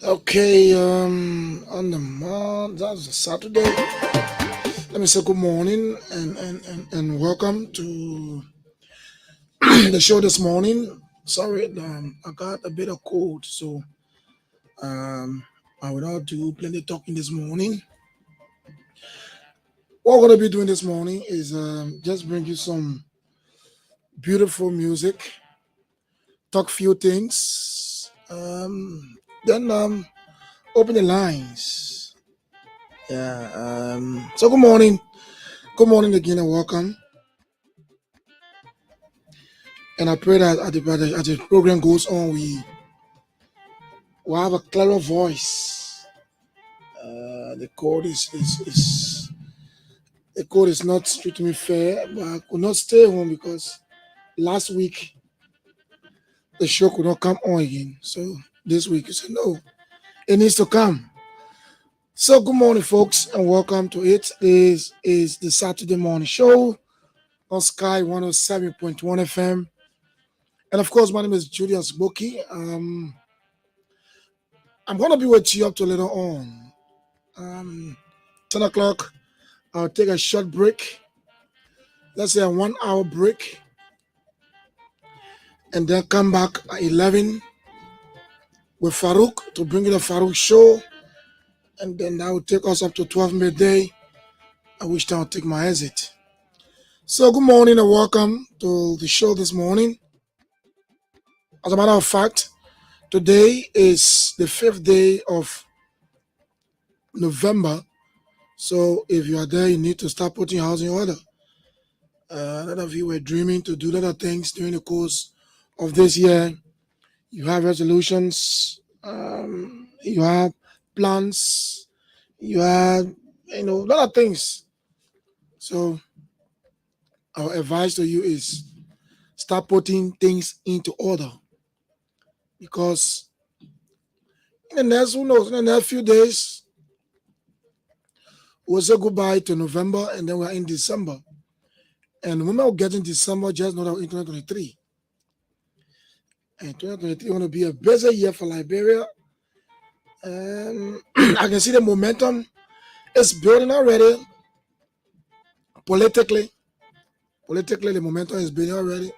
Okay, on the month, that's a Saturday. Let me say good morning and welcome to the show this morning. Sorry, I got a bit of cold, so I will not do plenty talking this morning. What we're going to be doing this morning is just bring you some beautiful music, talk few things, then open the lines. Yeah. So good morning again, and welcome. And I pray that as the program goes on, we will have a clearer voice. The code is the code is not treating me fair, but I could not stay home because last week the show could not come on again. So this week you said no, it needs to come. So good morning, folks, and welcome to it. This is the Saturday morning show on Sky 107.1 FM. And of course, my name is Julius Boki. I'm going to be with you up to later on. 10 o'clock, I'll take a short break. Let's say a 1 hour break. And then come back at 11 with Farouk to bring you the Farouk show. And then that will take us up to 12 midday, at which time I'll take my exit. So good morning and welcome to the show this morning. As a matter of fact, today is the 5th day of November. So if you are there, you need to start putting your house in order. A lot of you were dreaming to do a lot of things during the course of this year. You have resolutions, you have plans, you have, a lot of things. So our advice to you is start putting things into order, because in the next few days, we'll say goodbye to November and then we're in December. And when we'll get in December, just know that we're in 2023. And 2023 going to be a busy year for Liberia. And I can see the momentum is building already. Politically, the momentum is building already.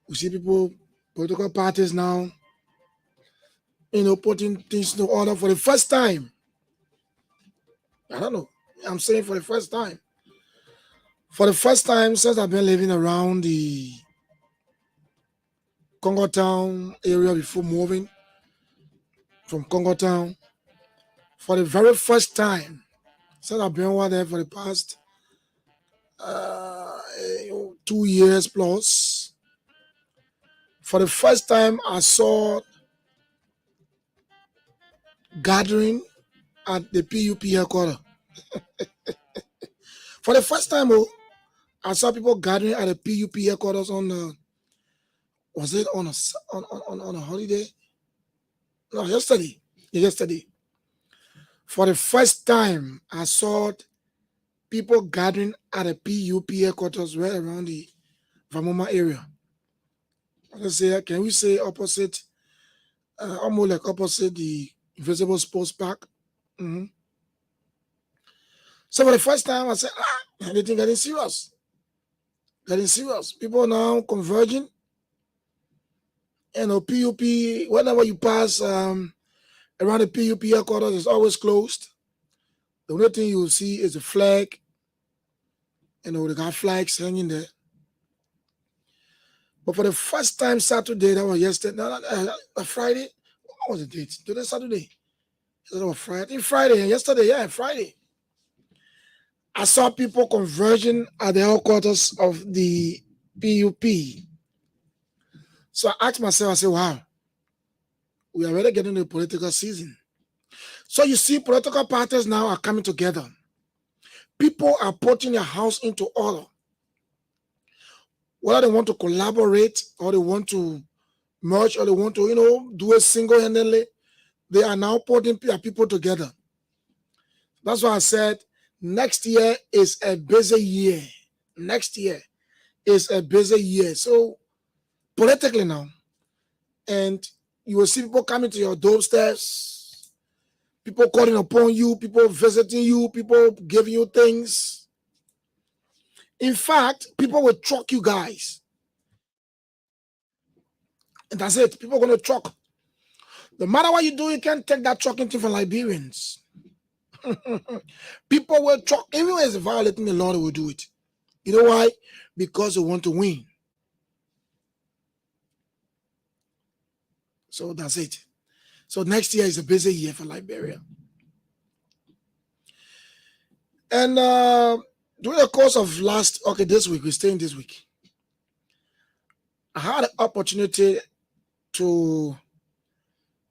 We see political parties now, putting things into order for the first time. I don't know. I'm saying for the first time. For the first time since I've been living around the Congo Town area before moving from Congo Town, for the very first time since I've been over there for the past 2 years plus, For the first time, I saw gathering at the PUP headquarters. For the first time, I saw people gathering at the PUP headquarters was it on a holiday? No, yesterday. Yesterday. For the first time, I saw people gathering at the PUP headquarters right around the Vamoma area. Let's say, can we say opposite, almost like opposite the Invisible Sports Park? Mm-hmm. So for the first time, I said, anything getting serious. Getting serious. People now converging. PUP, whenever you pass around the PUP headquarters, it's always closed. The only thing you will see is a flag. They got flags hanging there. But for the first time Saturday, that was yesterday, Friday. What was the date? Today Saturday. It was Friday. I think Friday and yesterday, Friday. I saw people converging at the headquarters of the PUP. So I asked myself, I said, wow, we are already getting into the political season. So you see, political parties now are coming together. People are putting their house into order. Whether they want to collaborate or they want to merge or they want to, do it single-handedly, they are now putting their people together. That's why I said next year is a busy year. Next year is a busy year. So politically now, and you will see people coming to your doorsteps, people calling upon you, people visiting you, people giving you things. In fact, people will truck you guys. And that's it. People are going to truck. No matter what you do, you can't take that trucking thing from Liberians. People will truck. Even when it's violating the law, they will do it. You know why? Because they want to win. So that's it. So next year is a busy year for Liberia. And during the course of this week, we're staying this week. I had an opportunity to,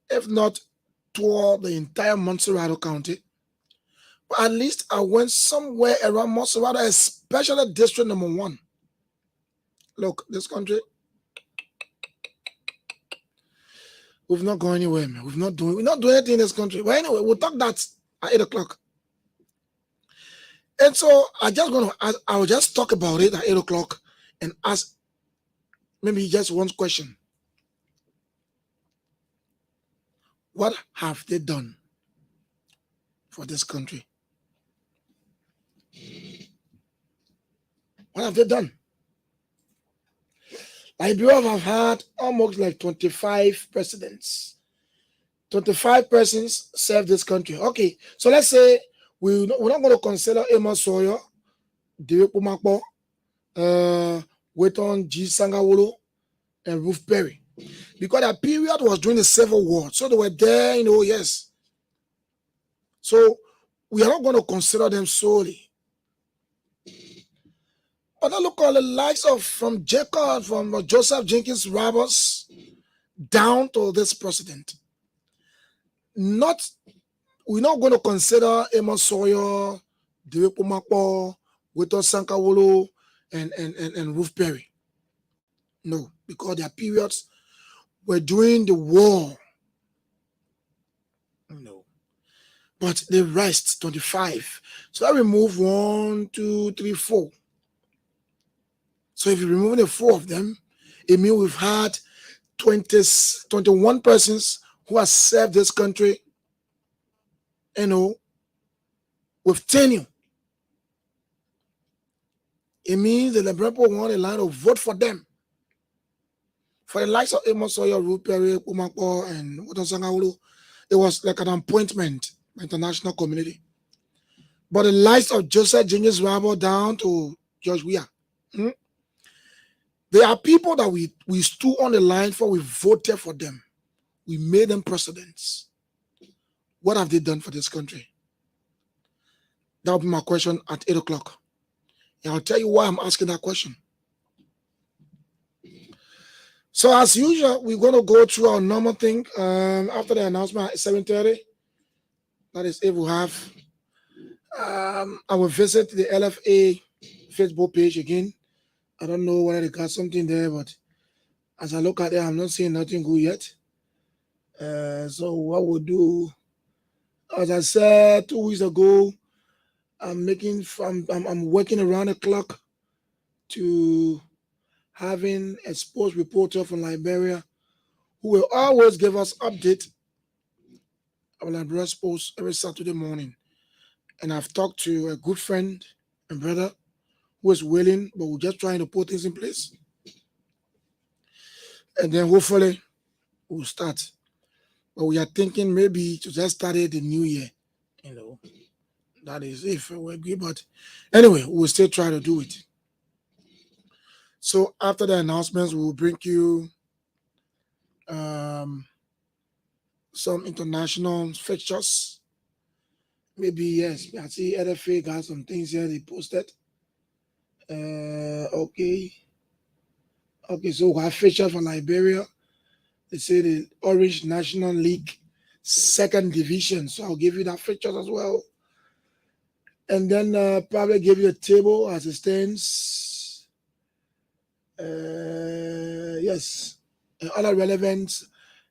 if not tour the entire Montserrado County, but at least I went somewhere around Montserrado, especially District Number 1. Look, this country, we've not gone anywhere, man. We're not doing anything in this country. But anyway, we'll talk that at 8 o'clock. And so I will just talk about it at 8 o'clock and ask maybe just one question. What have they done for this country? What have they done? Liberia have had almost like 25 presidents. 25 persons served this country. Okay, so let's say we're not going to consider Amos Sawyer, Dewey Pumakpo, Weton G. Sangawolo, and Ruth Perry. Because that period was during the Civil War. So they were there, yes. So we are not going to consider them solely. But I look at the likes of from Joseph Jenkins Roberts down to this president. We're not going to consider Amos Sawyer, Dewey Pumakpo, Weton Sankawolo, and Ruth Perry. No, because their periods were during the war. No. But the rest, 25. So I remove 1, 2, 3, 4. So if you remove the 4 of them, it means we've had 21 persons who have served this country, with tenure. It means the Liberian people want a line to vote for them. For the likes of Amos Sawyer, Ruth Perry, Pumakpo, and Weton Sangawolo, it was like an appointment by the international community. But the likes of Joseph Jenkins Roberts down to George Weah, there are people that we stood on the line for, we voted for them. We made them presidents. What have they done for this country? That will be my question at 8 o'clock. And I'll tell you why I'm asking that question. So as usual, we're gonna go through our normal thing. After the announcement at 7:30, that is if we have. I will visit the LFA Facebook page again. I don't know whether they got something there, but as I look at it, I'm not seeing nothing good yet. So what we'll do, as I said 2 weeks ago, I'm working around the clock to having a sports reporter from Liberia who will always give us update of Liberia sports every Saturday morning. And I've talked to a good friend and brother who is willing, but we're just trying to put things in place. And then hopefully we'll start. But we are thinking maybe to just start it the new year. You know, that is if we agree. But anyway, we'll still try to do it. So after the announcements, we will bring you um, some international fixtures. Maybe yes, I see LFA got some things here they posted. Okay. Okay, so we have fixtures for Liberia. They say the Orange National League second division. So I'll give you that fixtures as well. And then probably give you a table as it stands. Yes. And other relevant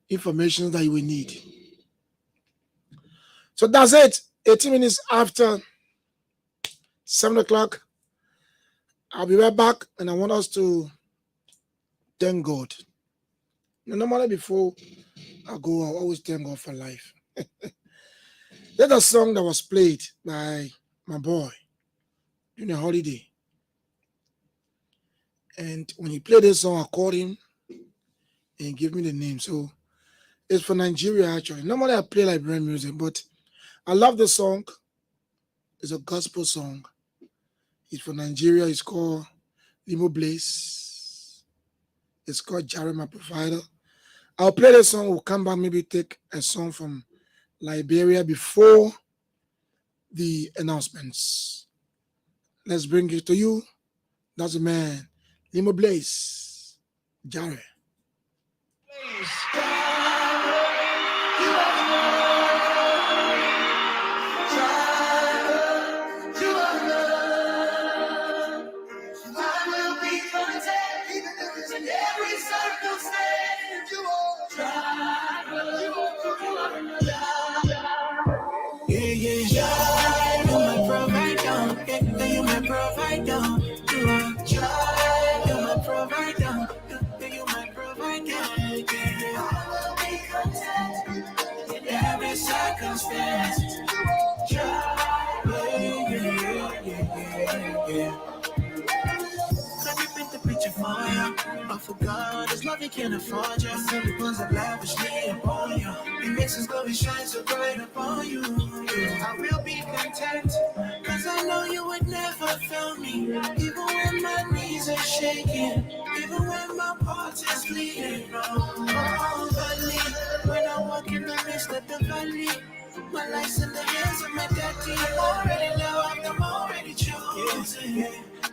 information that you will need. So that's it. 18 minutes after 7 o'clock. I'll be right back, and I want us to thank God. Normally before I go, I always thank God for life. There's a song that was played by my boy during a holiday. And when he played this song, I called him and he gave me the name. So it's for Nigeria, actually. Normally I play Liberian music, but I love the song. It's a gospel song. It's for Nigeria. It's called Limo Blaze. It's called Jare, My Provider. I'll play the song. We'll come back, maybe take a song from Liberia before the announcements. Let's bring it to you. That's the man. Limo Blaze. Jare. I forgot his love he can't afford you. So the ones that lavishly upon you. He makes his glory shine so bright upon you. I will be content, cause I know you would never fail me. Even when my knees are shaking, even when my heart is bleeding. Oh, valley, when I walk in the midst of the valley, my life's in the hands of my daddy. I'm already loved, I'm already chosen.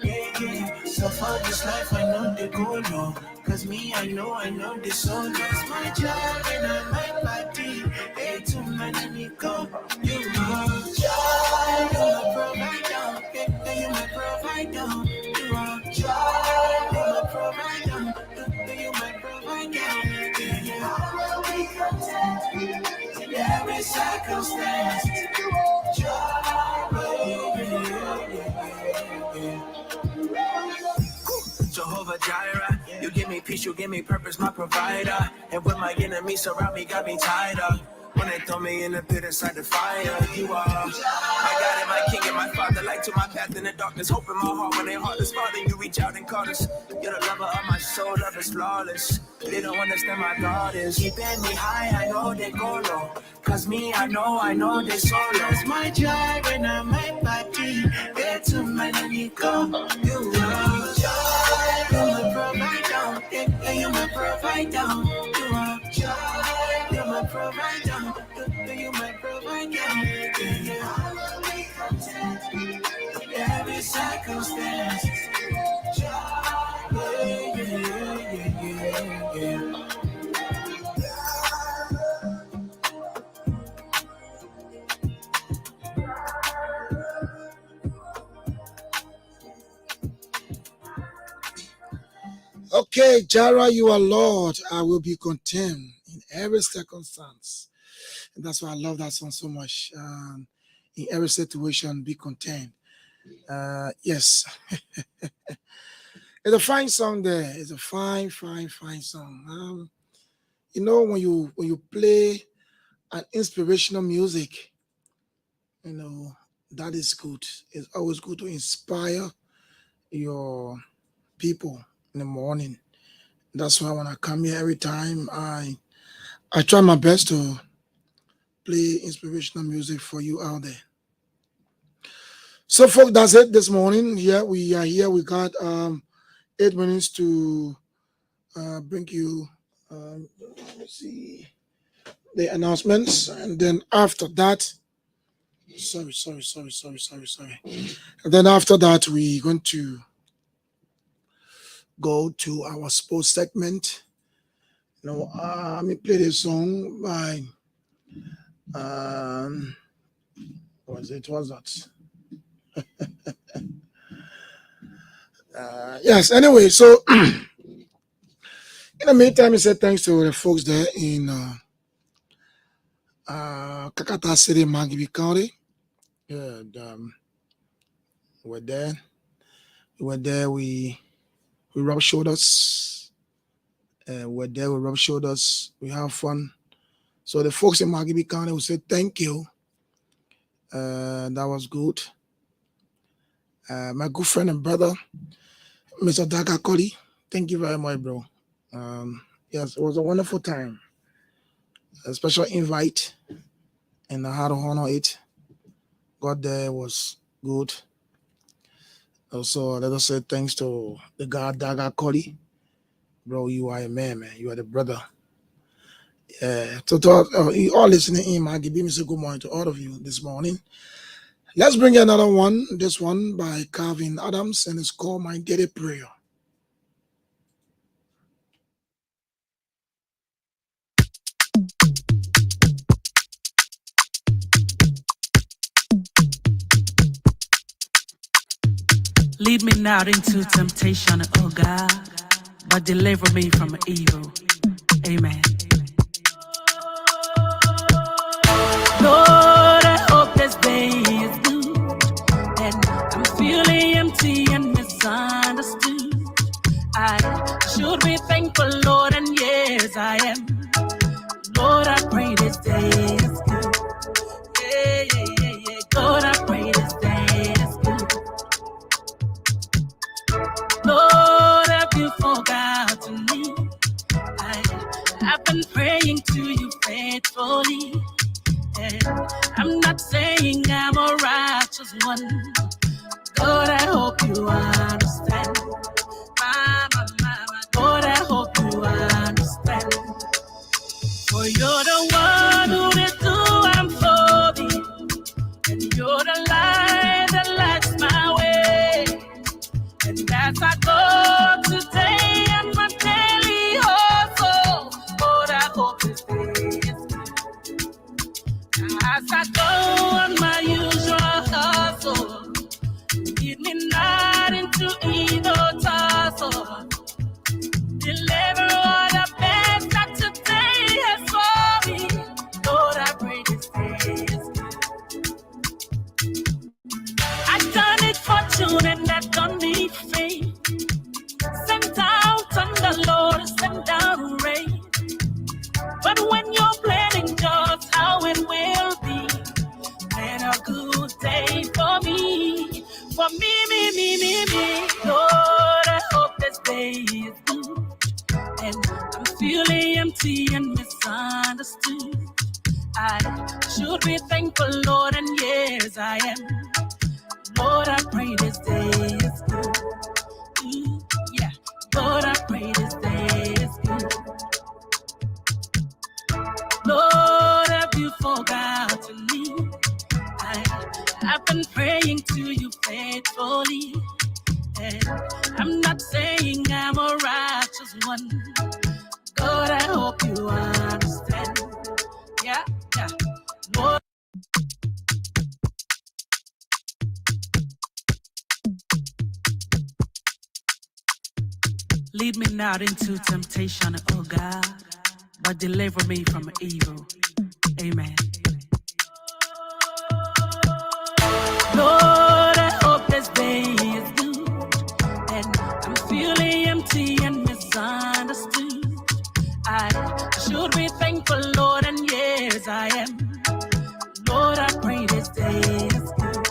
Yeah. So far this life I know the goal, no. Cause me, I know this soul. That's my job and I my body. Hey, to my nanny go. You are joy, you my provider. Hey, you my provider. You are joy, you my provider. You my provider. Yeah. I will be content in every circumstance. Jehovah Jireh, you give me peace, you give me purpose, my provider. And when my enemies surround me, got me tied up. When they throw me in the pit inside the fire, you are my God and my King and my Father, light to my path in the darkness, hope in my heart when they heartless. Father, you reach out and call us. You're the lover of my soul, love is flawless. They don't understand my God is keeping me high. I know they go low, cause me, I know they solo. That's my joy when I'm my body. There to my nanny go. You are joy, you're my provider. Yeah, you're my provider. You are joy, you're my provider. You're my provider. Yeah. I will be content in every circumstance. Yeah. yeah. Okay, Jara, you are Lord. I will be content in every circumstance. And that's why I love that song so much. In every situation, be content. Yes, it's a fine song there. It's a fine, fine, fine song. When you play an inspirational music, you know that is good. It's always good to inspire your people in the morning. That's why when I come here every time, I try my best to play inspirational music for you out there. So, folks, that's it this morning. Yeah, we are here. We got 8 minutes to bring you. Let's see the announcements, and then after that, sorry. And then after that, we're going to go to our sports segment. Let me play this song by what's that? Yes. Anyway, so in the meantime, I said thanks to the folks there in Kakata City, Mangibi County. And we're there. We rub shoulders. We're there. We rub shoulders. We have fun. So the folks in Mangibi County will say thank you. That was good. My good friend and brother, Mr. Daga Koli, thank you very much, bro. Yes, it was a wonderful time. A special invite, and I had to honor it. Got there, was good. Also, let us say thanks to the guy Daga Koli. Bro, you are a man. You are the brother. Yeah. You all listening in, I give me a good morning to all of you this morning. Let's bring another one. This one by Calvin Adams, and it's called My Daily Prayer. Lead me not into temptation, oh God, but deliver me from evil. Amen. Lord, I hope this day is good, and I'm feeling empty and misunderstood. I should be thankful, Lord, and yes, I am. Lord, I pray this day is good. Yeah. Lord, I pray this day is good. Lord, have you forgotten me? I've been praying to you faithfully, and I'm not saying I'm a righteous one. Lord, I hope you understand. Lord, I hope you understand. For you're the one who did do I'm for me, and you're the light that lights my way. And as I go today and my daily hustle, Lord, I hope this day is good. As I go on my usual hustle, lead me not into evil tussle. Deliver all the best that today has for me. Lord, I pray this day is good. I don't need fortune and I don't need fame. Send down thunder, Lord, send down rain. But when you're planning just how it will be, plan a good day for me. For me. Lord, I hope this day is good, and I'm feeling empty and misunderstood. I should be thankful, Lord, and yes, I am. Lord, I pray this day is good. Yeah. Lord, I pray this day is good. Lord, have you forgotten me? I've been praying to you faithfully, and I'm not saying I'm a righteous one. God, I hope you understand. Yeah, yeah. Lord, lead me not into temptation, oh God, but deliver me from evil. Amen. Lord, I hope this day is good, and I'm feeling empty and misunderstood. I should be thankful, Lord, and yes, I am. Lord, I pray this day is good.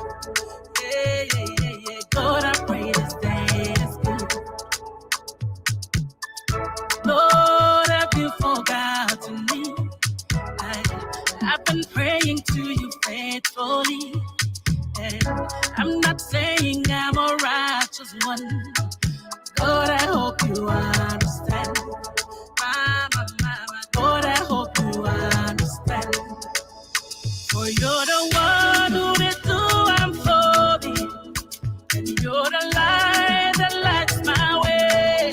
Yeah, yeah, yeah, yeah. Lord, I pray this day is good. Lord, have you forgotten me? I've been praying to you faithfully, and I'm not saying I'm a righteous one. Lord, I hope you understand. Mama, mama, Lord, I hope you understand. For you're the one who did do I'm for me, and you're the light that lights my way.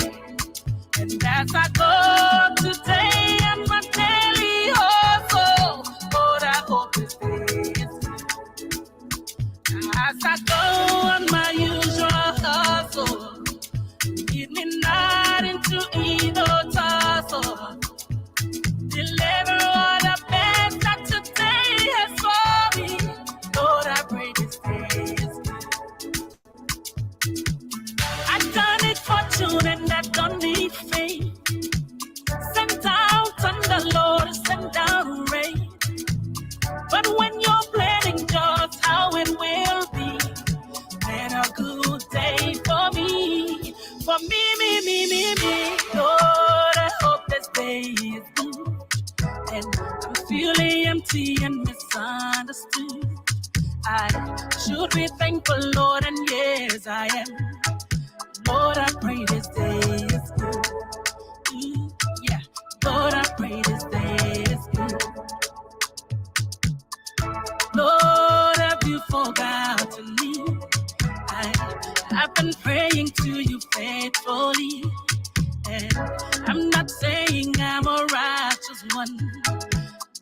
And as I go today and my daily hustle, Lord, I hope this day is good. As I go on my usual hustle, lead me not into evil tussle. Deliver all the best that today has for me. Lord, I pray this day is good. I don't need fortune and I don't need fame. Send out thunder, Lord, send down rain. But when you're planning just how it will be, then a good day for me. For me. Lord, I hope this day is good. And I'm feeling empty and misunderstood. I should be thankful, Lord, and yes, I am. Lord, I pray this day is good. Yeah, Lord, I pray this day is good. Lord, have you forgotten me? I've been praying to you faithfully, and I'm not saying I'm a righteous one.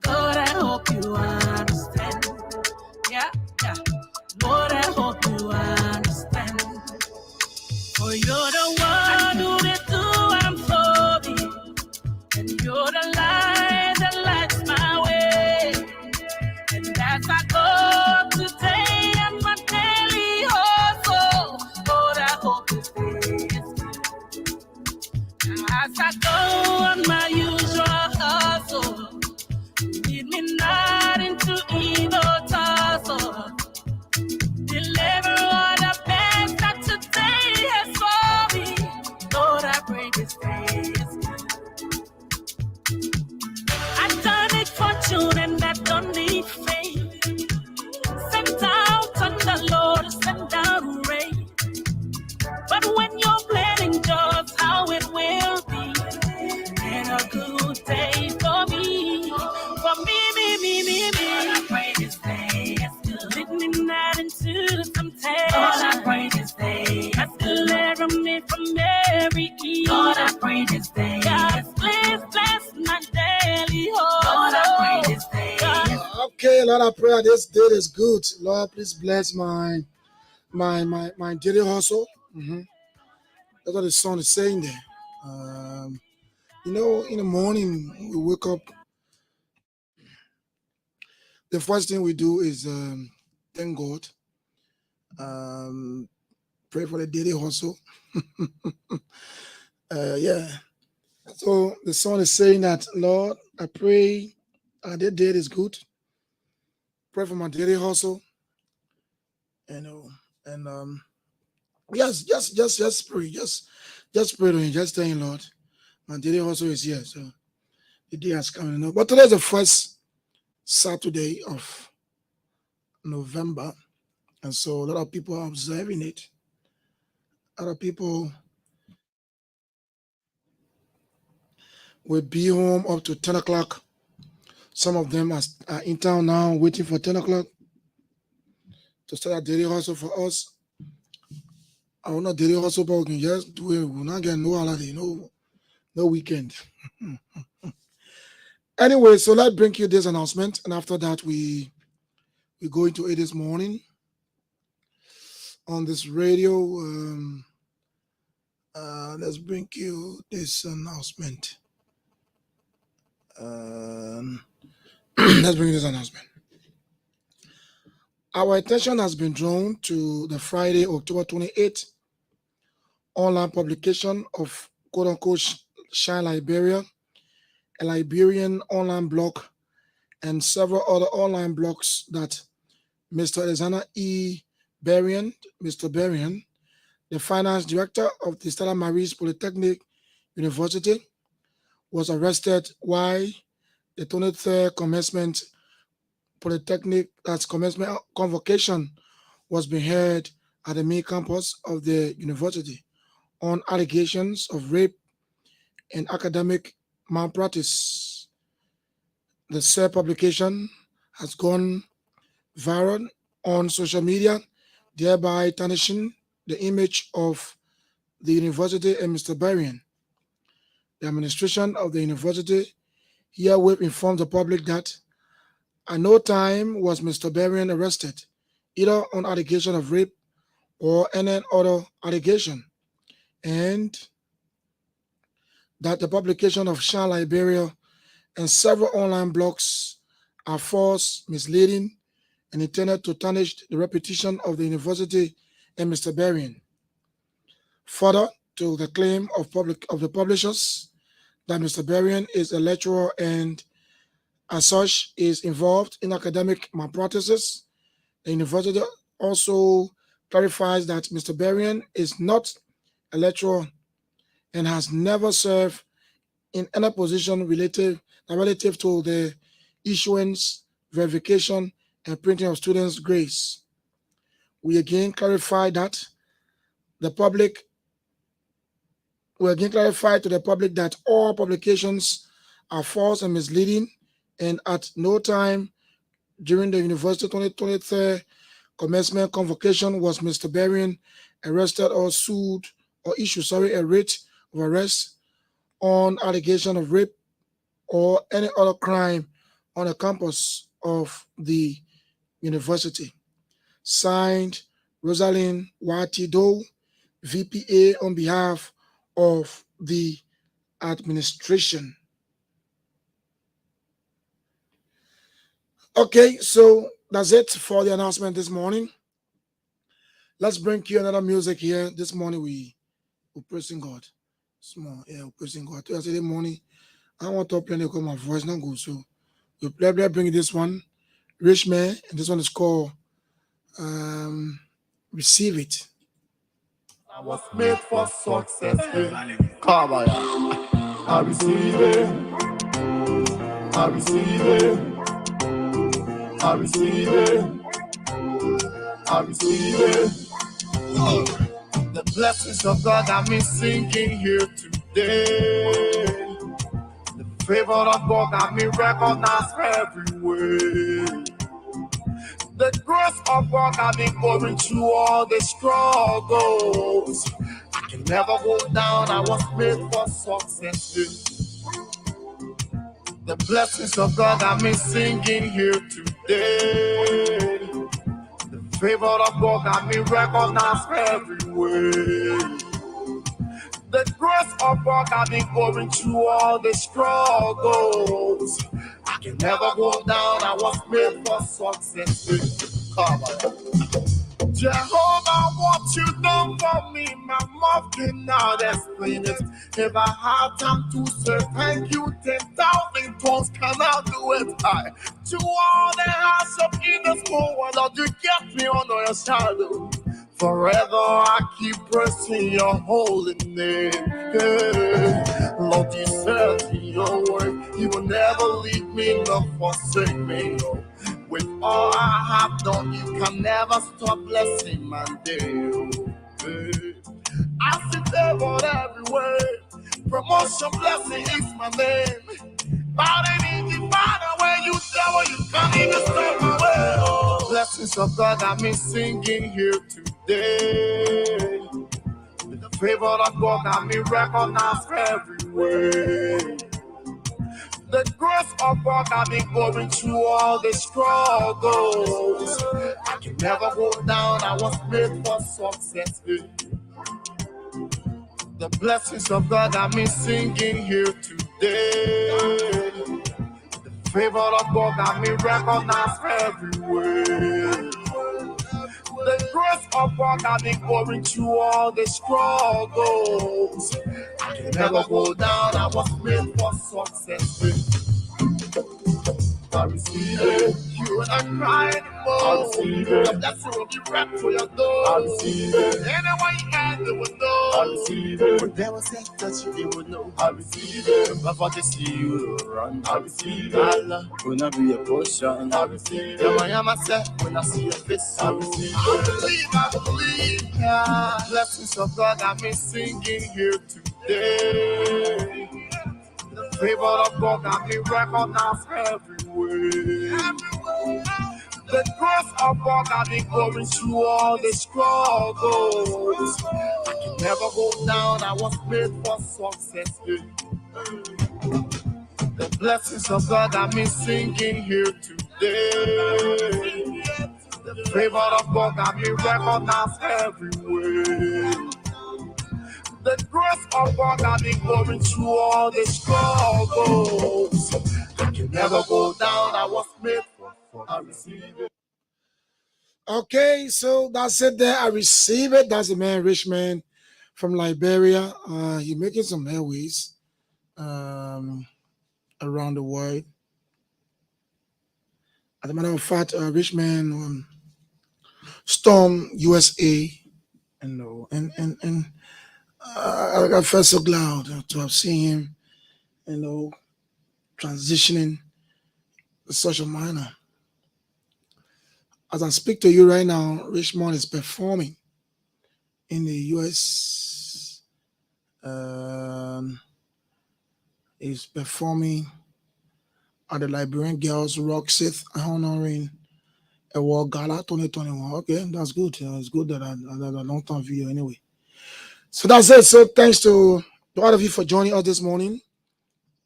Lord, I hope you understand. Yeah, yeah. Lord, I hope you understand. For you're the one who did do I'm for me, and you're the light that lights my way. And as I go today and my daily hustle, Lord, I hope this day is good. As I go on my usual hustle, lead me not into evil tussle. Deliver all the best that today has for me. Lord, I pray this day is good. I don't need fortune and I don't need fame. Send out thunder, Lord, send down rain. But when you're planning just how it will be, then a good day for me. For me. I pray this day is good. Lead me not into temptation. Lord, I pray this day is good. Deliver me from every evil. Lord, I pray this day God, please bless my daily hope. Lord, I pray this day is good. Okay, Lord, I pray this day is good. Lord, please bless my daily hustle. That's what the song is saying there. In the morning we wake up. The first thing we do is thank God. Pray for the daily hustle. Yeah. So the song is saying that, Lord, I pray the day is good. Pray for my daily hustle. And yes, just pray. Just pray to him. Just tell him, Lord, my daily hustle is here. So the day has come. But today is the first Saturday of November. And so a lot of people are observing it. A lot of people will be home up to 10 o'clock. Some of them are in town now waiting for 10 o'clock to start a daily hustle for us. I will not daily hustle, but we can just do it. We'll not get no holiday, no No weekend. Anyway, so let's bring you this announcement, and after that we go into it this morning on this radio. Let's bring you this announcement. Let's bring you this announcement. Our attention has been drawn to the Friday, October 28th online publication of quote-unquote Shine Liberia, a Liberian online blog, and several other online blogs that Mr. Alexander E. Berrien, Mr. Berrien, the finance director of the Stella Maris Polytechnic University, was arrested while the 23rd commencement Polytechnic commencement convocation was being held at the main campus of the university on allegations of rape and academic malpractice. The said publication has gone viral on social media, thereby tarnishing the image of the university and Mr. Berrien. The administration of the university herewith informed the public that at no time was Mr. Berrien arrested, either on allegation of rape or any other allegation, and that the publication of Shine Liberia and several online blogs are false, misleading, and intended to tarnish the reputation of the university and Mr. Berrien. Further to the claim of the publishers that Mr. Berrien is a lecturer and as such is involved in academic malpractices, the university also clarifies that Mr. Berrien is not a lecturer and has never served in any position relative to the issuance, verification, and printing of students' grades. We again clarify to the public that all publications are false and misleading, and at no time during the University 2023 commencement convocation was Mr. Berrien arrested or sued or issued a writ of arrest on allegation of rape or any other crime on the campus of the university. Signed, Rosalind Wati Doe, VPA, on behalf of the administration. Okay, so that's it for the announcement this morning. Let's bring you another music here. This morning we're praising God. Small, yeah, we're praising God. Yesterday morning, I want to play because my voice not good. So we'll bring this one, Rich Man, and this one is called Receive It. I was made for success. Come on, I receive it. I receive it. I receive it. I receive it. The blessings of God got me singing here today. The favor of God got me recognized everywhere. The grace of God got me going through all the struggles. I can never go down. I was made for success. The blessings of God got me singing here today. The favor of God got me recognized everywhere. The grace of God got me going through all the struggles. I can never go down. I was made for success. Come on. Jehovah, what you done for me, my mouth cannot explain it. If I had time to say thank you, 10,000 tongues cannot do it. To all the hearts of in this whole world, Lord, you kept me under your shadow. Forever I keep praising your holy name. Yeah. Lord, you said in your word, you will never leave me nor forsake me. No. With all I have done, you can never stop blessing my day. Yeah. I see devil everywhere. Promotion blessing is my name. But it is the Father where you devil, you can't even stop my way. Oh. Blessings of God got me singing here today. The favor of God got me recognized everywhere. way. The grace of God, I've been going through all the struggles. I can never go down, I was made for success. The blessings of God, I've been singing here today. The favor of God, I've been recognized everywhere. The grace of God, I've been going through all the struggles. I can never go down, I was made for success. I receive it. You and I cry anymore. I receive it. The blessing will be wrapped for your door. I receive it. Anyone you had, they would know. I receive it. When there was a touch, they would know. I receive it. Before they see you run, I receive it. Allah will not be a portion. I receive it. I am myself when I see your face. I receive it. I believe. Yeah. Blessings of God, I've been singing here today. The favor of God can be recognized everywhere. The grace of God can be going through all the struggles. I can never go down, I was made for success. The blessings of God I've been singing here today. The favor of God can be recognized everywhere. The grace of God I've been going through all the struggles. I can never go down, I was made for I receive it. Okay, so that's it there. I receive it. That's the man, rich man from Liberia. He's making some airways around the world. As a matter of fact, rich man Storm USA, and I felt so glad to have seen him, transitioning in such a manner. As I speak to you right now, Richmond is performing in the US. Is performing at the Liberian Girls Rock Sith honoring a World Gala 2021. Okay, that's good. It's good that I don't have video anyway. So that's it. So thanks to all of you for joining us this morning.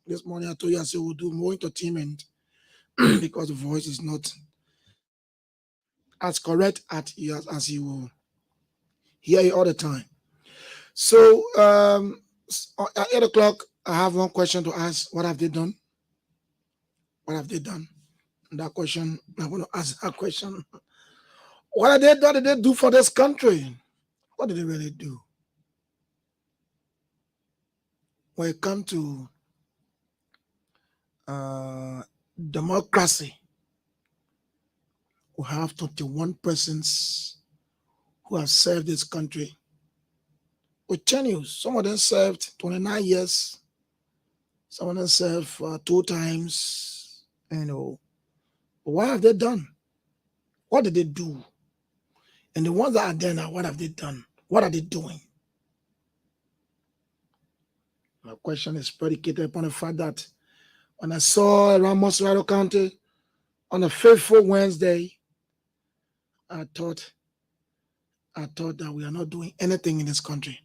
This morning I told you I said we'll do more entertainment because the voice is not as correct as you will hear it all the time. So at 8 o'clock, I have one question to ask. What have they done? What have they done? And that question, I want to ask that question. What did they do for this country? What did they really do? When it comes to democracy, we have 21 persons who have served this country with tenures. Some of them served 29 years. Some of them served 2 times. What have they done? What did they do? And the ones that are there now, what have they done? What are they doing? My question is predicated upon the fact that when I saw around Morning County on a faithful Wednesday, I thought that we are not doing anything in this country.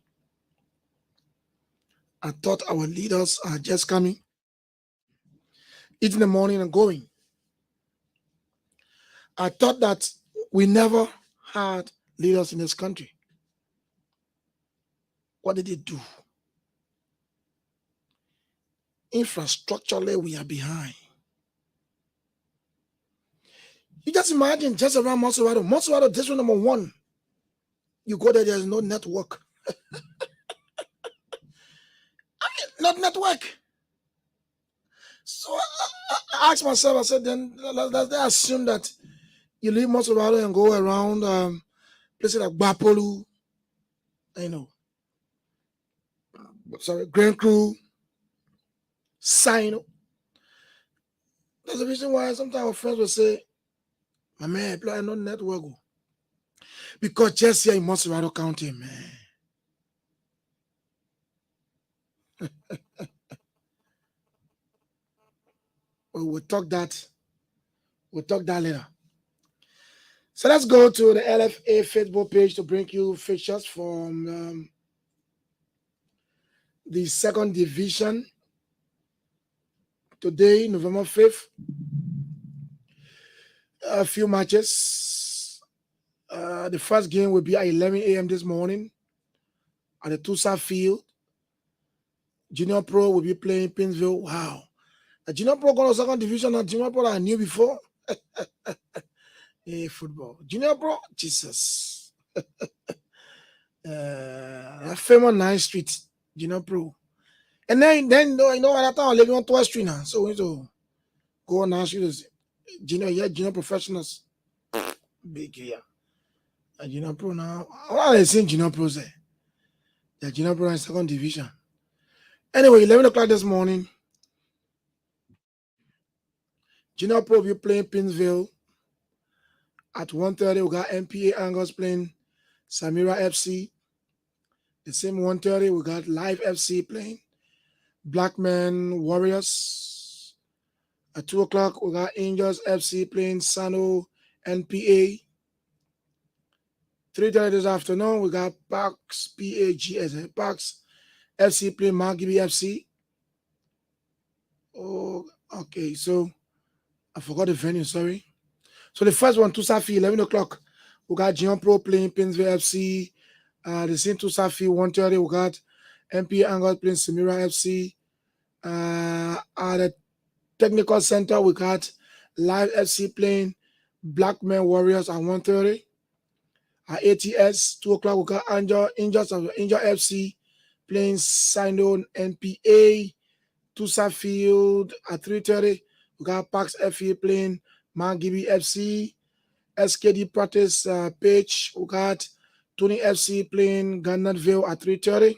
I thought our leaders are just coming, eating in the morning and going. I thought that we never had leaders in this country. What did they do? Infrastructurally, we are behind. You just imagine just around Monserrado, district number 1. You go there is no network. Not network. So I asked myself, I said, then let's assume that you leave Monserrado and go around places like Bapolu, Grand Crew, Sino. That's the reason why sometimes our friends will say, my man, apply no network. Because just here in Monserrado County, man. We'll talk that later. So let's go to the LFA Facebook page to bring you pictures from the second division today, November 5th. A few matches. The first game will be at 11 a.m. this morning at the Tusa Field. Junior Pro will be playing Pinsville. Wow. The Junior Pro got a second division and Junior Pro I knew before. Hey, football. Junior Pro, Jesus. Famous 9th Street, Junior Pro. And then you know at that time I'm living on 12th Street now. So we need to go on 9th Street. Junior professionals. Big here. And Junior Pro now. What are they saying Junior Pro there? The Junior Pro in second division. Anyway, 11 o'clock this morning. Junior Pro will be playing Pinsville. At 1:30, we got MPA Angles playing Samira FC. The same 1:30, we got Live FC playing Blackman Warriors. At 2 o'clock, we got Angels FC playing Sano NPA. 3:30 this afternoon, we got Parks PAGS. Parks FC playing Margibi FC. Oh, okay. So I forgot the venue, sorry. So the first one, Tusafi, 11 o'clock. We got Junior Pro playing Pinsville FC. The same Tusafi, 1:30. We got MPA Angles playing Samira FC. At the Technical Center, we got Live FC playing Blackman Warriors at 1:30. At ATS, 2 o'clock, we got Angel FC playing Sino NPA. Tusa Field at 3:30. We got Parks FE playing Margibi FC. SKD practice page. We got Tony FC playing Gannardville at 3:30.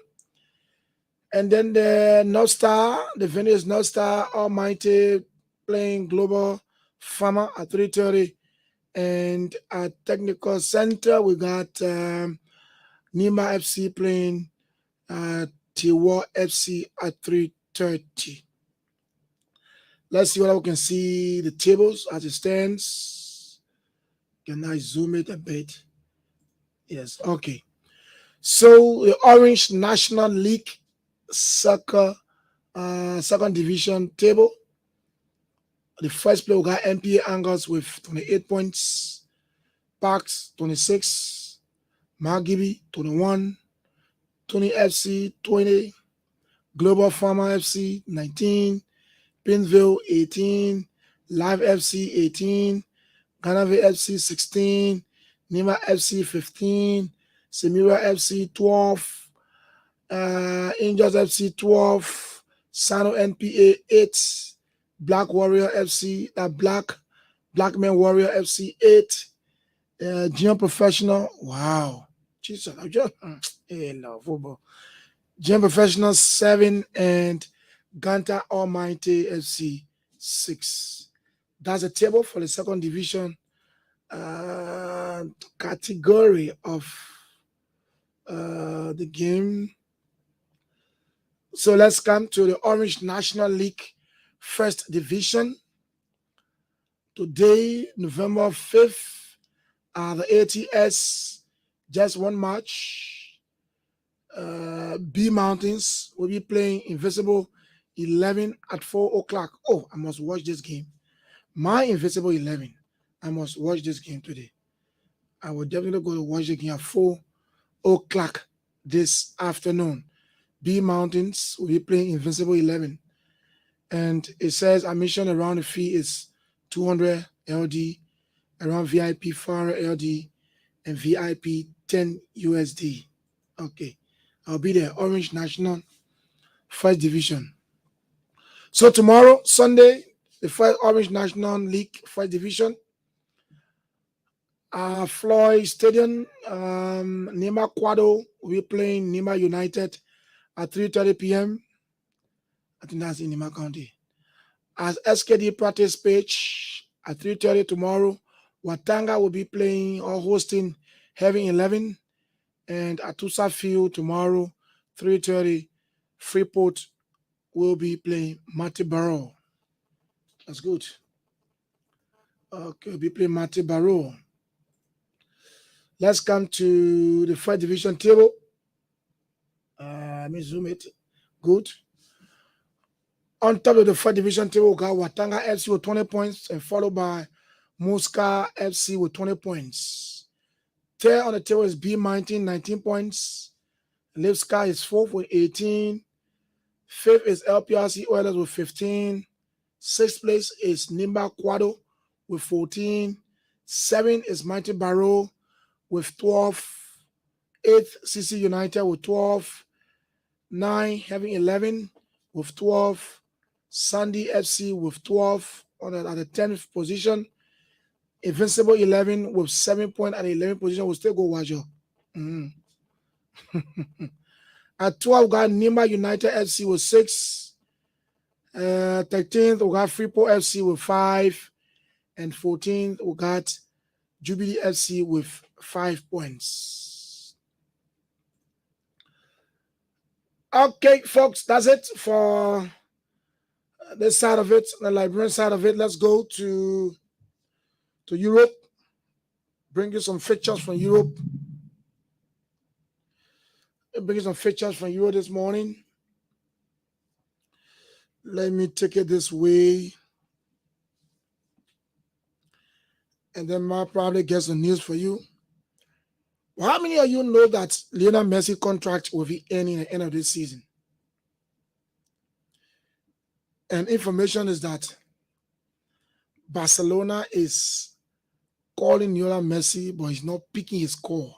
And then the North Star, the venue is North Star Almighty playing Global Farmer at 3:30. And at Technical Center, we got Nima FC playing Tiwa FC at 3:30. Let's see whether we can see the tables as it stands. Can I zoom it a bit? Yes, okay. So the Orange National League Soccer second division table. The first player we got MPA Angles with 28 points, Parks 26, Margibi 21, Tony FC 20, Global Farmer FC 19, Pinsville 18, Live FC 18, Gannardville FC 16, Nima FC 15, Samira FC 12, Angels FC 12, Sano NPA 8, Black Warrior FC, Blackman Warrior FC 8, Junior Professional. Wow, Jesus, I just no football. Junior Professional 7 and Ganta Almighty FC 6. That's a table for the second division category of the game. So let's come to the Orange National League first division. Today, November 5th, the ATS, just one match. B Mountains will be playing Invisible 11 at 4 o'clock. Oh, I must watch this game. My Invisible 11. I must watch this game today. I will definitely go to watch the game at 4 o'clock this afternoon. B Mountains will be playing Invincible 11. And it says admission around the fee is 200 LD, around VIP 400 LD, and VIP 10 USD. Okay. I'll be there. Orange National First Division. So tomorrow, Sunday, the first Orange National League First Division. Floyd Stadium, Nima Quado will be playing Nima United at 3:30 p.m. I think that's in Nima County. As SKD practice page at 3:30 tomorrow, Watanga will be playing or hosting Heaven 11. And at Tusa Field tomorrow, 3:30, Freeport will be playing Mati Barrow. That's good. Okay, we'll be playing Mati Barrow. Let's come to the first division table. Let me zoom it. Good. On top of the first division table, we got Watanga FC with 20 points and followed by Mosca FC with 20 points. Third on the table is B19, 19 points. Lipska is fourth with 18. Fifth is LPRC Oilers with 15. Sixth place is Nimba Quado with 14. Seventh is Mighty Barrow with 12. Eighth, CC United with 12. 9, having 11 with 12. Sandy FC with 12 at the 10th position. Invincible 11 with 7 points at the 11th position will still go Wajo. At 12, we got Nimba United FC with 6. 13th, we got Freeport FC with 5. And 14th, we got Jubilee FC with 5 points. Okay, folks, that's it for this side of it, the Liberian side of it. Let's go to Europe. Bring you some fixtures from Europe. Bring you some fixtures from Europe this morning. Let me take it this way. And then I'll probably get some news for you. Well, how many of you know that Lionel Messi contract will be ending at the end of this season? And information is that Barcelona is calling Lionel Messi, but he's not picking his call.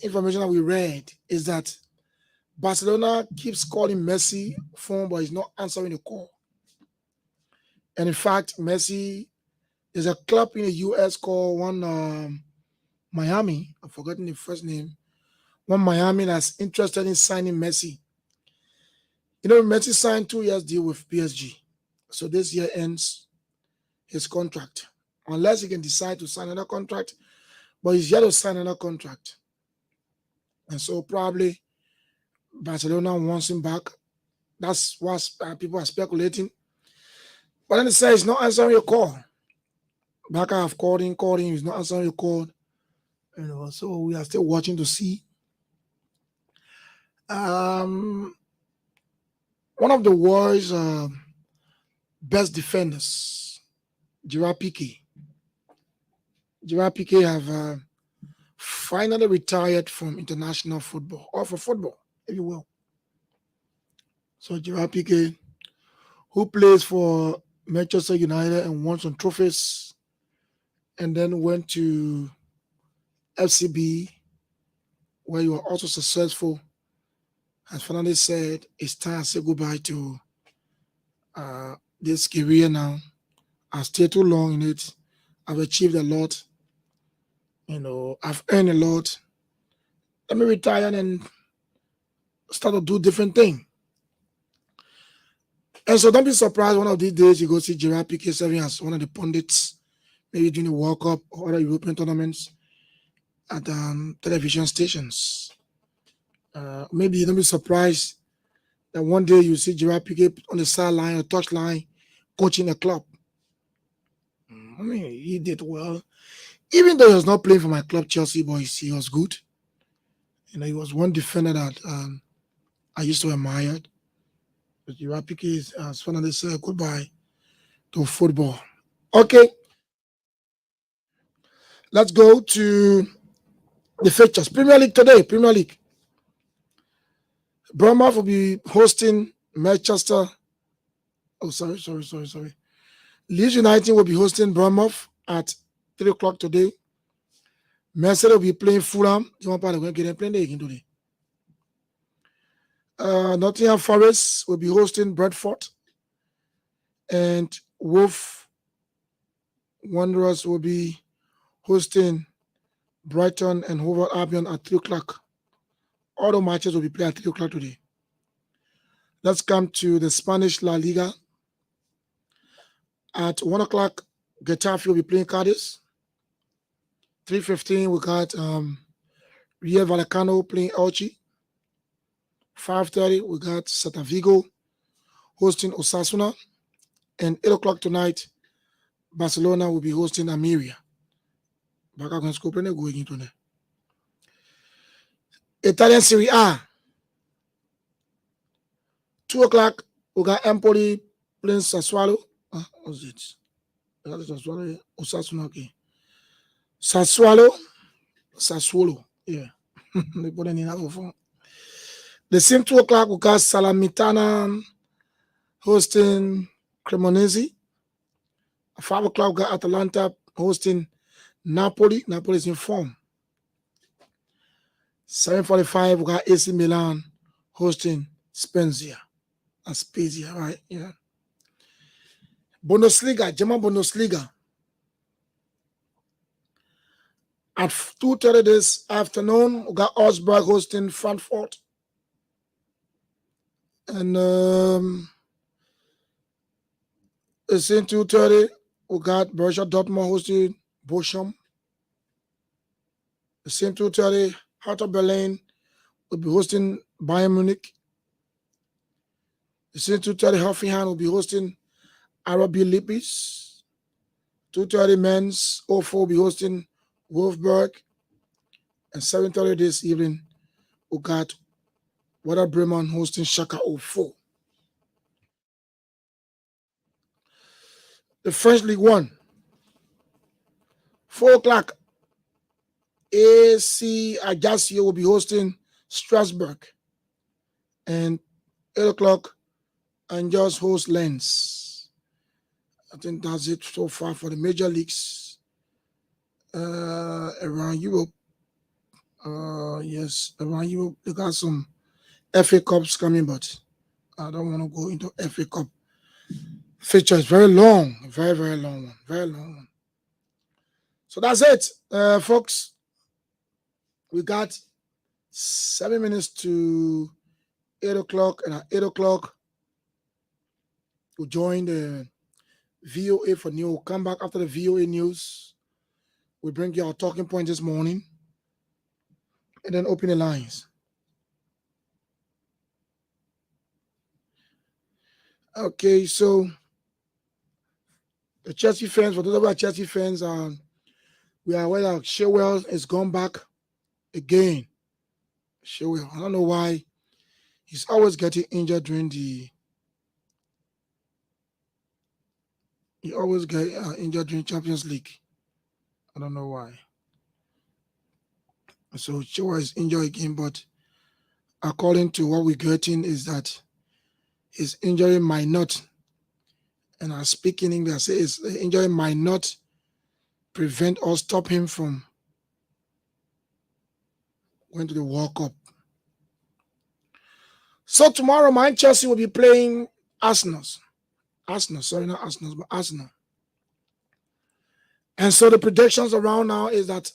Information that we read is that Barcelona keeps calling Messi phone, but he's not answering the call. And in fact, Messi, there's a club in the US called Miami. I've forgotten the first name. One Miami that's interested in signing Messi. You know, Messi signed 2 years deal with PSG. So this year ends his contract. Unless he can decide to sign another contract. But he's yet to sign another contract. And so probably Barcelona wants him back. That's what people are speculating. But then they say he's not answering your call. Back I have called him, he's not answering your call. You know, so we are still watching to see. One of the world's best defenders, Gerard Piqué. Gerard Piqué have finally retired from international football, or for football, if you will. So Gerard Piqué, who plays for Manchester United and won some trophies, and then went to FCB, where you are also successful, has finally said it's time to say goodbye to this career now. I've stayed too long in it. I've achieved a lot. You know, I've earned a lot. Let me retire and start to do different things. And so don't be surprised one of these days you go see Gerard Piqué serving as one of the pundits, maybe during the World Cup or other European tournaments at television stations. Maybe you don't be surprised that one day you see Gerard Piqué on the sideline or touchline coaching a club. I mean, he did well. Even though he was not playing for my club, Chelsea, but he was good. You know, he was one defender that I used to admire. But Gerard Piqué has finally said goodbye to football. Okay. Let's go to the fixtures. Premier League today. Premier League. Bournemouth will be hosting Manchester. Oh, sorry. Leeds United will be hosting Bournemouth at 3 o'clock today. Manchester will be playing Fulham. You want to get them playing again today. Nottingham Forest will be hosting Brentford. And Wolf Wanderers will be hosting Brighton and Hove Albion at 3 o'clock. All the matches will be played at 3 o'clock today. Let's come to the Spanish La Liga. At 1 o'clock, Getafe will be playing Cadiz. 3:15, we got Real Vallecano playing Elche. 5:30, we got Celta Vigo hosting Osasuna. And 8 o'clock tonight, Barcelona will be hosting Almeria. Italian Serie A. 2 o'clock, we got Empoli playing Sassuolo. What's it? Sassuolo. Osasuna, okay. Sassuolo. Yeah. They put it in that phone. The same 2 o'clock, we got Salamitana hosting Cremonese. 5 o'clock, we got Atalanta hosting Napoli. Napoli is in form. 7:45, we got AC Milan hosting Spezia. Spezia, right? Yeah. Bundesliga, German Bundesliga. At 2:30 this afternoon, we got Augsburg hosting Frankfurt. And it's in 2:30, we got Borussia Dortmund hosting Bochum. The same 2:30, Hertha Berlin will be hosting Bayern Munich. The same 2:30, Hoffenheim will be hosting RB Leipzig. 2:30 men's 04 will be hosting Wolfsburg. And 7:30 this evening, we got Werder Bremen hosting Schalke 04. The French League 1. 4 o'clock, AC Ajaccio will be hosting Strasbourg. And 8 o'clock, Angers host Lens. I think that's it so far for the major leagues around Europe. Yes, around Europe, they got some FA Cups coming, but I don't want to go into FA Cup feature. It's very long, very, very long one, very long one. So that's it, folks. We got 7 minutes to 8 o'clock, and at 8 o'clock, we'll join the VOA for news. We'll come back after the VOA news. We'll bring you our talking point this morning, and then open the lines. Okay, so the Chelsea fans, for those of our Chelsea fans, we are aware that Chilwell has gone back again. Chilwell, I don't know why he's always getting injured during the. He always get injured during Champions League. I don't know why. So Chilwell is injured again, but according to what we're getting is that his injury might not, and I speak in English, I say his injury might not prevent or stop him from going to the World Cup. So tomorrow, Chelsea will be playing Arsenal. Sorry, not Arsenal, but Arsenal. And so the predictions around now is that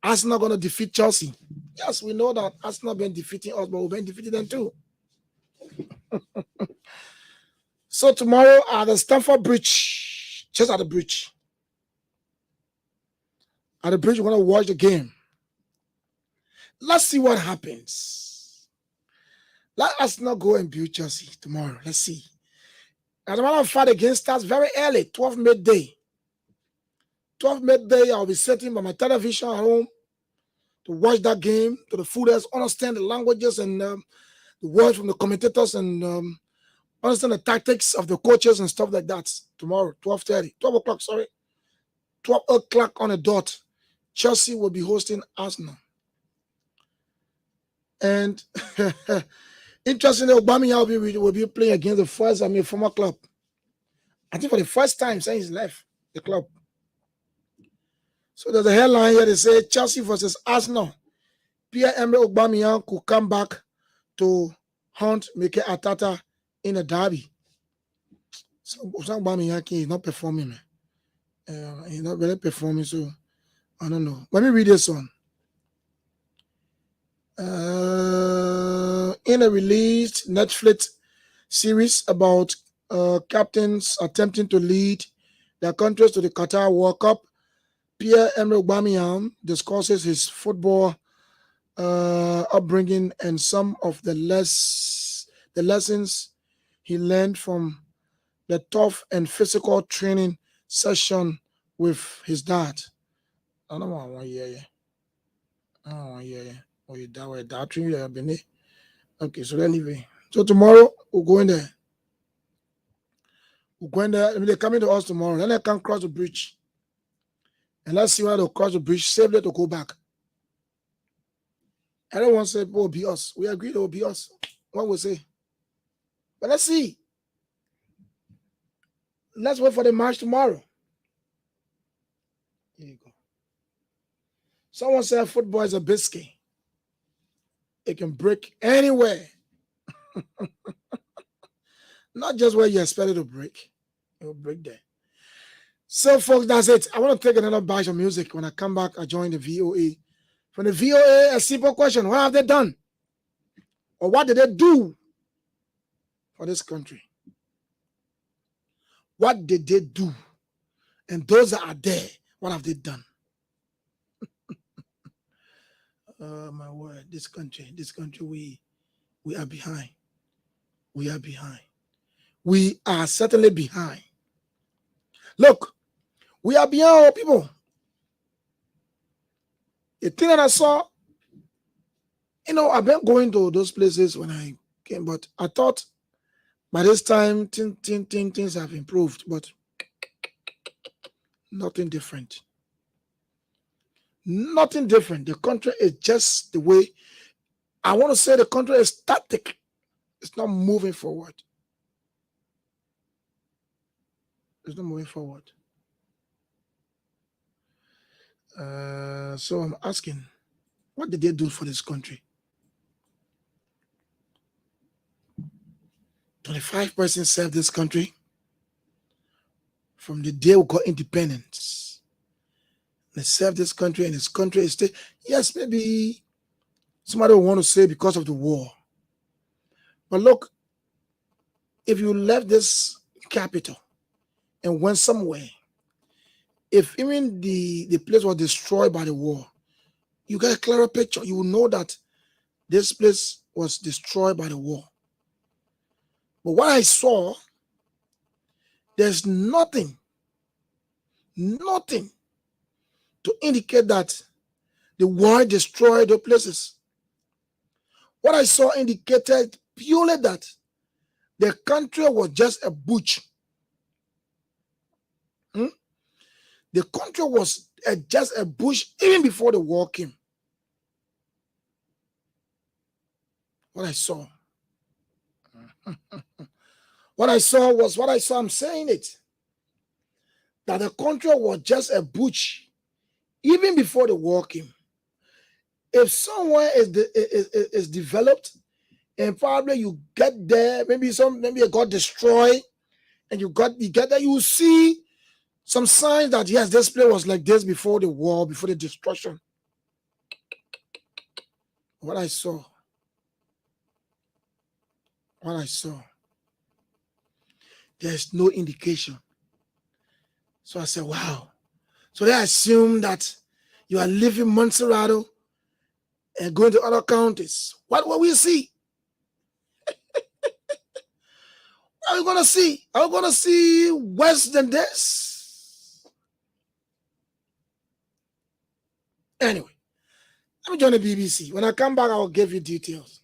Arsenal going to defeat Chelsea. Yes, we know that Arsenal been defeating us, but we've been defeating them too. So tomorrow at the Stamford Bridge, just at the bridge. At the bridge, we're going to watch the game. Let's see what happens. Let us not go and beat Chelsea tomorrow. Let's see. As a matter of fact, the game starts very early, 12 midday. 12 midday, I'll be sitting by my television at home to watch that game, to the fullest, understand the languages and the words from the commentators and understand the tactics of the coaches and stuff like that. Tomorrow, 12 o'clock, 12 o'clock on the dot. Chelsea will be hosting Arsenal. And interestingly, Aubameyang will be playing against the former club. I think for the first time since he's left the club. So there's a headline here that says Chelsea versus Arsenal. Pierre-Emerick Aubameyang could come back to hunt Mikel Arteta in a derby. So Aubameyang is not performing, man. He's not really performing, so I don't know. Let me read this one. In a released Netflix series about captains attempting to lead their countries to the Qatar World Cup, Pierre-Emerick Aubameyang discusses his football upbringing and some of the lessons he learned from the tough and physical training session with his dad. I don't want to hear you. Oh, you that way, that tree, you have been there. Okay, so let's leave it. So tomorrow we'll go in there. We'll go in there. I mean, they're coming to us tomorrow. Then they can cross the bridge. And let's see why they'll cross the bridge safely to go back. Everyone said, oh, be us. We agree it will be us. What we say? But let's see. Let's wait for the march tomorrow. Here you go. Someone said football is a biscuit. It can break anywhere. Not just where you expect it to break. It will break there. So, folks, that's it. I want to take another batch of music. When I come back, I join the VOA. From the VOA, a simple question. What have they done? Or what did they do for this country? What did they do? And those that are there, what have they done? My word, this country, we are behind. We are behind. We are certainly behind. Look, we are behind our people. The thing that I saw, I've been going to those places when I came, but I thought by this time things have improved, but nothing different. Nothing different. The country is just the way, I want to say the country is static. It's not moving forward. It's not moving forward. So I'm asking, what did they do for this country? 25% served this country from the day we got independence. They served this country, and this country is still, yes, maybe somebody will want to say because of the war. But look, if you left this capital and went somewhere, if even the place was destroyed by the war, you get a clearer picture. You will know that this place was destroyed by the war. But what I saw, there's nothing to indicate that the war destroyed the places. What I saw indicated purely that the country was just a bush. The country was just a bush even before the war came. What I saw. What I saw, I'm saying it. That the country was just a bush even before the war came. If somewhere is developed and probably you get there, maybe it got destroyed, and you get there, you will see some signs that yes, this place was like this before the war, before the destruction. What I saw, there's no indication. So I said, wow. So they assume that you are leaving Montserrat and going to other counties. What will we see? What are we going to see? Are we going to see worse than this? Anyway, let me join the BBC. When I come back, I will give you details.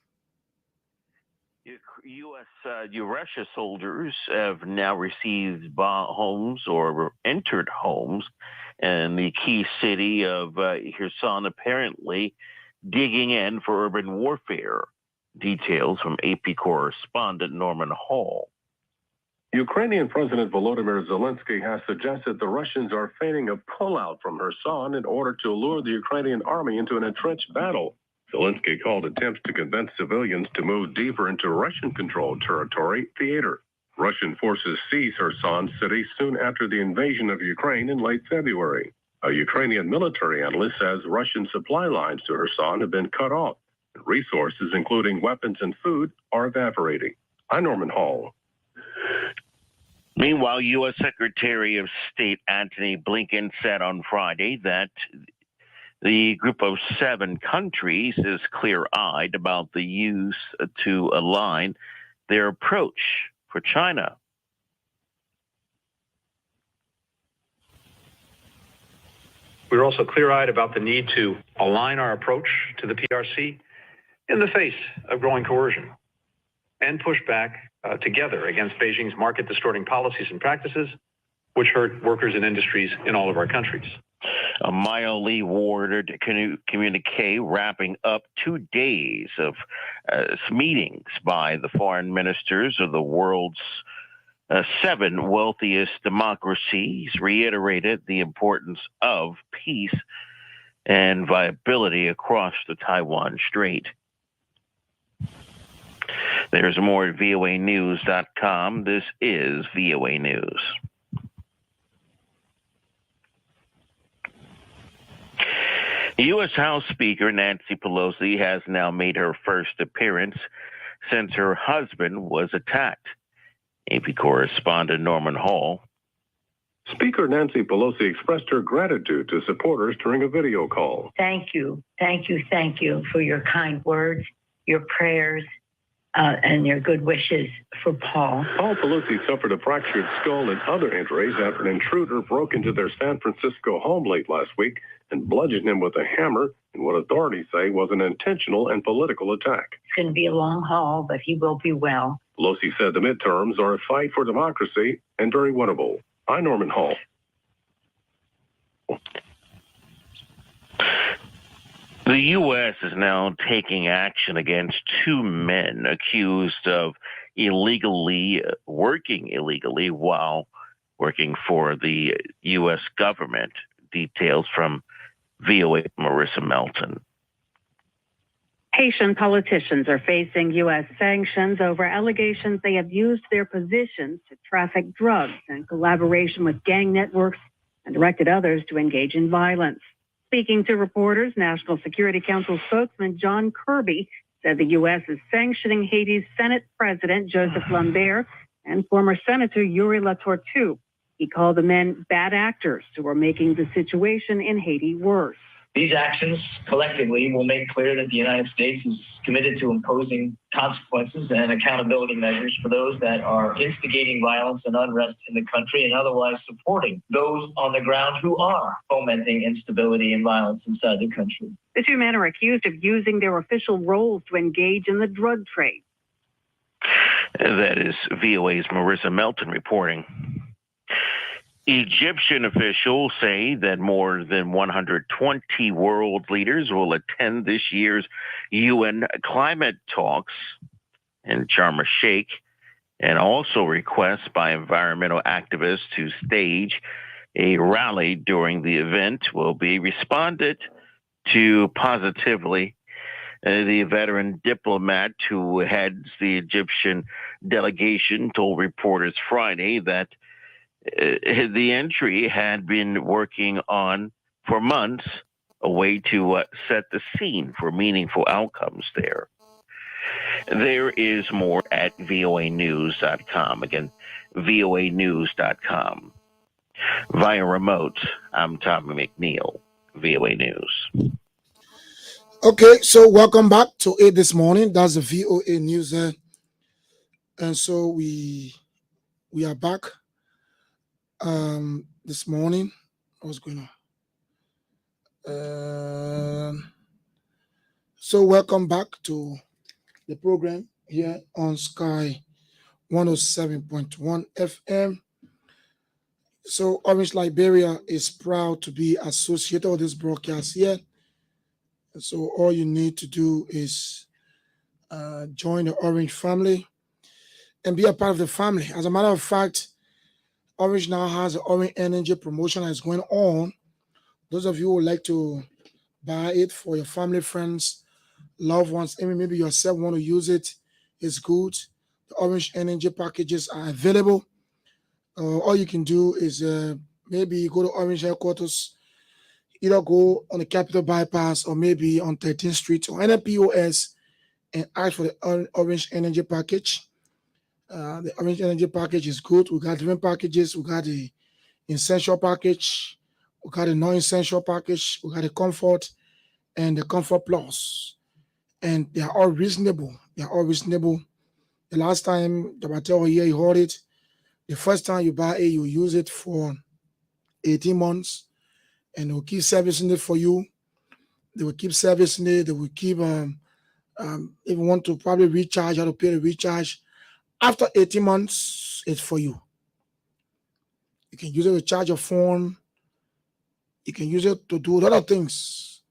Russia soldiers have now received homes or entered homes in the key city of Kherson, apparently digging in for urban warfare. Details from AP correspondent Norman Hall. Ukrainian President Volodymyr Zelensky has suggested the Russians are feigning a pullout from Kherson in order to lure the Ukrainian army into an entrenched battle. Zelensky called attempts to convince civilians to move deeper into Russian-controlled territory theater. Russian forces seized Kherson city soon after the invasion of Ukraine in late February. A Ukrainian military analyst says Russian supply lines to Kherson have been cut off. Resources, including weapons and food, are evaporating. I'm Norman Hall. Meanwhile, U.S. Secretary of State Antony Blinken said on Friday that the group of 7 countries is clear-eyed about the use to align their approach for China. We were also clear-eyed about the need to align our approach to the PRC in the face of growing coercion and push back together against Beijing's market-distorting policies and practices, which hurt workers and industries in all of our countries. A mildly worded communique wrapping up 2 days of meetings by the foreign ministers of the world's 7 wealthiest democracies reiterated the importance of peace and viability across the Taiwan Strait. There's more at voanews.com. This is VOA News. U.S. House Speaker Nancy Pelosi has now made her first appearance since her husband was attacked. AP correspondent Norman Hall. Speaker Nancy Pelosi expressed her gratitude to supporters during a video call. Thank you for your kind words, your prayers, and your good wishes for Paul. Paul Pelosi suffered a fractured skull and other injuries after an intruder broke into their San Francisco home late last week and bludgeoned him with a hammer in what authorities say was an intentional and political attack. It's going to be a long haul, but he will be well. Pelosi said the midterms are a fight for democracy and very winnable. I'm Norman Hall. The U.S. is now taking action against 2 men accused of working illegally while working for the U.S. government. Details from VOA Marissa Melton. Haitian politicians are facing U.S. sanctions over allegations they have used their positions to traffic drugs in collaboration with gang networks and directed others to engage in violence. Speaking to reporters, National Security Council spokesman John Kirby said the U.S. is sanctioning Haiti's Senate President Joseph Lambert and former Senator Yuri Latortue. He called the men bad actors who are making the situation in Haiti worse. These actions collectively will make clear that the United States is committed to imposing consequences and accountability measures for those that are instigating violence and unrest in the country and otherwise supporting those on the ground who are fomenting instability and violence inside the country. The 2 men are accused of using their official roles to engage in the drug trade. That is VOA's Marissa Melton reporting. Egyptian officials say that more than 120 world leaders will attend this year's UN climate talks in Sharm el-Sheikh, and also requests by environmental activists to stage a rally during the event will be responded to positively. The veteran diplomat who heads the Egyptian delegation told reporters Friday that the entry had been working on for months a way to set the scene for meaningful outcomes there. There is more at voanews.com. Again, voanews.com. Via remote, I'm Tommy McNeil, VOA News. Okay, so welcome back to it this morning. That's the VOA News. And so we are back this morning. What's going on? So welcome back to the program here on Sky 107.1 FM. So Orange Liberia is proud to be associated with this broadcast here. So all you need to do is join the Orange family and be a part of the family. As a matter of fact, Orange now has an Orange Energy promotion that's going on. Those of you who would like to buy it for your family, friends, loved ones, and maybe yourself want to use it, it's good. The Orange Energy packages are available. All you can do is maybe go to Orange headquarters, either go on the Capitol Bypass or maybe on 13th Street or NPOS and ask for the Orange Energy package. The Orange Energy package is good. We got different packages. We got the essential package. We got a non-essential package. We got the Comfort and the Comfort Plus. And they are all reasonable. They are all reasonable. The last time the Batel here, you heard it. The first time you buy it, you use it for 18 months. and they will keep servicing it for you. They will keep servicing it. They will keep if you want to probably recharge, how to pay the recharge. After 18 months, it's for you. You can use it to charge your phone. You can use it to do a lot of things.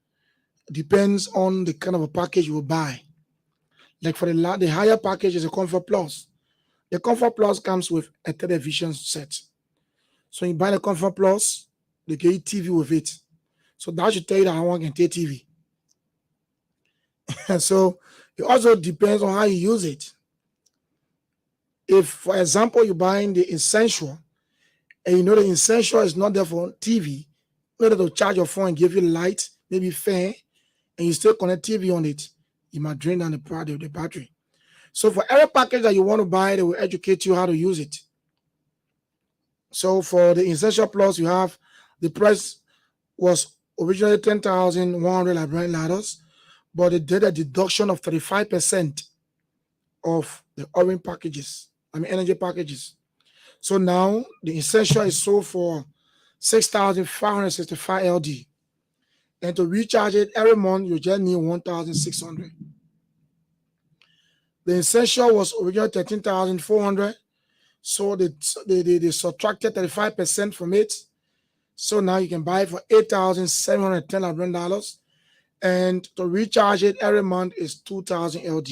Depends on the kind of a package you will buy. Like for the higher package is a Comfort Plus. The Comfort Plus comes with a television set. So you buy the Comfort Plus, they get you TV with it. So that should tell you that I want to get TV. And so it also depends on how you use it. If, for example, you're buying the Essential, and you know the Essential is not there for TV, whether to charge your phone and give you light, maybe fan, and you still connect TV on it, you might drain down the battery. So for every package that you want to buy, they will educate you how to use it. So for the Essential Plus, you have the price was originally $10,100 like brand ladders, but they did a deduction of 35% of the orange packages, energy packages. So now the Essential is sold for 6,565 LD. And to recharge it every month, you just need 1,600. The Essential was originally 13,400. So they subtracted 35% from it. So now you can buy it for $8,710. And to recharge it every month is 2,000 LD.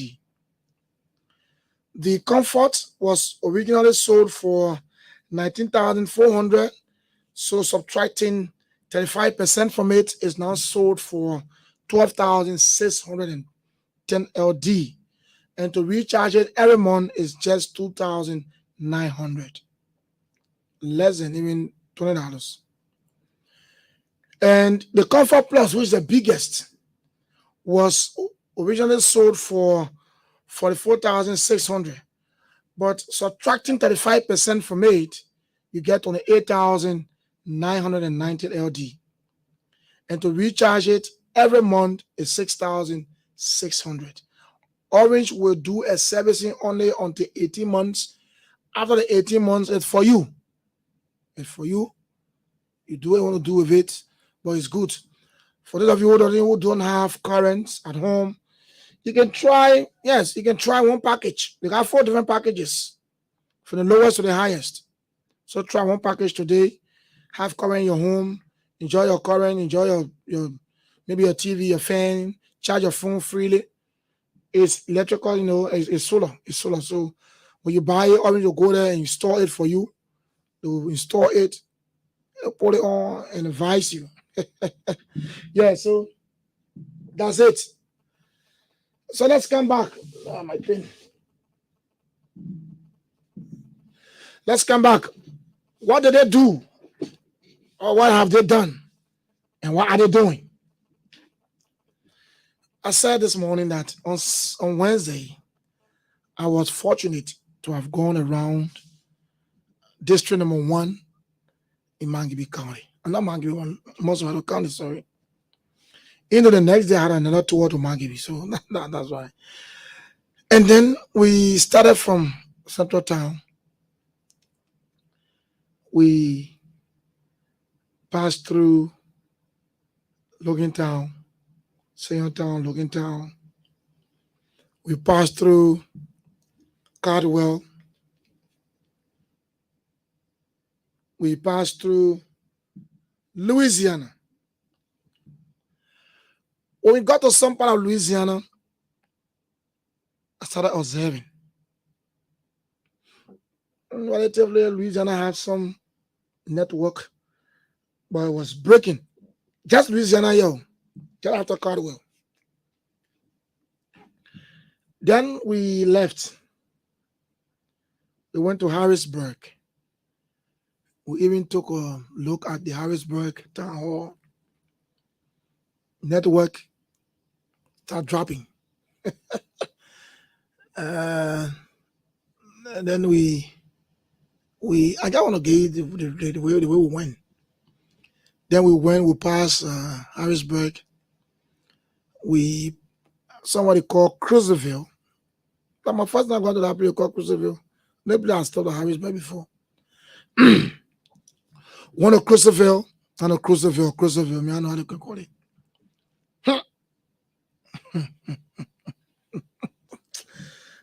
The Comfort was originally sold for 19,400. So subtracting 35% from it is now sold for 12,610 LD. And to recharge it every month is just 2,900. Less than even $20. And the Comfort Plus, which is the biggest, was originally sold for 44,600. But subtracting 35% from it, you get only 8,990 LD. And to recharge it every month is 6,600. Orange will do a servicing only until 18 months. After the 18 months, it's for you. It's for you. You do what you want to do with it, but it's good. For those of you who don't have currents at home, you can try one package. They got 4 different packages from the lowest to the highest. So try one package today, have current in your home, enjoy your current, enjoy your maybe your TV, your fan, charge your phone freely. It's electrical, it's solar. It's solar. So when you buy it, Orange will go there and install it for you. They will install it, put it on, and advise you. Yeah, so that's it. So let's come back. Oh, my pen. Let's come back. What did they do? Or what have they done? And what are they doing? I said this morning that on Wednesday, I was fortunate to have gone around District Number 1 in Mangibi County. Not Mangibi 1, most of the county, sorry. Into the next day, I had another tour to Mangibi, so that's why. And then we started from Central Town. We passed through Logan Town, Sion Town, Logan Town. We passed through Cardwell. We passed through Louisiana. When we got to some part of Louisiana, I started observing. And relatively, Louisiana had some network, but it was breaking. Just Louisiana, just after Cardwell. Then we left. We went to Harrisburg. We even took a look at the Harrisburg Town Hall. Network started dropping. And then I just want to give the way we went. Then we passed Harrisburg. Somebody called Cruiserville. That's my first time going to that place called Cruiserville. Maybe I stopped at Harrisburg before. One of Cruiserville, I know Cruiserville, me, I know how to call it.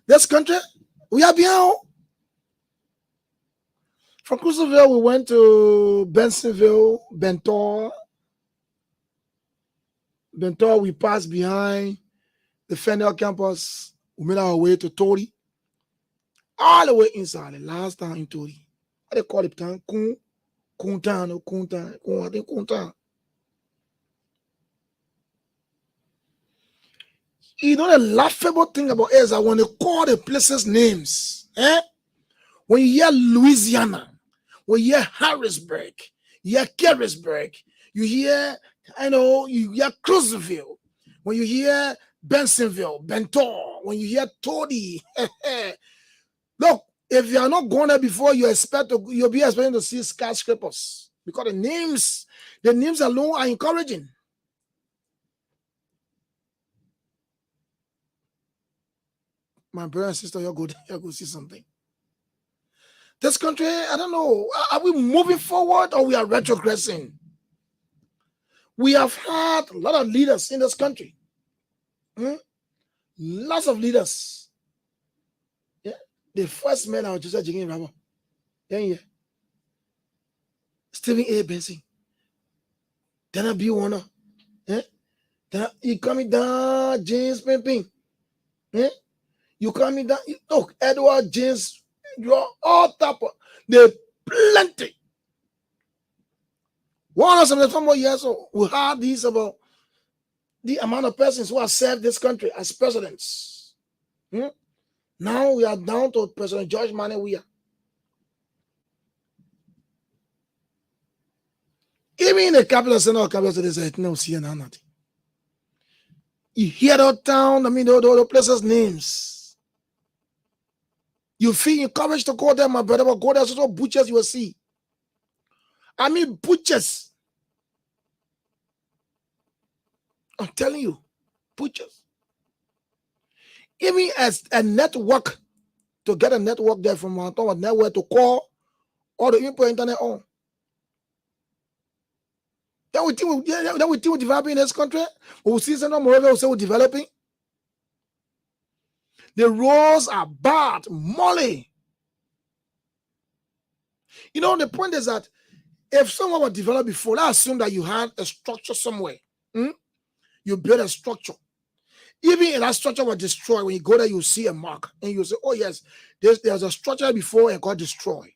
This country, we are behind. From Cruiserville, we went to Bensonville, Bentor. Bentor, we passed behind the Fennel campus. We made our way to Tori. All the way inside, the last time in Tori. What they call it? Kuntan. You know the laughable thing about it is that when they call the places names, when you hear Louisiana, when you hear Harrisburg, you hear Carisburg, you hear, you hear Cruiserville, when you hear Bensonville, Bentor, when you hear Tody, look, if you are not going there before, you'll be expecting to see skyscrapers because the names alone are encouraging. My brother and sister, you're good. You're going to see something. This country, I don't know. Are we moving forward or we are retrogressing? We have had a lot of leaders in this country. Lots of leaders. Yeah. The first man was Joseph Jigin Rabo. Yeah. Stephen A. Benson. Then I be one. Then you coming down, James Pimping. You coming down. Look, Edward James. You are all type of. There plenty. 175 more years old. We had these about the amount of persons who have served this country as presidents. Now we are down to President George Mane Weah. Even in the capital center, they say no see nothing. You hear that town, the places' names. You feel encouraged to go there, my brother, but go there, so butchers you will see. Butchers. I'm telling you, butchers. Even as a network, to get a network there from our network to call or to input internet on. Then we think we're developing in this country. We'll see some more we'll say we're developing. The roads are bad, molly. The point is that if someone was developed before, let's assume that you had a structure somewhere. You build a structure. Even if that structure was destroyed, when you go there, you see a mark. And you say, oh yes, there's a structure before and got destroyed.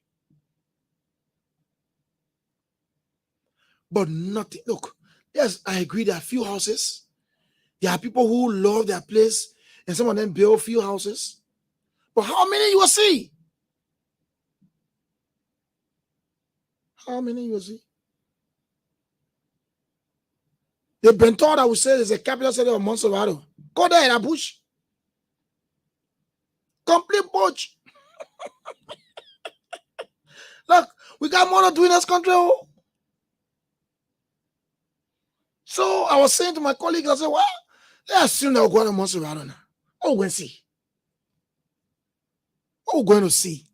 But nothing. Look, yes, I agree there are few houses. There are people who love their place, and some of them build few houses. But how many you will see? How many you will see? The Bentor, I would say, is a capital city of Montserrat. Go there in a bush. Complete bush. Look, we got more to do in this country. So I was saying to my colleagues, I said, well, let's assume that we're going to Montserrat now. Oh, we're going to see. What we're going to see.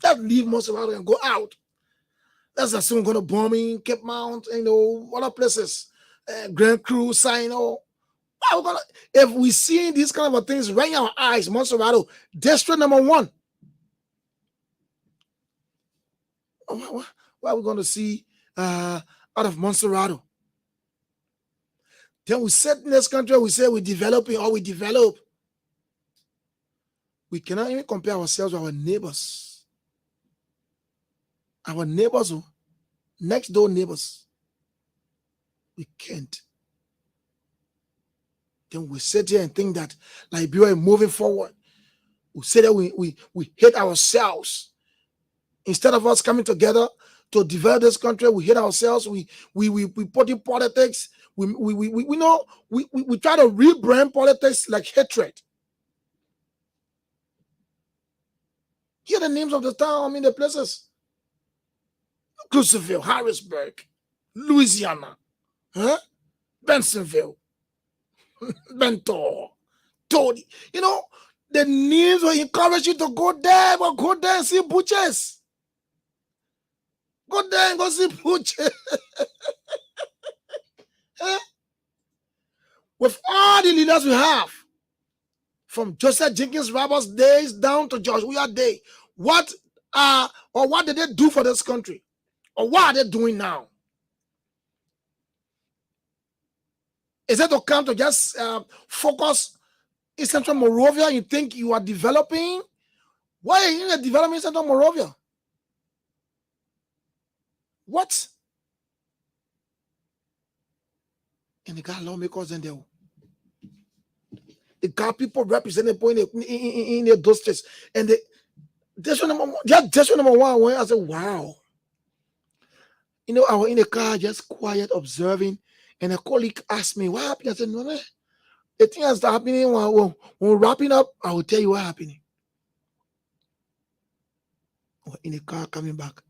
Let's leave Montserrat and go out. Let's assume we're going to bombing, Cape Mount, other places. Grand Cru, Sino. If we see these kind of things right in our eyes, Montserrat, district number 1. What are we going to see out of Montserrat? Then we sit in this country, we say we're developing or we develop. We cannot even compare ourselves with our neighbors. Our neighbors, next door neighbors. We can't. Then we sit here and think that Liberia is moving forward. We say that we hate ourselves. Instead of us coming together to develop this country, we hate ourselves. We put in politics. We try to rebrand politics like hatred. Here are the names of the town, the places. Cruiserville, Harrisburg, Louisiana, Bensonville, Bentor, Tody. The names will encourage you to go there, but go there and see butchers. Go there and go see Poochie. With all the leaders we have, from Joseph Jenkins Roberts days down to George Weah Day, what did they do for this country? Or what are they doing now? Is it to come to just focus in Central Moravia? You think you are developing? Why are you in developing in Central Moravia? What? And they got lawmakers in there. They got people representing in their districts. And this one number one, when I said, wow. You know, I was in the car just quiet, observing, and a colleague asked me, what happened? I said, no, man. The thing that's happening when we're wrapping up, I will tell you what happened. We're in the car coming back.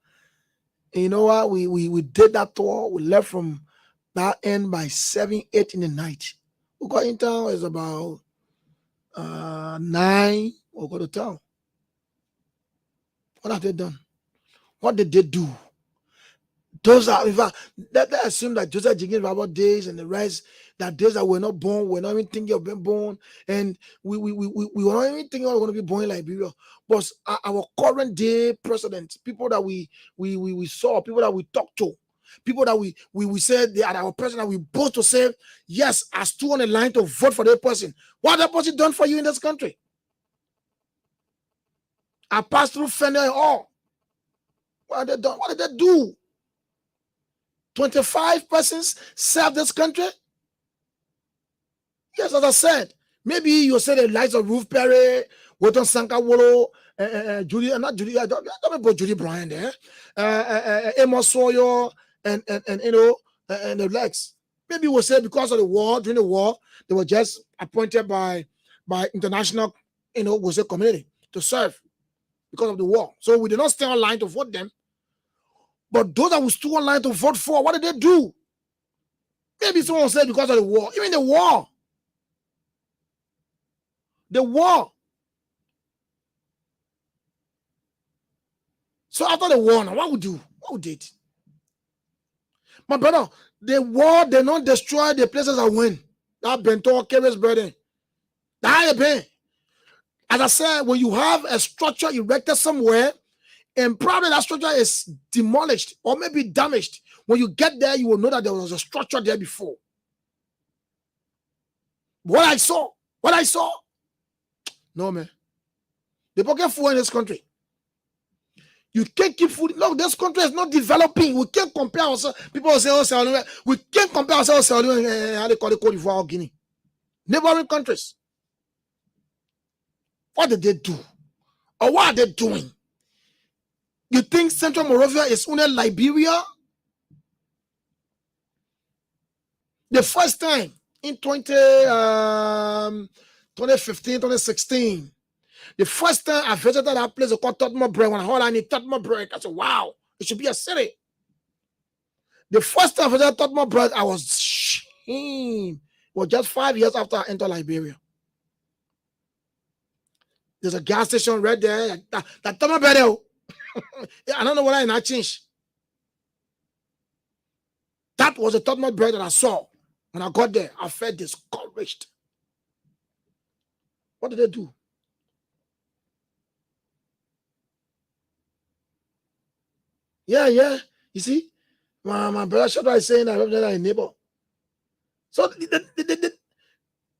And you know what? We did that tour. We left from that end by 7, 8 in the night. We got in town, it's about 9. We'll go to town. What have they done? What did they do? Those are, in fact, that assume that Joseph Jenkins Robert days and the rest, that days that we're not born, we're not even thinking of being born, and we were not even thinking we're going to be born in Liberia. But our current day president, people that we saw, people that we talked to, people that we said they are our president, we both to say, yes, I stood on the line to vote for that person. What that person done for you in this country? I passed through Fender and all. What have they done? What did they do? 25 persons serve this country? Yes, as I said, maybe you say the likes of Ruth Perry, Wotan Sankawolo, Judy, not Judy, don't put Judy Bryan there, Amos Sawyer, and you know, and the likes. Maybe we'll say because of the war, during the war, they were just appointed by international, you know, we'll say community to serve because of the war. So we did not stay online to vote them. But those that we stood online to vote for, what did they do? Maybe someone said because of the war. Even the war. The war. So after the war, now what would do? What would it? My brother, the war did not destroy the places I went. That Bento carries burden. That been. As I said, when you have a structure erected somewhere, and probably that structure is demolished or maybe damaged, when you get there, you will know that there was a structure there before. What I saw, no, man. They pocket food in this country. You can't keep food. Look, this country is not developing. We can't compare ourselves. People say, oh, we can't compare ourselves to how they call it Cote d'Ivoire or Guinea. Neighboring countries. What did they do? Or what are they doing? You think Central Moravia is only Liberia? The first time in 2015, 2016, the first time I visited that place called Tottenham Break, when I need Tottenham Break, I said, wow, it should be a city. The first time I visited Tottenham Break, I was ashamed. It was just 5 years after I entered Liberia. There's a gas station right there. That Tottenham Break, I don't know whether I changed. That was the Tottenham Break that I saw. When I got there, I felt discouraged. What did they do? Yeah. You see, my brother Shadrach is saying I represent a neighbor. So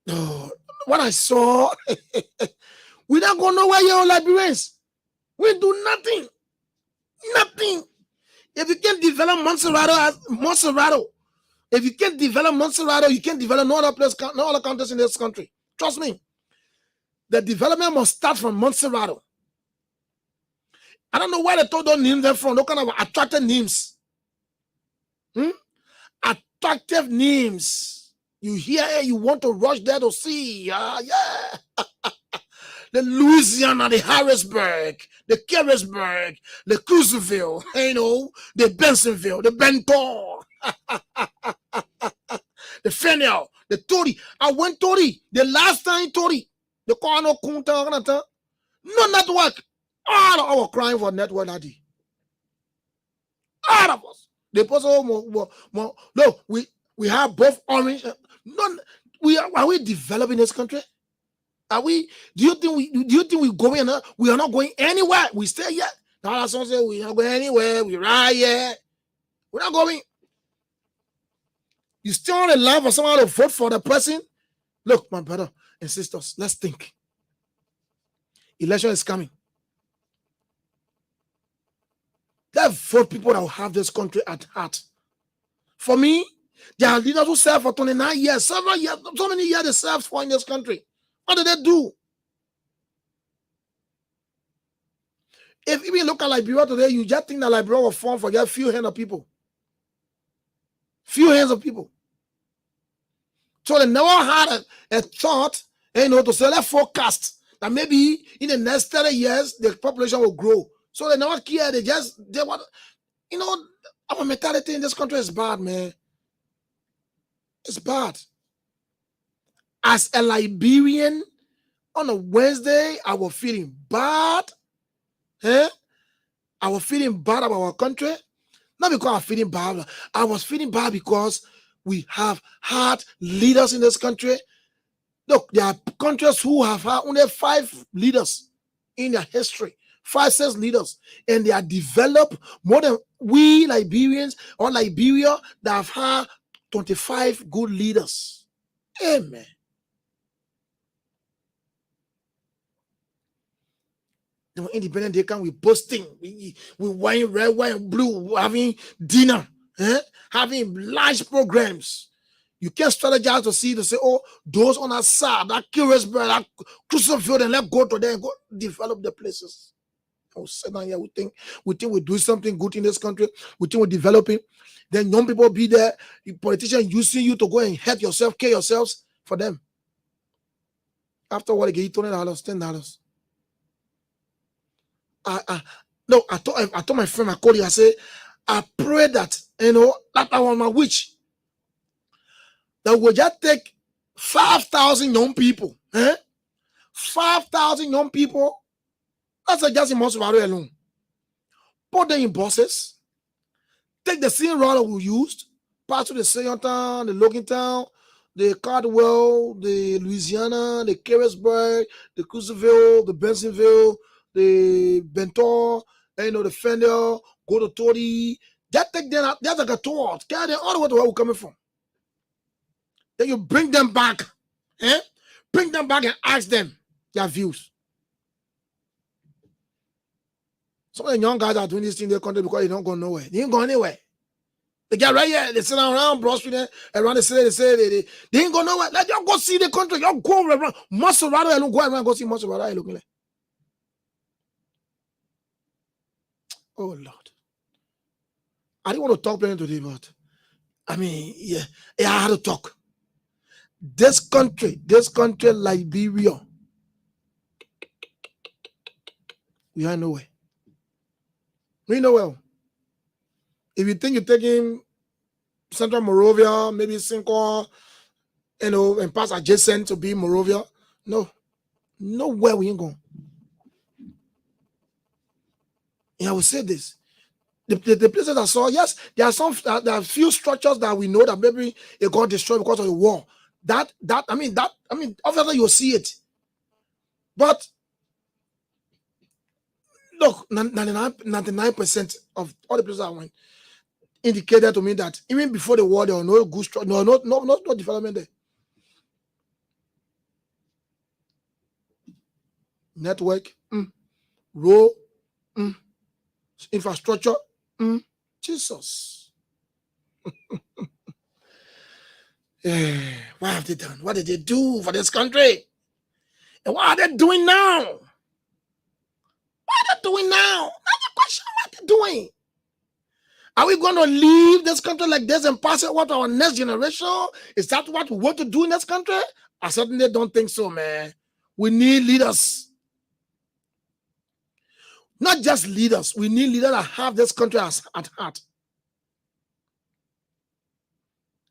no, what I saw, we don't go nowhere here, Liberians. We do nothing. Nothing. If you can't develop Montserrat, if you can't develop Montserrat, you can't develop no other countries in this country. Trust me. The development must start from Montserrat. I don't know where they told those names them from. Those kind of attractive names. Attractive names. You hear it, you want to rush there to see. Yeah. The Louisiana, the Harrisburg, the Carisburg, the Cruiseville, you know, the Bensonville, the Benton, the Fennel, the Tory. I went Tory. The last time Tory. The Kano Kunta, no network. All our crying for network, Daddy. All of us. The person more. No, we have both orange. None. Are we developing this country? Are we? Do you think we going? We are not going anywhere. We stay here. Now someone say we are not going anywhere. We right here. We're not going. You still want to love for someone to vote for the person? Look, my brother and sisters, let's think. Election is coming. Let's vote people that will have this country at heart. For me, there are leaders who served for 29 years, several years, so many years they served for in this country. What did they do? If you look at Liberia today, you just think that Liberia will form for just few hands of people. Few hands of people. So they never had a thought, to say, let's forecast that maybe in the next 30 years, the population will grow. So they never care. They want, our mentality in this country is bad, man. It's bad. As a Liberian, on a Wednesday, I was feeling bad. I was feeling bad about our country. Not because I'm feeling bad. I was feeling bad because we have had leaders in this country. Look, there are countries who have had only 5 leaders in their history. 5, 6 leaders. And they are developed more than we Liberians or Liberia that have had 25 good leaders. Amen. They were independent, they come with boasting. We wine, red, wine, blue, having dinner, having large programs. You can't strategize to say, oh, those on our side, that curious bird, that crucified, and let's go to them and go develop the places. I was sitting here, we think we do something good in this country, we think we're developing. Then young people be there, the politicians using you to go and hurt yourself, kill yourselves for them. After what, they give you $20, $10. I told my friend, I called you, I said, I pray that, that I want my wish, that we'll just take 5,000 young people, 5,000 young people, that's just in Monterey alone. Put them in buses, take the same route we used, pass through the Sion Town, the Logan Town, the Cardwell, the Louisiana, the Carrisburg, the Cruiserville, the Bensonville, the Benton, the Fender, go to Tori. That take them out, that's like a tour, carry them all the way to where we're coming from. Then you bring them back, bring them back and ask them their views. Some of the young guys are doing this thing in their country because they don't go nowhere. They ain't go anywhere. They get right here, they sit around Broad Street, around the city, they say they ain't go nowhere. Let y'all go see the country. Y'all go around. Maserati, I don't go around and go see Maserati looking like. Oh, Lord. I didn't want to talk plenty today, but I had to talk. This country, Liberia, we are nowhere. We know well. If you think you're taking Central Moravia, maybe Cinco, and pass adjacent to be Moravia, no. Nowhere we ain't going. And I will say this. The places I saw, yes, there are a few structures that we know that maybe it got destroyed because of the war. Obviously you'll see it. But look, 99% of all the places I went indicated to me that even before the war, there was no good structure, no development there. Network, road, infrastructure, Jesus. What have they done? What did they do for this country? And what are they doing now? What are they doing now? That's the question. What are they doing? Are we going to leave this country like this and pass it on to our next generation? Is that what we want to do in this country? I certainly don't think so, man. We need leaders. Not just leaders. We need leaders that have this country at heart.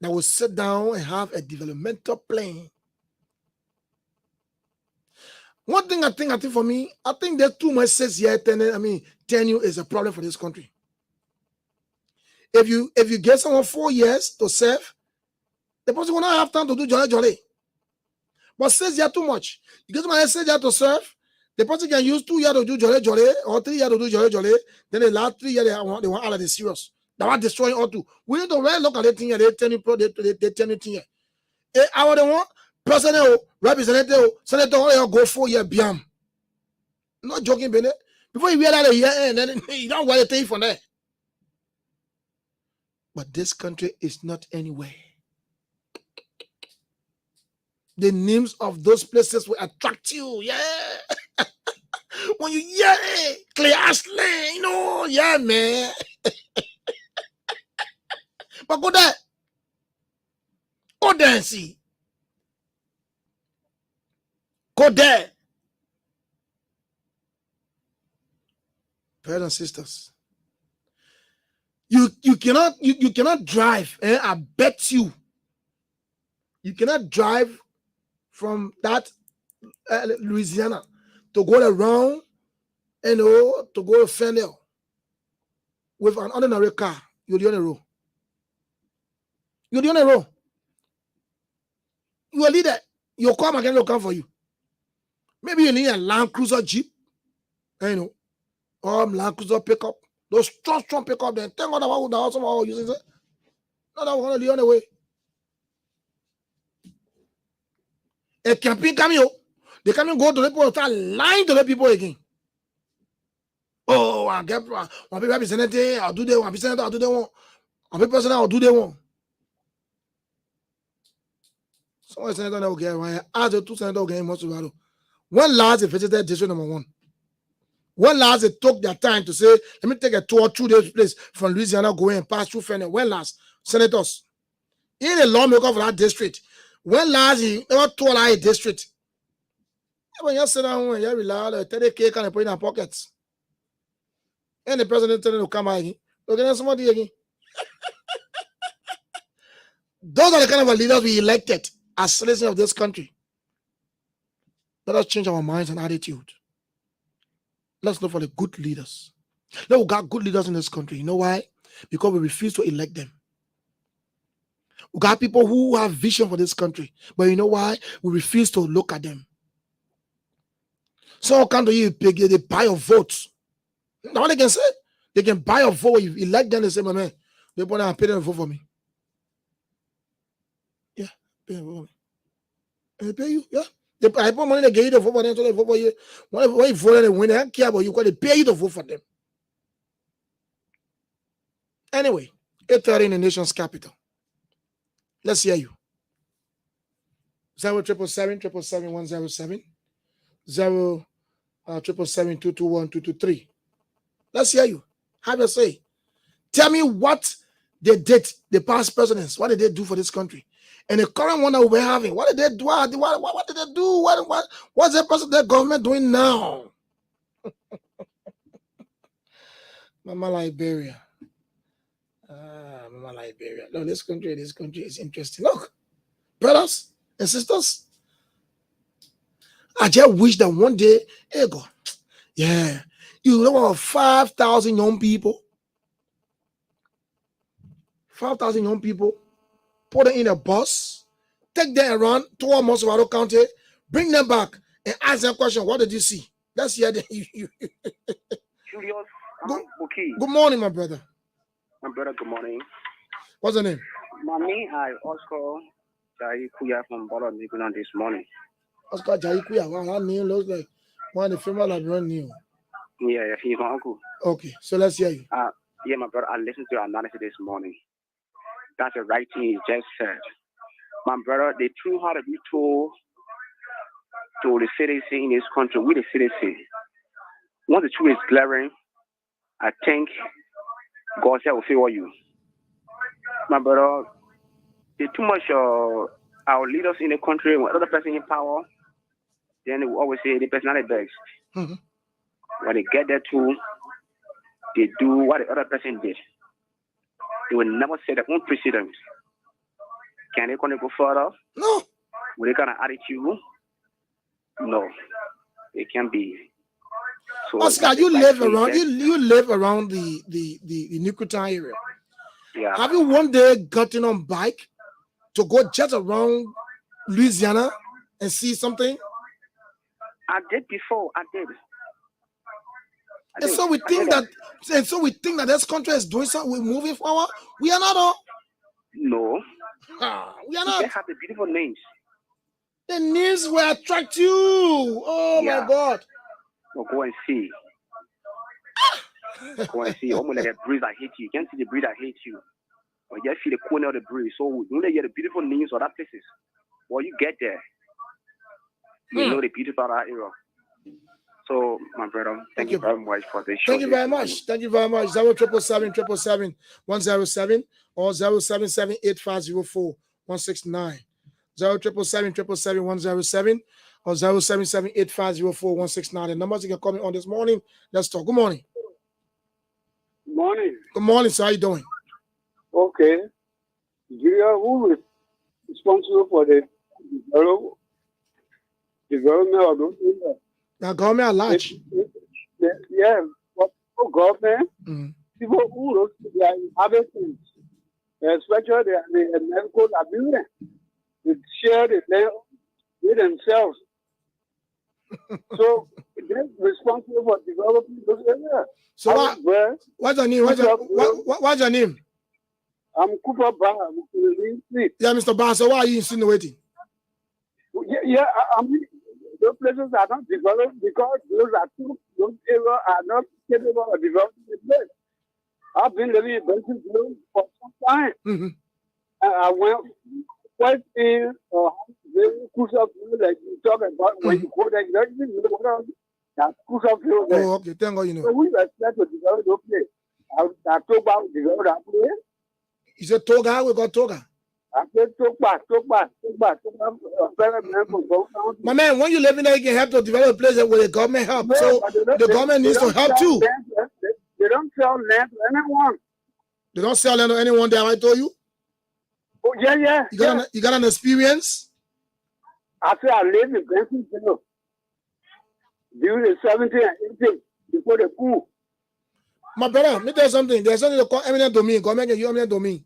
That will sit down and have a developmental plan. One thing I think for me, I think that too much 6 year tenure is a problem for this country. If you get someone 4 years to serve, the person will not have time to do jolly. But 6 years too much. You get someone 6 years to serve, the person can use 2 years to do jolly or 3 years to do jolly. Then the last 3 years they want out of the serious. They want destroying all two. We need to really look at the thing. They tell you thing. I want the one president, representative, senator, all go 4 years beyond. Not joking, Bennett. Before you wear that a year, and then you don't want to take for that. But this country is not anywhere. The names of those places will attract you. Yeah. When you hear Clay Ashley, yeah, man. But go there. Go there and see. Go there. Brothers and sisters, you cannot drive. I bet you cannot drive from that Louisiana to go around, to go to Fennel with an ordinary car. You're the only road. You're the only road. You are leader. Your car again will come for you. Maybe you need a Land Cruiser Jeep, or Land Cruiser pickup. Those strong pickup. Then thank God about the house of our using it. No, that was the only way. A campaign cameo. They come and go to the people, start lying to the people again. Oh, I get one people representative, I'll do that one. Representative, I'll do that one. One people president, I'll do that one. Someone senator will get one. As the two senators getting most of it. When last they visited district number 1? When last they took their time to say, let me take a tour through this place from Louisiana, go and pass through Fennel. When last? Senators. He ain't a lawmaker for that district. When last he never told a district. When you sit down and you rely 30K kind of put in our pockets. And the president telling to come out again. Look at somebody again. Those are the kind of leaders we elected as citizens of this country. Let us change our minds and attitude. Let's look for the good leaders. We got good leaders in this country. You know why? Because we refuse to elect them. We got people who have vision for this country. But you know why? We refuse to look at them. Someone come to you, they buy your votes. That's what they can say. They can buy a vote. You elect them, they say, my man, they want to pay them to vote for me. Yeah, pay them to vote for me. And they pay you, yeah. I put money, they get you to vote for them, so they vote for you. When you vote and win, they don't care about you, because they pay you to vote for them. Anyway, 8:30 in the nation's capital. Let's hear you. 0-777-777-107. 0-777-221-223. Let's hear you. Have a say. Tell me what they did, the past presidents. What did they do for this country? And the current one that we're having, what did they do? What did they do? What's the government doing now? Mama Liberia. Mama Liberia. No, this country is interesting. Look, brothers and sisters, I just wish that one day, hey God, yeah, you know about 5,000 young people. 5,000 young people, put them in a bus, take them around toward Mosovado County, bring them back, and ask them a question. What did you see? That's the idea. Good morning, my brother. My brother, good morning. What's the name? Mommy, I Oscar Jaikuya from Bolo Nigunan this morning. Oscar Jaikuya. Wow, that name looks like one of the female Liberian name. Yeah, he's my uncle. Okay, so let's hear you. Yeah, my brother, I listened to your analysis this morning. That's the right thing he just said. My brother, the truth had to be told to the citizen in this country, with the citizen. Once the truth is glaring, I think God will favor you. My brother, there's too much our leaders in the country, when other person in power, then they will always say the person are the best. Mm-hmm. When they get there too, they do what the other person did. They will never say their own precedent. Can they go further? No. With that kind of attitude? No. It can't be. So Oscar, you live around the Nukuta area. Yeah. Have you one day gotten on bike to go just around Louisiana and see something? I did before. I did. And so we think that this country is doing something. We're moving forward. We are not. All. No. We are not. They have the beautiful names. The names will attract you. Oh my God. So go and see. Go and see. Almost like a breeze that hate you. You can't see the breeze that hates you. Or you just see the corner of the breeze. So you only get the beautiful names of that places. Well, you get there. You know the beauty about that area. So, my brother, thank you very much for this show. Thank you very much. Thank you very much. 0777 107 or 0778504169. 0777 107 or 0778504169. The numbers you can call me on this morning. Let's talk. Good morning. Good morning. Good morning, sir. How you doing? Okay. Who is responsible for the development of those areas? Now, government at large. Yeah, but government, people who are inhabitants, especially the medical abuse, they share the land with themselves. So they're responsible for developing those areas. So what's your name? What's your name? I'm Cooper Bar. Yeah, Mr. Bar. So why are you insinuating? Yeah, I mean, those places are not developed because those areas are not capable of developing the place. I've been living in Bentonville for some time. I went quite in very crucial field like you talk about when you go there. You don't even know what that's crucial field there. Oh, okay. Thank God you know. So we expect to develop those places. I talk about develop that place. You said Toga? We got Toga. I said talk back. My man, when you live in there, you can help to develop a place where the government help. No, so the government needs to help too. They don't sell land to anyone. They don't sell land to anyone there, I told you? Oh, yeah. You got an experience? I said I live in Bentonville during the 17th and 18th before the coup. My brother, let me tell you something. There's something called eminent domain. Government can use eminent domain.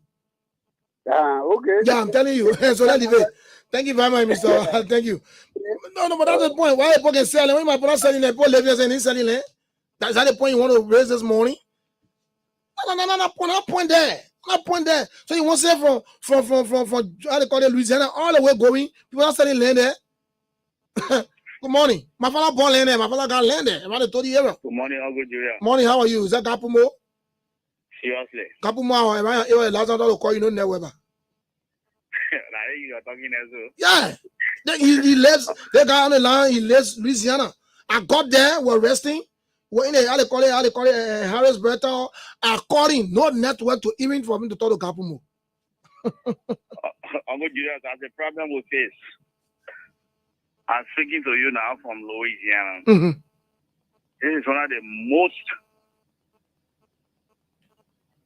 Okay. Yeah, I'm telling you. So let's leave it. Thank you very much, Mr. Thank you. No, but that's the point. Why people can sell it? When my brother selling it, people live and he's selling it. That's the point you want to raise this morning? No, not point there. Not point there. So you want to say from how they call it, Louisiana, all the way going, people are selling land there. Good morning. My father born land there. My father got land there. About the 30 years. Good morning, Uncle Julia. Morning, how are you? Is that Kapumo? Seriously. Kapumo, am I last time to call you, no, never. You're talking as well. Yeah. He lives, the guy on the line, he lives Louisiana. I got there, we're resting. We're in the, how they call it, Harrisburg, according, no network to even for me to talk to Kapumo. Uncle Julius, that's the problem we face. I'm speaking to you now from Louisiana. This is one of the most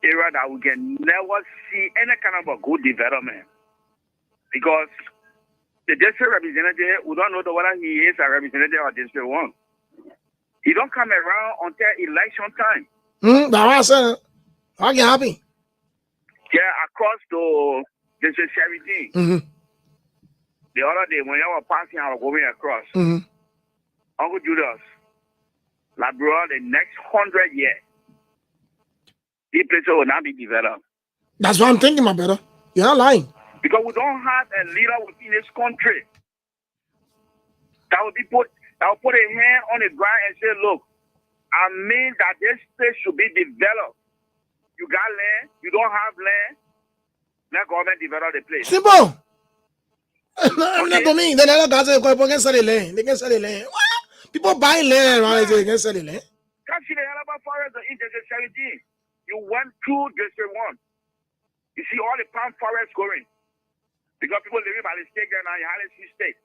area that we can never see any kind of a good development. Because the district representative, we don't know whether he is a representative of District 1. He don't come around until election time. That's what I said. I get happy. Yeah, across to District 17. The other day when you were passing, I was going across. Uncle Julius, like bro, the next 100 years, this place will not be developed. That's what I'm thinking, my brother. You're not lying. Because we don't have a leader within this country that will put a hand on the ground and say, look, I mean that this place should be developed. You got land, you don't have land, let government develop the place. Simple. Okay. To me, then other guys can sell the land. They can sell the land. What? People buy land, right? They can sell the land. Can't see the hell about forest in District 17. You went through District 1. You see all the palm forests going. Because people living by the state there now, you hardly see state.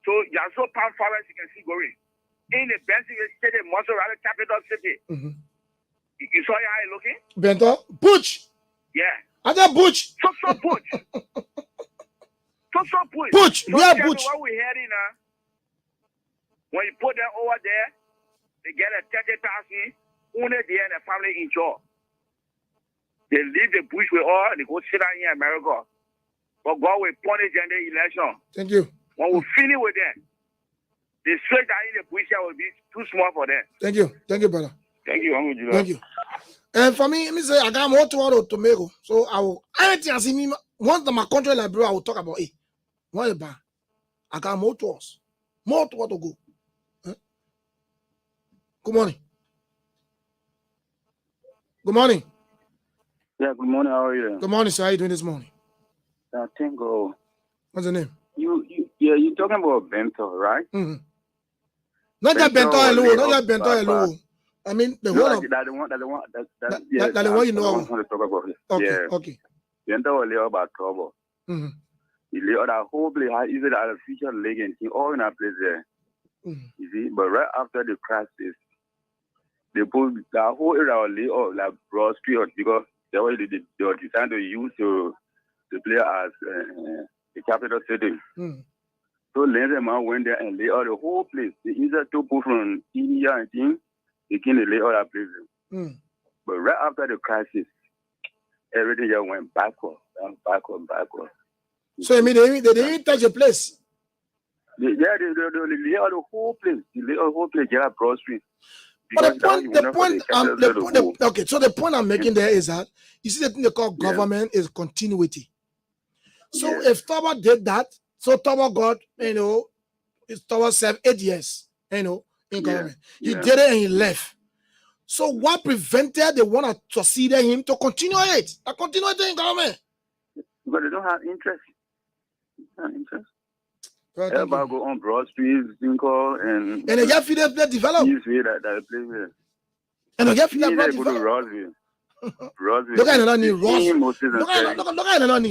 So you have so palm forests you can see going. In the Benton State, Muscle Rally capital city. You saw how you looking? Bento? Butch. Yeah. I got Butch. So Butch. So Butch. Butch. So Yeah, Butch. What we heading now? When you put them over there, they get a 30,000. Only there and the family in charge. They leave the bush with all, they go sit down here in America. But God will punish them in the election. Thank you. When we finish with them, the straight down in the bush here will be too small for them. Thank you. Thank you, brother. Thank you, Uncle Judah. Thank you. And for me, let me say, I got more tomato. So I will, anything I see me, once my country library, I will talk about it. What about? I got more to us. More to go. Huh? Good morning. Good morning. Yeah, good morning. How are you? Good morning, sir. How are you doing this morning? I think, what's the name? You're talking about Bento, right? Mm-hmm. Not that Bento alone. Not that Bento alone. I mean, the whole of... That's the one. That's the one you know. I want to talk about it. Okay, yeah. Okay. Bento was lay about trouble. Mm-hmm. He lay out that whole place. How easy that feature leg and thing all in that place there. Mm-hmm. You see? But right after the crisis, they put that whole area was lay out like Broad Street because that's what they were designed to use to play as the capital city. Mm-hmm. So Lindsay man went there and lay out the whole place. They either took people from India and things, they came to lay out that place. Mm. But right after the crisis, everything just went backward. So I mean, they didn't touch the place. They lay out the whole place. They lay out the whole place, get a Broad Street. But okay, so the point I'm making there is that you see the thing they call government is continuity. So if Toba did that, so Toba got, Toba served 8 years, in government. He did it and he left. So what prevented the one that succeeded him to continue it? To continue it in government? But they don't have interest. Everybody go on Broad Street, and they get feel they develop. That place there. And they get feel they develop. Rossville. Look at another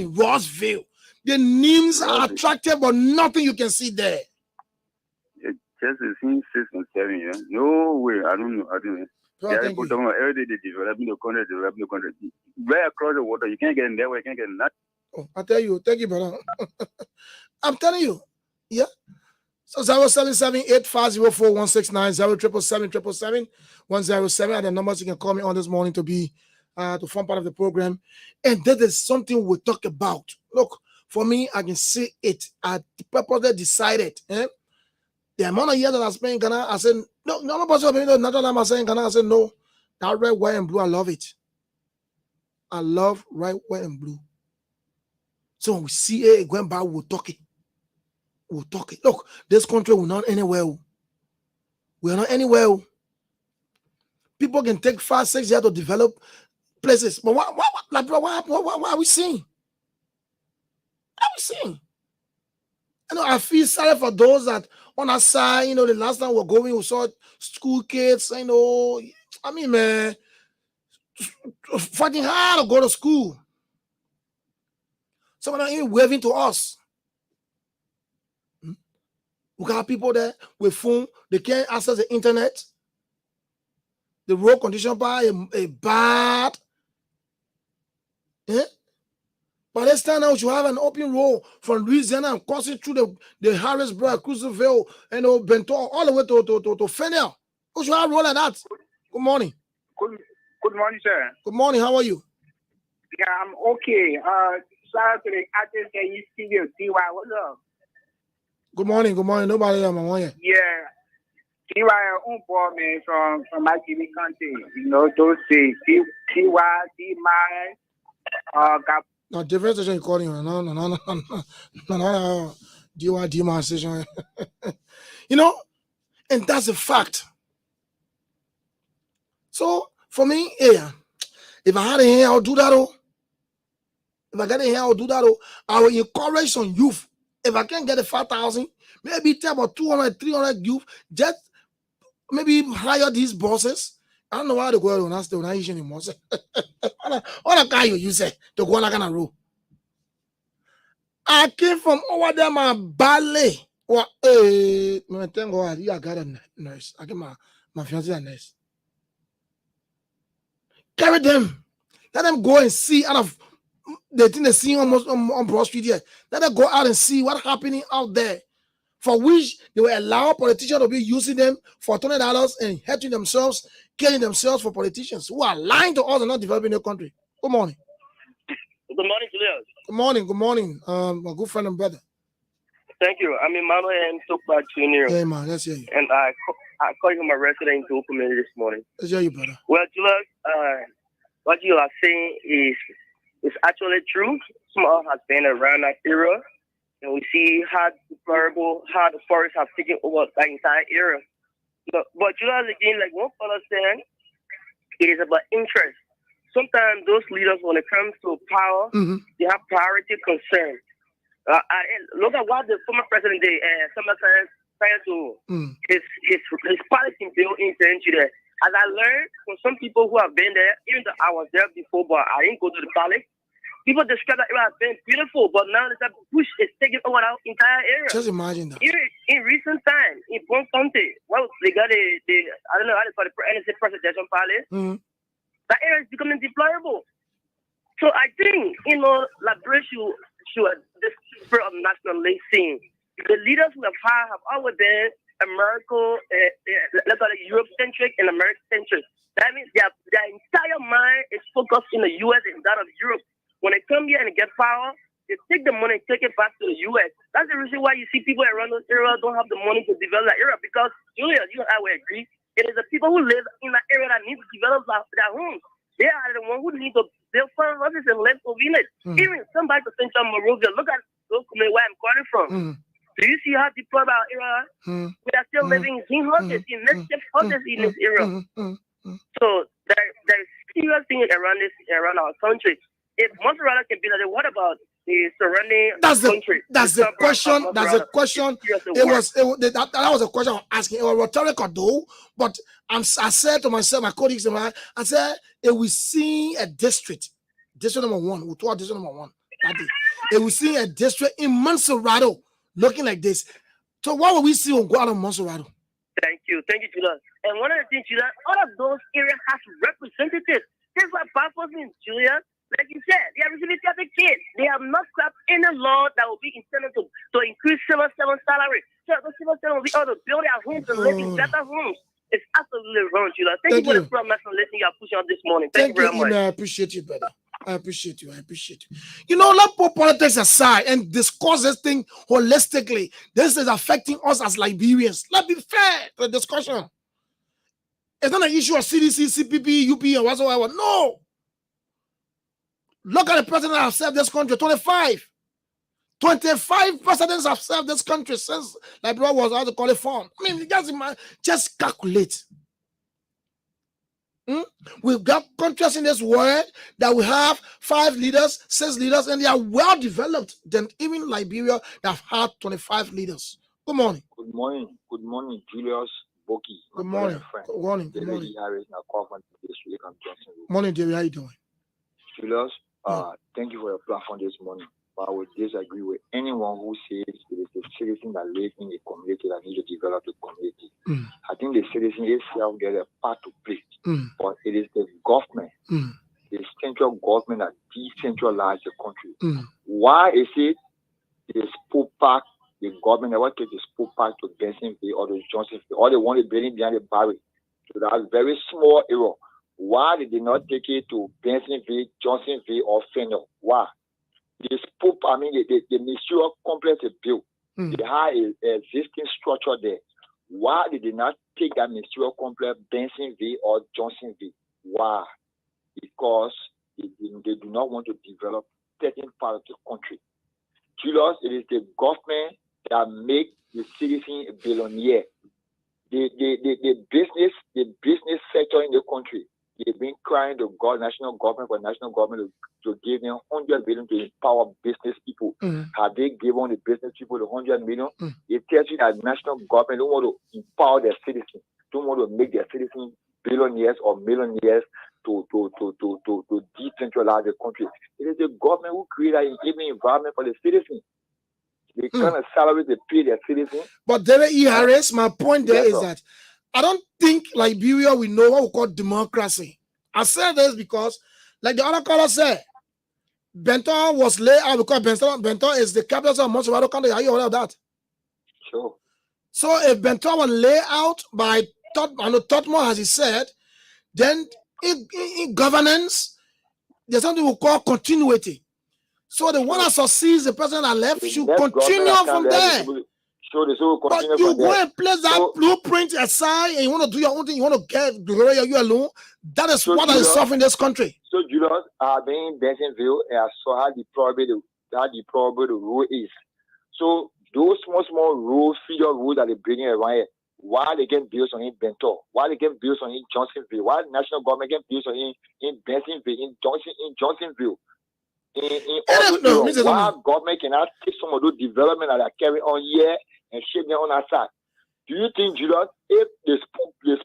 Rossville. The names are attractive, but nothing you can see there. It just between 6 and 7 years. No way. I don't know. People talking about every day they developing the country. Right across the water, you can't get in there. You can't get nothing. Oh, I tell you, thank you, brother. I'm telling you, yeah. So 0778504169 07777 are the numbers you can call me on this morning to be to form part of the program. And that is something we talk about. Look, for me, I can see it. I purposely decided. The amount of years that I spent in Ghana, I said, no person another time I said in Ghana, I said, no, that red, white, and blue, I love it. I love red, white, and blue. So when we see it going by, we'll talk it. Look, this country will not anywhere. We are not anywhere. People can take 5-6 years to develop places. But what are we seeing? I feel sorry for those that on our side, the last time we saw school kids, I mean, man, fighting hard to go to school. Some of them even waving to us. We got people there with phone, they can't access the internet. The road condition by a bad. By this time now, you have an open road from Louisiana and crossing through the Harrisburg, Cruiserville, Bento, all the way to Fennel. You should have a road like that. Good morning. Good morning, sir. Good morning. How are you? Yeah, I'm okay. Shout out to the artist in your studio. TY, what's up? Good morning. Nobody there, my one. Yeah. TY, boy, man, from my TV country. Those say TY, D-Mine, no, different station you calling. No. DY station. And that's a fact. So for me, if I had a hand, I'll do that. If I get a hand, I'll do that. I will encourage some youth. If I can't get a 5,000, maybe tell about 200, 300 youth, just maybe hire these bosses. I don't know why they go on us, they're not using anymore. What a guy you say to go on that kind of road. I came from over there, my ballet. Well, thank God, I got a nurse. I get my fiancé a nurse. Carry them. Let them go and see out of the thing they see almost on Broad Street here. Let them go out and see what's happening out there. For which they will allow politicians to be using them for $20 and hurting themselves, killing themselves for politicians who are lying to us and not developing their country. Good morning. Good morning, Julius. Good morning. Good morning. My good friend and brother. Thank you. I'm Emmanuel and Tokpa Jr. Hey, man, let's hear you. And I call you my resident in community this morning. Let's hear you, brother. Well, Julius, what you are saying is actually true. Small has been around that era, and we see how deplorable how the forests have taken over that entire area. But Julius, again, like one fellow said, it is about interest. Sometimes those leaders, when it comes to power, they have priority concern. Look at what the former president did, sometimes prior to his policy bill into there. As I learned from some people who have been there, even though I was there before, but I didn't go to the palace, people describe that area as being beautiful, but now the push is taking over our entire area. Just imagine that. In recent time, in Bon County, well, they got I don't know how to call it, NSA presidential palace. That area is becoming deplorable. So I think, liberation should this spirit of nationalism. The leaders we have had have always been Europe-centric and American-centric. That means their entire mind is focused in the U.S. and that of Europe. When they come here and get power, they take the money and take it back to the U.S. That's the reason why you see people around those areas don't have the money to develop that area, because, Julius, you and I will agree, it is the people who live in that area that need to develop their homes. They are the ones who need to build farm houses and live for village. Even somebody to Central Monrovia, look at those communities where I'm calling from. Do you see how deployed our area? We are still living in houses, in makeshift houses in this area. So there's serious things around our country. If Montserrat can be like, what about the surrounding country? That's the question. That's the question. That was a question I'm asking. It was rhetorical though, but I said to myself, my colleagues, I said, if we see a district number 1, we told district number 1 that day. If we see a district in Montserrat looking like this, so what will we see on go out of Montserrat? Thank you, Julius. And one of the things, Julius, all of those areas have representatives. This is what baffles me, Julius. Like you said, they are receiving the kids. They have not scrapped any law that will be intended to increase civil servant salary. So the civil servant will be able to build their homes and live in better homes. It's absolutely wrong, Julius. Thank you for the program nationalism you are pushing on this morning. Thank you very much. I appreciate you, brother. I appreciate you. You know, let's put politics aside and discuss this thing holistically. This is affecting us as Liberians. Let's be fair to the discussion. It's not an issue of CDC, CPP, UP, and whatsoever. No. Look at the president that have served this country, 25 presidents have served this country since Liberia was how to call it formed. I mean, just calculate. We've got countries in this world that we have 5 leaders, 6 leaders, and they are well developed than even Liberia that have had 25 leaders. Good morning. Good morning, Julius Boki. Good morning. Good morning. Morning, David. How you doing? Julius, thank you for your platform this morning. But I would disagree with anyone who says it is the citizen that lives in a community that needs to develop the community. I think the citizen itself gets a part to play, but it is the government, the central government that decentralizes the country. Why is it the spoke park, the government never take the spoke park to Bensonville or to Johnsonville, or they want to building behind the barrier? So that's very small error. Why did they not take it to Bensonville, Johnsonville, or Fennel? Why? The ministerial complex is built. They have an existing structure there. Why did they not take that ministerial complex, Bensonville or Johnsonville? Why? Because they do not want to develop certain part of the country. Julius, it is the government that make the citizen a billionaire. The business sector in the country, they've been crying to national government to give them 100 billion to empower business people. Have they given the business people the 100 million? It tells you that national government don't want to empower their citizens, don't want to make their citizens billionaires or millionaires to decentralize the country. It is the government who created an even environment for the citizens. The kind of salary they pay their citizens. But David E. Harris, my point there is that I don't think Liberia will know what we call democracy. I say this because, like the other caller said, Benton was laid out because Benton is the capital of Montserrat County. Are you aware of that? Sure. So if Benton was laid out by Totmo, as he said, then in governance, there's something we call continuity. So the one that succeeds, the person that left should continue from there. But you go and place that blueprint aside and you want to do your own thing, you want to get you alone. That is what is suffering this country. So Julius, I've been in Bentonville and I saw how deplorable the road is. So those small roads, feeder roads that they're building around here, why they get built on in Bento? Why they get built on in Johnsonville? Why the national government get built on in Bentonville, in Johnsonville? Why government cannot take some of those development that are carrying on here and shape them on our side? Do you think, Julius, if the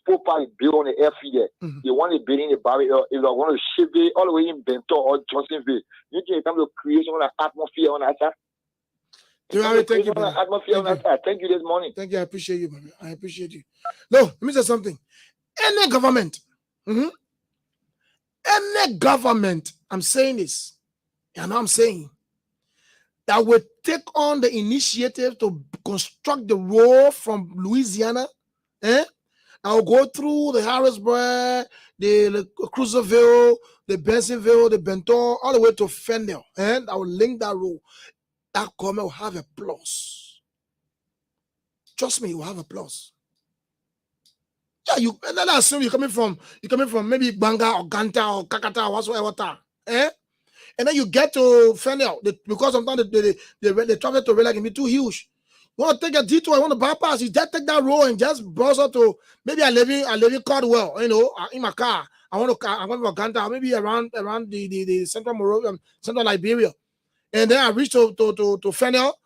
sport park is built on the airfield there, they want to build in the barrier, if they want to ship it all the way in Bento or Johnsonville, you think it's time to create some atmosphere on our side? Thank you. Thank you this morning. Thank you. I appreciate you, brother. I appreciate you. No, let me say something. Any government, I'm saying this, and I'm saying that will take on the initiative to construct the road from Louisiana, I'll go through the Harrisburg, the Cruiserville, the Bensonville, the Benton, all the way to Fendel, and I will link that road. That government will have a plus. Trust me, you will have a plus. Yeah, you and then I assume you're coming from maybe Banga or Ganta or Kakata or whatsoever. And then you get to Fendel because sometimes the traffic to Red Lake can be too huge. You want to take a detour, I want to bypass, you just take that road and just browse out to maybe I live in Caldwell, in my car. I'm going to Ganta, maybe around the central Morovia, central Liberia. And then I reach to Fennel.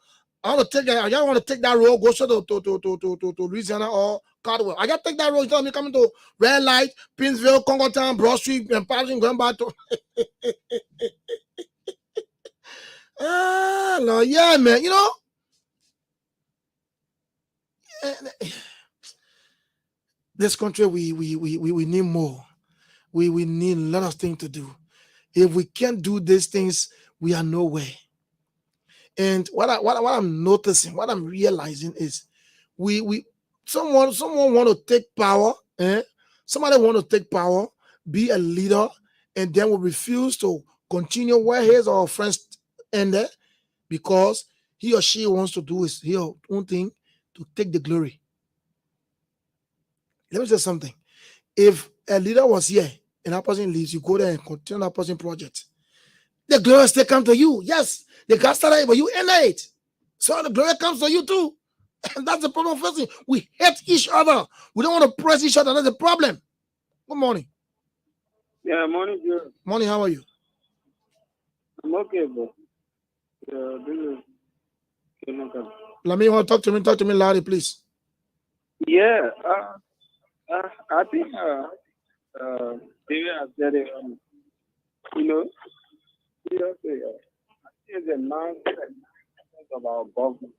I want to take that road, go straight to Louisiana or Caldwell. I got to take that road. You tell me coming to Red Light, Pinsville, Congo Town, Broad Street, and passing going back to. No, yeah, man. This country, we need more. We need a lot of things to do. If we can't do these things, we are nowhere. And what I'm noticing, what I'm realizing is, someone want to take power, somebody want to take power, be a leader, and then will refuse to continue where his or her friends ended because he or she wants to do his own thing to take the glory. Let me say something. If a leader was here and that person leaves, you go there and continue that person project. The glory still comes to you. Yes, the God started it, but you ended it. So the glory comes to you too. And that's the problem first. We hate each other. We don't want to praise each other. That's the problem. Good morning. Yeah, morning, Joe. Morning, how are you? I'm okay, bro. This is Let me want to talk to me. Talk to me loudly, please. Yeah, I think David has said it. It's a mindset of our government.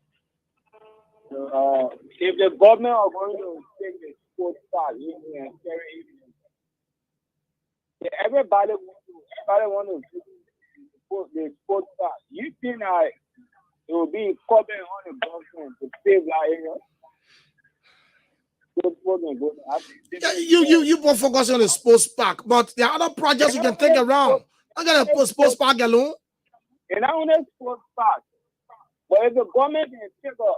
If the government are going to take the sports part and carry it, everybody want to do the sports part. You think that it will be incumbent on the government to save that area? You both focus on the sports park, but there are other projects you can take around. I got a sports park alone. And I want a sports park. But if the government can take a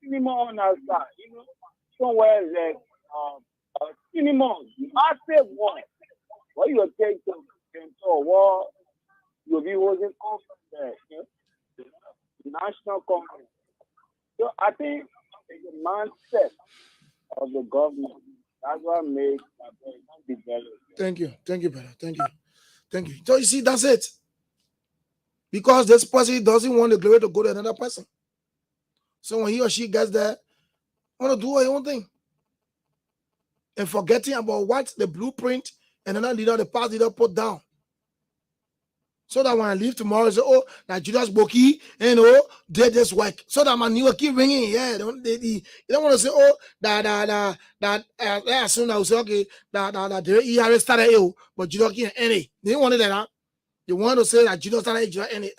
cinema on our side, somewhere like a cinema, massive one, what you will take to war, you'll be holding conference there, national conference. So I think the mindset of the government, that's what makes the development. Thank you, brother. Thank you. So you see, that's it. Because this person doesn't want the glory to go to another person. So when he or she gets there, want to do her own thing. And forgetting about what the blueprint and another leader, the past leader put down. So that when I leave tomorrow, I say, oh, that Judas Boki, did this work. So that my new will keep ringing. Yeah, you don't want to say, oh, as soon as I say, okay, he already started ill, but Judas can't any. They didn't want it like that. They want to say that Judas started Judas any.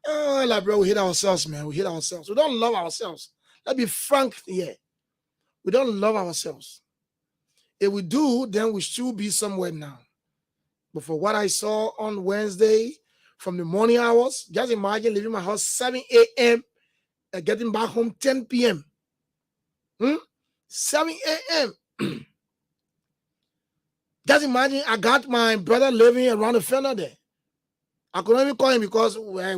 Oh, like, bro, we hate ourselves, man. We hate ourselves. We don't love ourselves. Let's be frank here. We don't love ourselves. If we do, then we should be somewhere now. But for what I saw on Wednesday from the morning hours, just imagine leaving my house 7 a.m. and getting back home 10 p.m. 7 a.m. Just imagine I got my brother living around the corner there. I couldn't even call him because I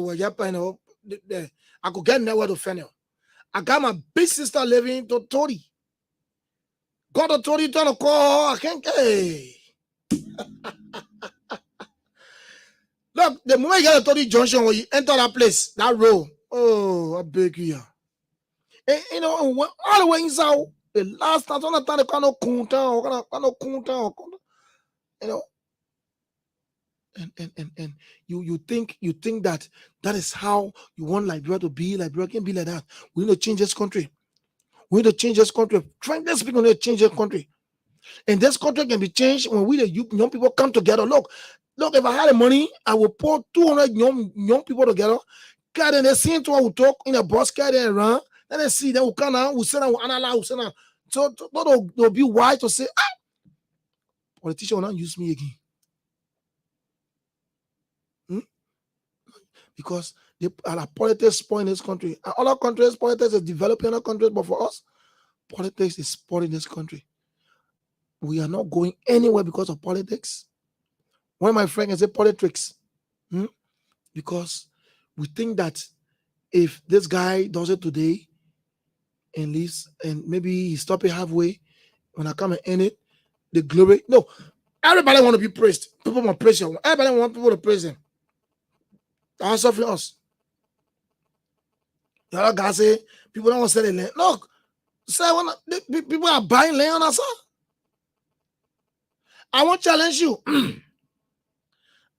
could get nowhere to Fennel. I got my big sister living to Tori. Got to Tori, trying to call her. I can't. Hey. Look, the moment you get to Tori Junction, when you enter that place, that road, oh, I beg you. And, you know, all the way inside, the last time, the kind of kunta, you know. And you think that is how you want Liberia to be. Liberia can be like that. We need to change this country. We need to change this country. Frankly speaking, we need to change this country. And this country can be changed when we the young people come together. Look, if I had the money, I would put 200 young people together. Carry the same to what we talk in a bus, carry and run. Then they see them, we come out, we send out, we send out. So they'll be wise to say, politician will not use me again. Because they are politics spoiling this country. Other countries, politics is developing other countries, but for us, politics is spoiling this country. We are not going anywhere because of politics. One of my friends can say politics. Because we think that if this guy does it today and leaves, and maybe he stop it halfway, when I come and end it, the glory. No, everybody want to be praised. People want to praise you. Everybody want people to praise them. That's something else. The other guy say people don't want to sell the land. Look, people are buying land on us. I want to challenge you.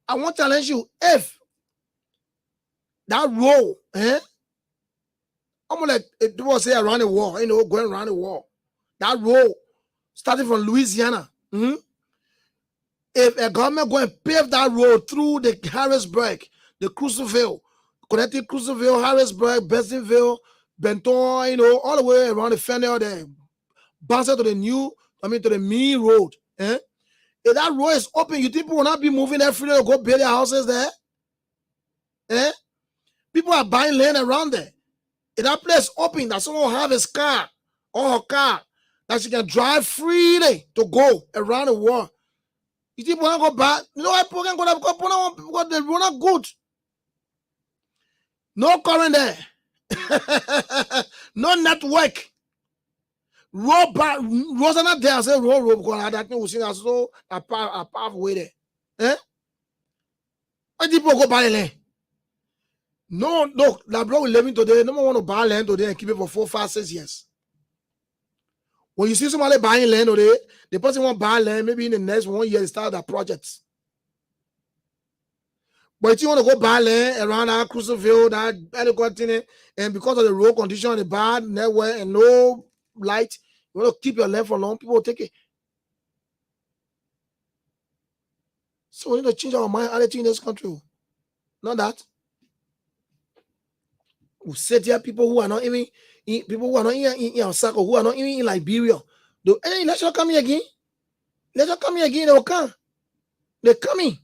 I want to challenge you. If that road, I'm gonna let people say around the wall, going around the wall. That road, starting from Louisiana. If a government go and pave that road through the Harrisburg, the Cruiserville, connecting Cruiserville, Harrisburg, Bessenville, Benton, all the way around the Fennel there, bounce to the to the main road. If that road is open, you think people will not be moving there freely to go build their houses there? People are buying land around there. If that place open, that someone will have his car or her car, that she can drive freely to go around the world. You think people want to go back? You know why people can go there? Because the road not good. No current there. No network. Roads are not there. I say road because that thing we see that so a pathway there. Why people go buy land? No, that block we living today, no one want to buy land today and keep it for 4, 5, 6 years. When you see somebody buying land today, the person want to buy land, maybe in the next 1 year they start that project. But if you want to go buy land around that Cruiserville, that Ellicott, and because of the road condition, the bad network and no light, you want to keep your land for long, people will take it. So we need to change our mind attitude in this country. Not that. We sit here, people who are not even in our circle, who are not even in Liberia. Hey, let's not come here again. Let's not come here again. They will come. They're coming.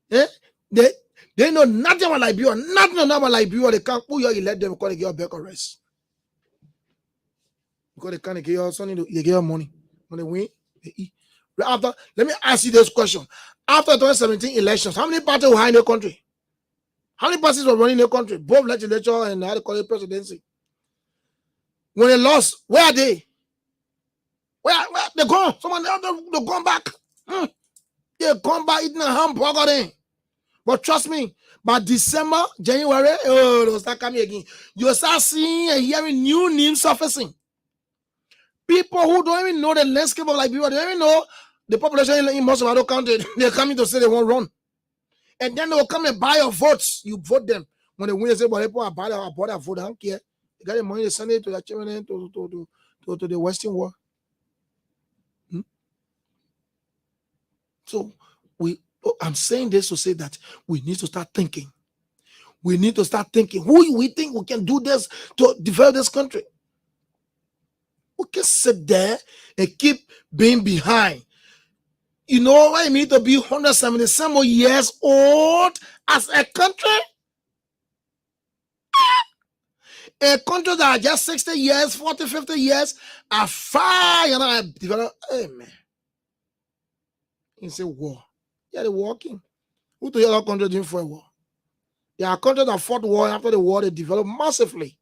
They know nothing about Liberia. Nothing about Liberia. They can't put you let them because they get your back arrest. Because they can't get your something, they get your money. When they win, they eat. After, let me ask you this question. After 2017 elections, how many parties were high in the country? How many parties were running the country? Both legislature and how they call it presidency. When they lost, where are they? Where they gone? Someone else they gone back. They gone back eating a hamburger then. But trust me, by December, January, they'll start coming again. You'll start seeing and hearing new names surfacing. People who don't even know the landscape of Liberia, they don't even know the population in most of our county. They're coming to say they won't run. And then they'll come and buy your votes. You vote them. When they win, they say, but people are buying their vote. I don't care. They got the money, they send it to the children, to the Western world. So I'm saying this to say that we need to start thinking. We need to start thinking. Who we think we can do this to develop this country? We can sit there and keep being behind. You know what I mean to be 177 more years old as a country? A country that are just 60 years, 40, 50 years are far, you know, develop. Hey, man. It's a war. Yeah, they're walking. Who to hear our country doing for a war? There are countries that fought war, and after the war, they developed massively.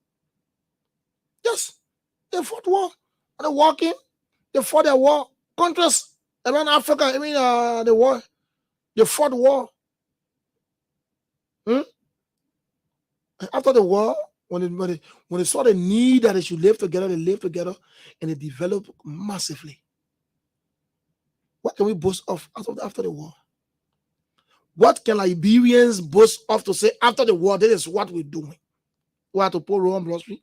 Yes, they fought war. And they're walking. They fought a war. Countries around Africa, I mean, the war. They fought war. After the war, when they saw the need that they should live together, they lived together, and they developed massively. What can we boast of after the war? What can Liberians boast of to say after the war? This is what we're doing. We have to put road on Broad Street,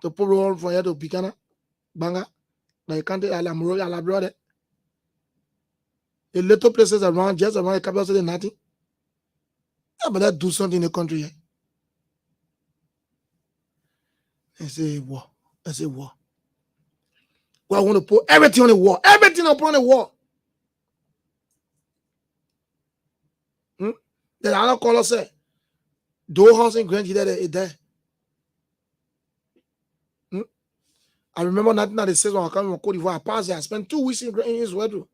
to put road from here to Bikana, Banga, like you can't take Alabra. The little places around, just around the capital city, nothing. Yeah, but let's do something in the country here. It's a war. It's a war. We want to put everything on the wall. Everything upon the wall. The other caller said, Doe House in Grand is there. I remember 1996 when I came from Cote d'Ivoire. I passed there. I spent 2 weeks in Israel.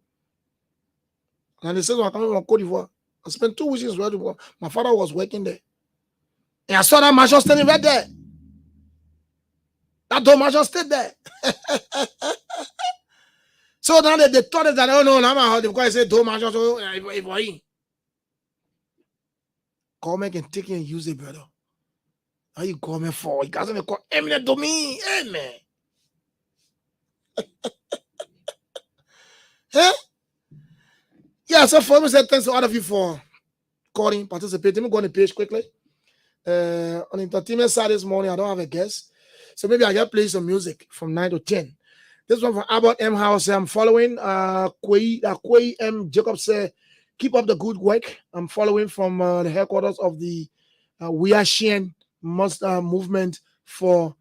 And they said when I came from Cote d'Ivoire, I spent 2 weeks in Israel. My father was working there. And I saw that mansion standing right there. That Doe mansion stayed there. So now they thought that, oh no, I'm out because I said Doe mansion. So if government can take it and use it, brother. How you government for? You guys call eminent domain. Amen. Huh? Yeah, so for me, say thanks to all of you for calling, participating. Let me go on the page quickly. On the entertainment side this morning, I don't have a guest. So maybe I just play some music from 9 to 10. This one from Abbott M. House. I'm following Kwei M. Jacob said, keep up the good work. I'm following from the headquarters of the We Are Shein movement for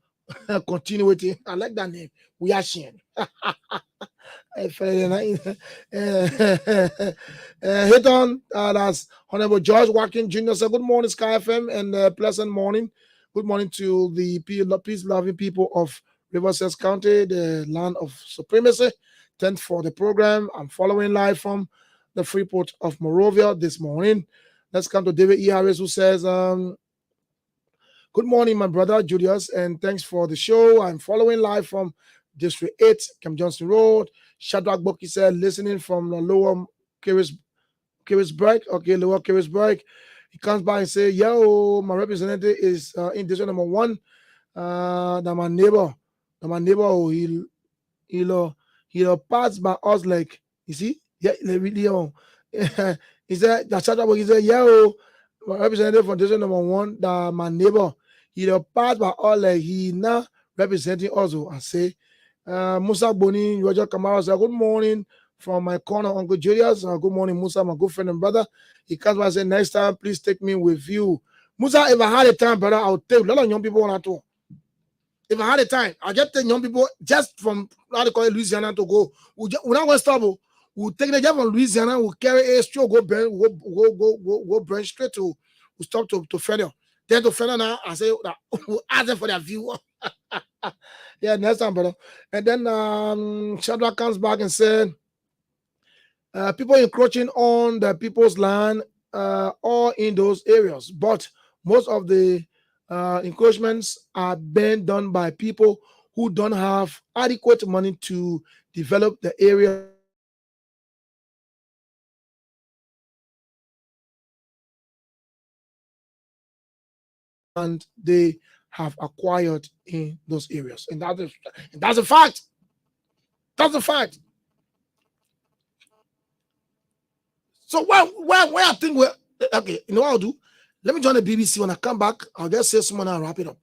continuity. I like that name. We Are Shein. Hit on that's Honorable George Watkins Jr. said, good morning, Sky FM, and pleasant morning. Good morning to the peace-loving people of Riverside County, the land of supremacy. Thanks for the program. I'm following live from the Freeport of Monrovia this morning. Let's come to David E. Harris, who says, good morning, my brother Julius, and thanks for the show. I'm following live from District 8, Camp Johnson Road. Shadrach Boki said, listening from the lower Carisburg. Okay, lower Carisburg. He comes by and say, yo, my representative is in district number 1. That my neighbor, he'll pass by us like, you see? Yeah, really. He said, that Shadrach Boki said, yo, my representative from district number 1, that my neighbor, he'll pass by us like he now representing also. I say, Musa Boni, Roger Kamara said, good morning from my corner, Uncle Julius. Good morning, Musa, my good friend and brother. He comes by and said, next time, please take me with you. Musa, if I had a time, brother, I'll take a lot of young people on that tour. If I had a time, I'll just take young people just from, how they call it, Louisiana to go. We're not going to stop. We'll take them just from Louisiana, we'll carry a stroke, go burn straight to, we'll stop to Federal. Then to Federal now, I say, we'll ask them for their view. Yeah, next time, brother. And then Shadrach comes back and said, people encroaching on the people's land or in those areas, but most of the encroachments are being done by people who don't have adequate money to develop the area. And they have acquired in those areas. And that's a fact. That's a fact. So where I think we're okay, you know what I'll do? Let me join the BBC. When I come back, I'll just say someone and wrap it up.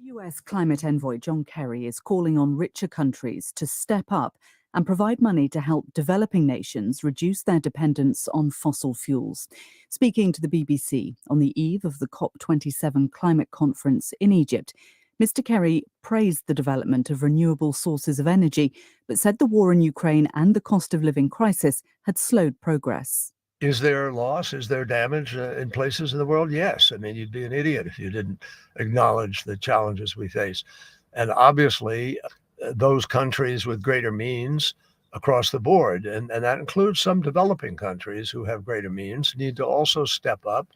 US climate envoy John Kerry is calling on richer countries to step up and provide money to help developing nations reduce their dependence on fossil fuels. Speaking to the BBC on the eve of the COP27 climate conference in Egypt, Mr. Kerry praised the development of renewable sources of energy, but said the war in Ukraine and the cost of living crisis had slowed progress. Is there loss? Is there damage in places in the world? Yes. I mean, you'd be an idiot if you didn't acknowledge the challenges we face. And obviously, those countries with greater means across the board, and that includes some developing countries who have greater means, need to also step up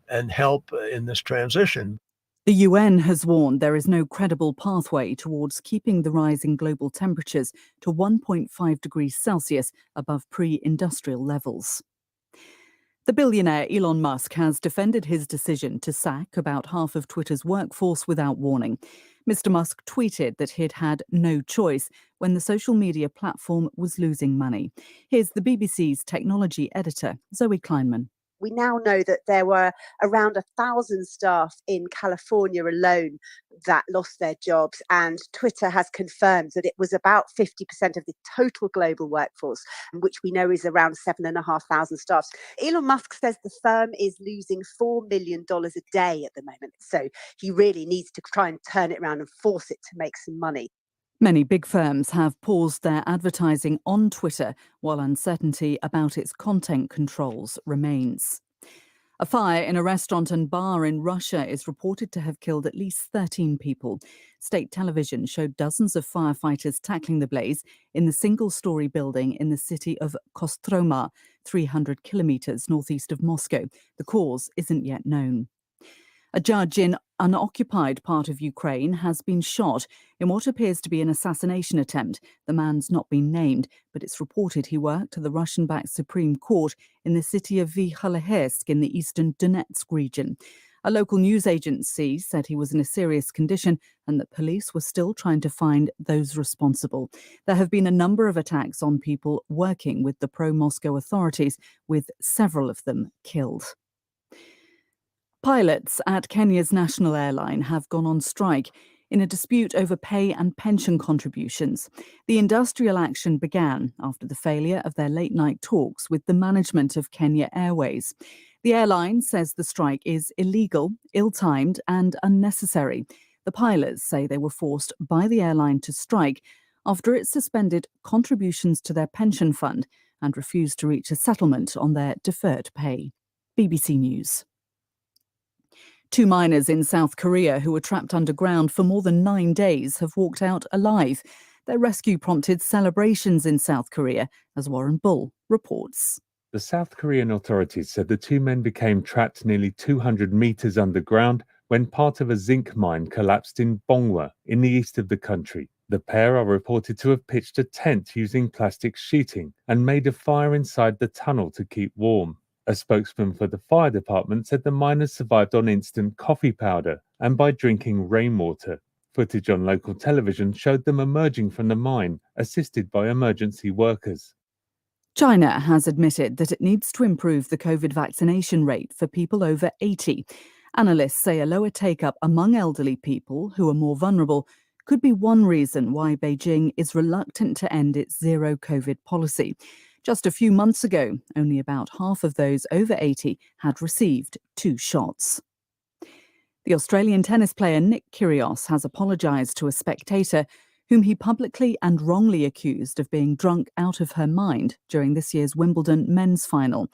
and help in this transition. The UN has warned there is no credible pathway towards keeping the rise in global temperatures to 1.5 degrees Celsius above pre-industrial levels. The billionaire Elon Musk has defended his decision to sack about half of Twitter's workforce without warning. Mr. Musk tweeted that he'd had no choice when the social media platform was losing money. Here's the BBC's technology editor, Zoe Kleinman. We now know that there were around 1,000 staff in California alone that lost their jobs, and Twitter has confirmed that it was about 50% of the total global workforce, which we know is around 7,500 staff. Elon Musk says the firm is losing $4 million a day at the moment, so he really needs to try and turn it around and force it to make some money. Many big firms have paused their advertising on Twitter while uncertainty about its content controls remains. A fire in a restaurant and bar in Russia is reported to have killed at least 13 people. State television showed dozens of firefighters tackling the blaze in the single-story building in the city of Kostroma, 300 kilometers northeast of Moscow. The cause isn't yet known. A judge in unoccupied part of Ukraine has been shot in what appears to be an assassination attempt. The man's not been named, but it's reported he worked at the Russian-backed Supreme Court in the city of Vyhalahesk in the eastern Donetsk region. A local news agency said he was in a serious condition and that police were still trying to find those responsible. There have been a number of attacks on people working with the pro-Moscow authorities, with several of them killed. Pilots at Kenya's national airline have gone on strike in a dispute over pay and pension contributions. The industrial action began after the failure of their late-night talks with the management of Kenya Airways. The airline says the strike is illegal, ill-timed and unnecessary. The pilots say they were forced by the airline to strike after it suspended contributions to their pension fund and refused to reach a settlement on their deferred pay. BBC News. 2 miners in South Korea who were trapped underground for more than 9 days have walked out alive. Their rescue prompted celebrations in South Korea, as Warren Bull reports. The South Korean authorities said the 2 men became trapped nearly 200 meters underground when part of a zinc mine collapsed in Bongwa, in the east of the country. The pair are reported to have pitched a tent using plastic sheeting and made a fire inside the tunnel to keep warm. A spokesman for the fire department said the miners survived on instant coffee powder and by drinking rainwater. Footage on local television showed them emerging from the mine, assisted by emergency workers. China has admitted that it needs to improve the COVID vaccination rate for people over 80. Analysts say a lower take-up among elderly people who are more vulnerable could be one reason why Beijing is reluctant to end its zero COVID policy. Just a few months ago, only about half of those over 80 had received 2 shots. The Australian tennis player Nick Kyrgios has apologised to a spectator whom he publicly and wrongly accused of being drunk out of her mind during this year's Wimbledon men's final.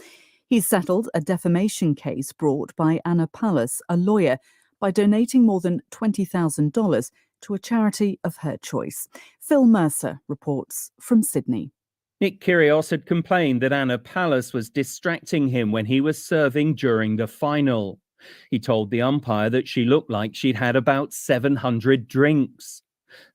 He's settled a defamation case brought by Anna Pallas, a lawyer, by donating more than $20,000 to a charity of her choice. Phil Mercer reports from Sydney. Nick Kyrgios had complained that Anna Pallas was distracting him when he was serving during the final. He told the umpire that she looked like she'd had about 700 drinks.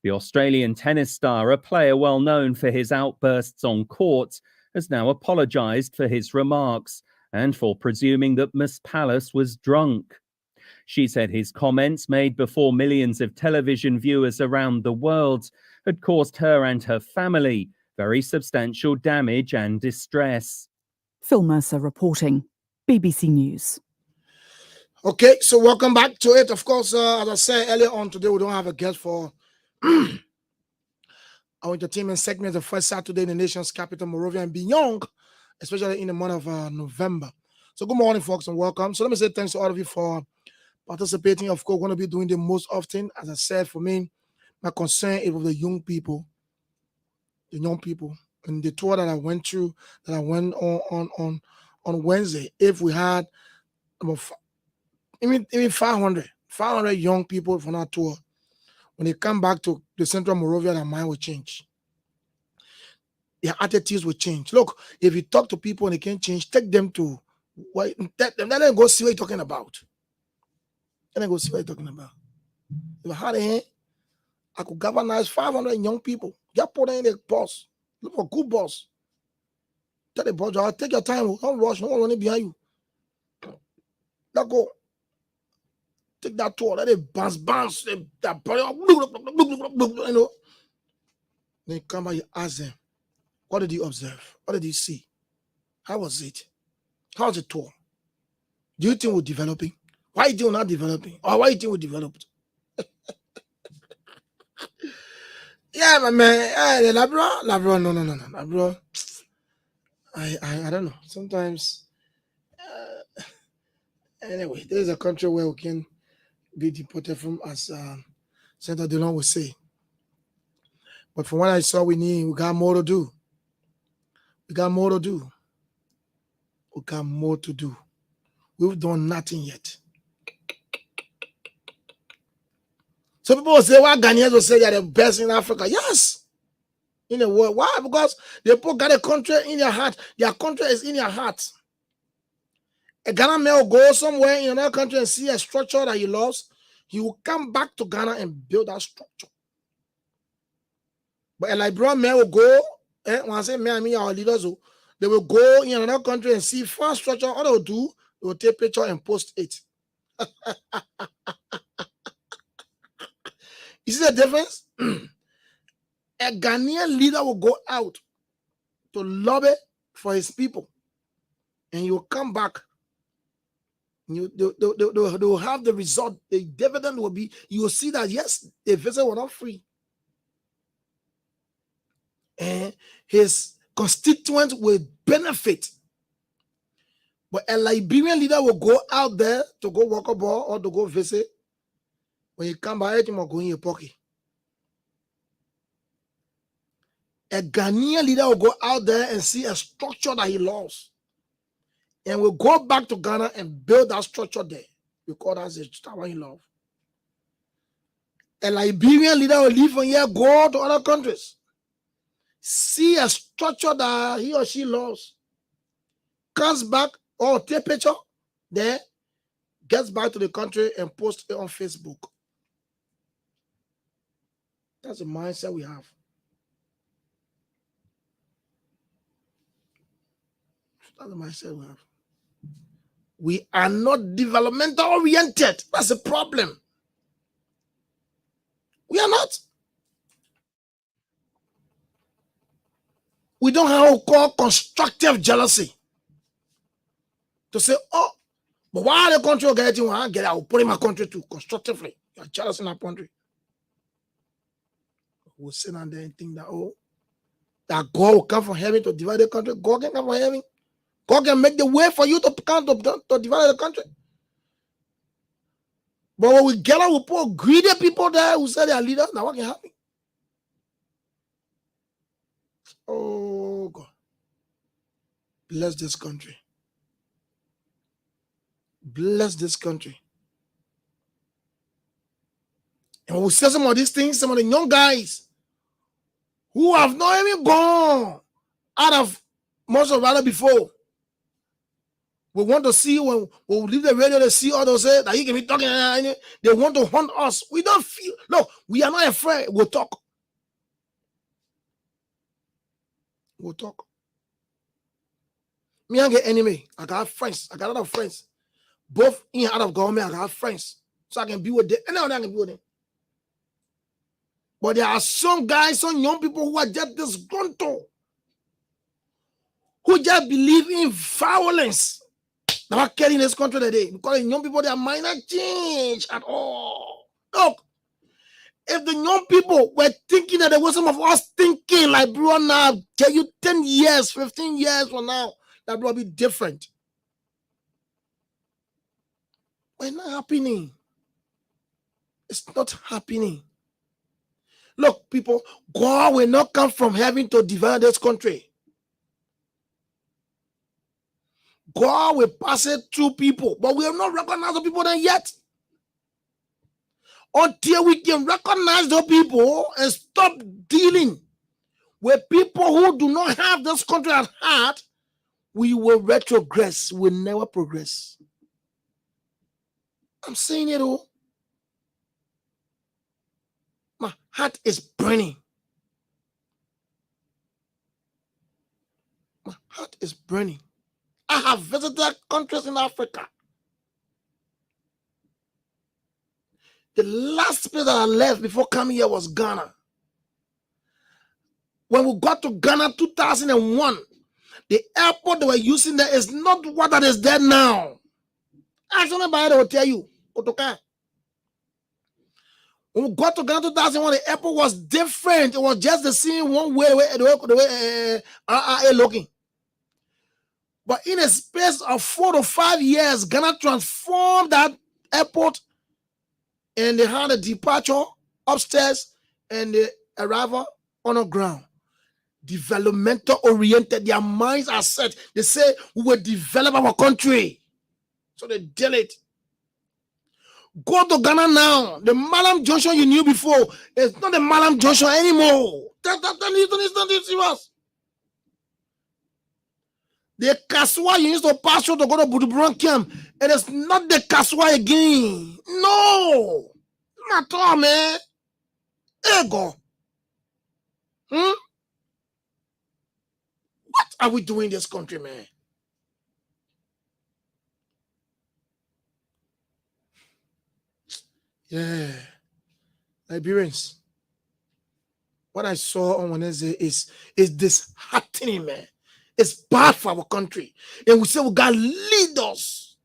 The Australian tennis star, a player well known for his outbursts on court, has now apologised for his remarks and for presuming that Miss Pallas was drunk. She said his comments, made before millions of television viewers around the world, had caused her and her family very substantial damage and distress. Phil Mercer reporting, BBC News. Okay, so welcome back to it. Of course, as I said earlier on today, we don't have a guest for our entertainment segment, the first Saturday in the nation's capital, Monrovia and beyond, especially in the month of November. So good morning, folks, and welcome. So let me say thanks to all of you for participating. Of course, going to be doing the most often. As I said, for me, my concern is with the young people. The young people. And the tour that I went through, that I went on Wednesday, if we had about even 500 young people from our tour, when they come back to the Central Monrovia, their mind will change. Their attitudes will change. Look, if you talk to people and they can't change, take them to let them go see what you're talking about. Let them go see what you're talking about. If I had a hand, I could galvanize 500 young people. Just put them in the bus. Look for a good boss. Tell the boss, I'll take your time. Don't rush. No one running behind you. Let go. Take that tour. Let it bounce. That body. You know. Then you come back, you ask them, what did you observe? What did you see? How was it? How's the tour? Do you think we're developing? Why do you think we're not developing? Or why do you think we developed? Yeah, my man. Labro, no. Labro, I don't know. Sometimes, anyway, there is a country where we can be deported from, as Senator Dillon would say. But from what I saw, we got more to do. We got more to do. We've done nothing yet. Some people will say, why Ghanaians will say they're the best in Africa? Yes. In the world. Why? Because they put got a country in their heart. Their country is in their heart. A Ghana man will go somewhere in another country and see a structure that he loves. He will come back to Ghana and build that structure. But a Liberian man will go, when I say man, I mean our leaders, they will go in another country and see fast structure. All they will do, they will take picture and post it. You see the difference? A Ghanaian leader will go out to lobby for his people, and you will come back. They will have the result. The dividend will be, you will see that, yes, the visit was not free. And his constituents will benefit. But a Liberian leader will go out there to go walk a ball or to go visit. When you come back, you will go in your pocket. A Ghanaian leader will go out there and see a structure that he loves, and will go back to Ghana and build that structure there. Because that's what he loves. A Liberian leader will leave from here, go to other countries, see a structure that he or she loves, comes back or take a picture there, gets back to the country and posts it on Facebook. That's the mindset we have. That's the mindset we have. We are not developmental oriented. That's the problem. We are not. We don't have what we call constructive jealousy. To say, oh, but why the country will get it? I get it. I will put in my country too, constructively. You are jealous in our country. We'll sit down there and think that, oh, that God will come from heaven to divide the country. God can come from heaven. God can make the way for you to come to divide the country. But when we get out, we put greedy people there who say they are leaders. Now what can happen? Oh, God. Bless this country. Bless this country. And when we say some of these things, some of the young guys who have not even gone out of most of rather before, we want to see when we leave the radio, they see others say that he can be talking. They want to hunt us. We don't feel, no, we are not afraid. We'll talk. We'll talk. Me, I get enemy. I got friends. I got a lot of friends. Both in and out of government, I got friends. So I can be with them. Anyone I can be with them. But there are some guys, some young people who are just disgruntled, who just believe in violence. They're not caring in this country today. Because the young people, their mind not change at all. Look, if the young people were thinking that there was some of us thinking like, bro, now, tell you 10 years, 15 years from now, that will be different. But it's not happening. It's not happening. Look, people, God will not come from heaven to develop this country. God will pass it through people, but we have not recognized the people there yet. Until we can recognize the people and stop dealing with people who do not have this country at heart, we will retrogress. We will never progress. I'm saying it all. My heart is burning. My heart is burning. I have visited countries in Africa. The last place that I left before coming here was Ghana. When we got to Ghana 2001, the airport they were using there is not what that is there now. Actually, somebody will tell you. When we got to Ghana 2001, the airport was different. It was just the same one way the way RRA looking. But in a space of 4 to 5 years, Ghana transformed that airport, and they had a departure upstairs and the arrival on the ground. Developmental oriented, their minds are set. They say we will develop our country. So they did it. Go to Ghana now. The Malam Junction you knew before, it's not the Malam Junction anymore. It's not serious. The Kaswa you used to pass through to go to Buduburan camp, it is not the Kaswa again. No. Not at all, man. Ego. What are we doing in this country, man? Yeah. Liberians. What I saw on Wednesday is disheartening, man. It's bad for our country. And we say we got leaders.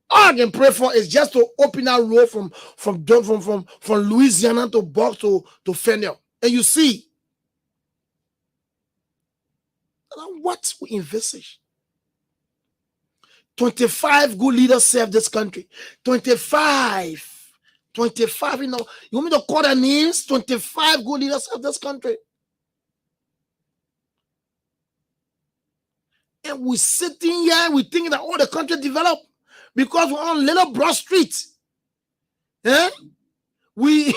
All I can pray for is just to open that road from Louisiana to Box to Fennel. And you see what we envisage. 25 good leaders serve this country. 25. 25, you know. You want me to call their names? 25 good leaders serve this country. And we're sitting here, we think that all the country developed because we're on Little Broad Street. Eh? We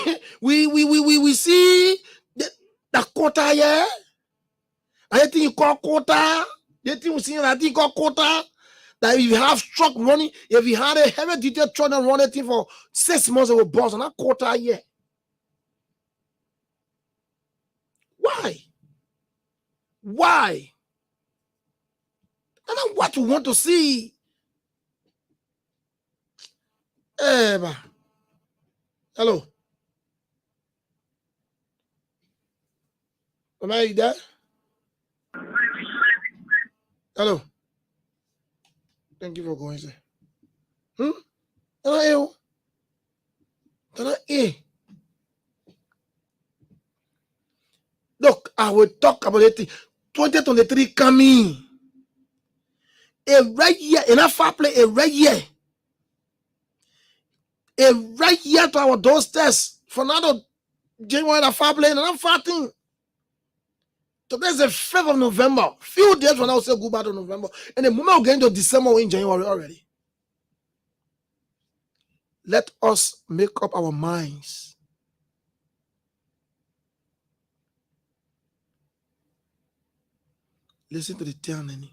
see the quota here. I think you call quota. The thing we see, I think you call quota. That if you have truck running, if you had a heavy duty truck and run a thing for 6 months, it will boss on that quota here. Why? Why? And that's what we want to see. Hello. Am I there? Hello. Thank you for going, sir. Hello. Look, I will talk about it. 2023 coming. A right year, enough far play, a right year. A right year to our doorsteps. For now, January, a far play, and I'm farting. Today's the 5th of November. Few days from now, we'll say goodbye to November. And the moment we're getting to December, we're in January already. Let us make up our minds. Listen to the turning.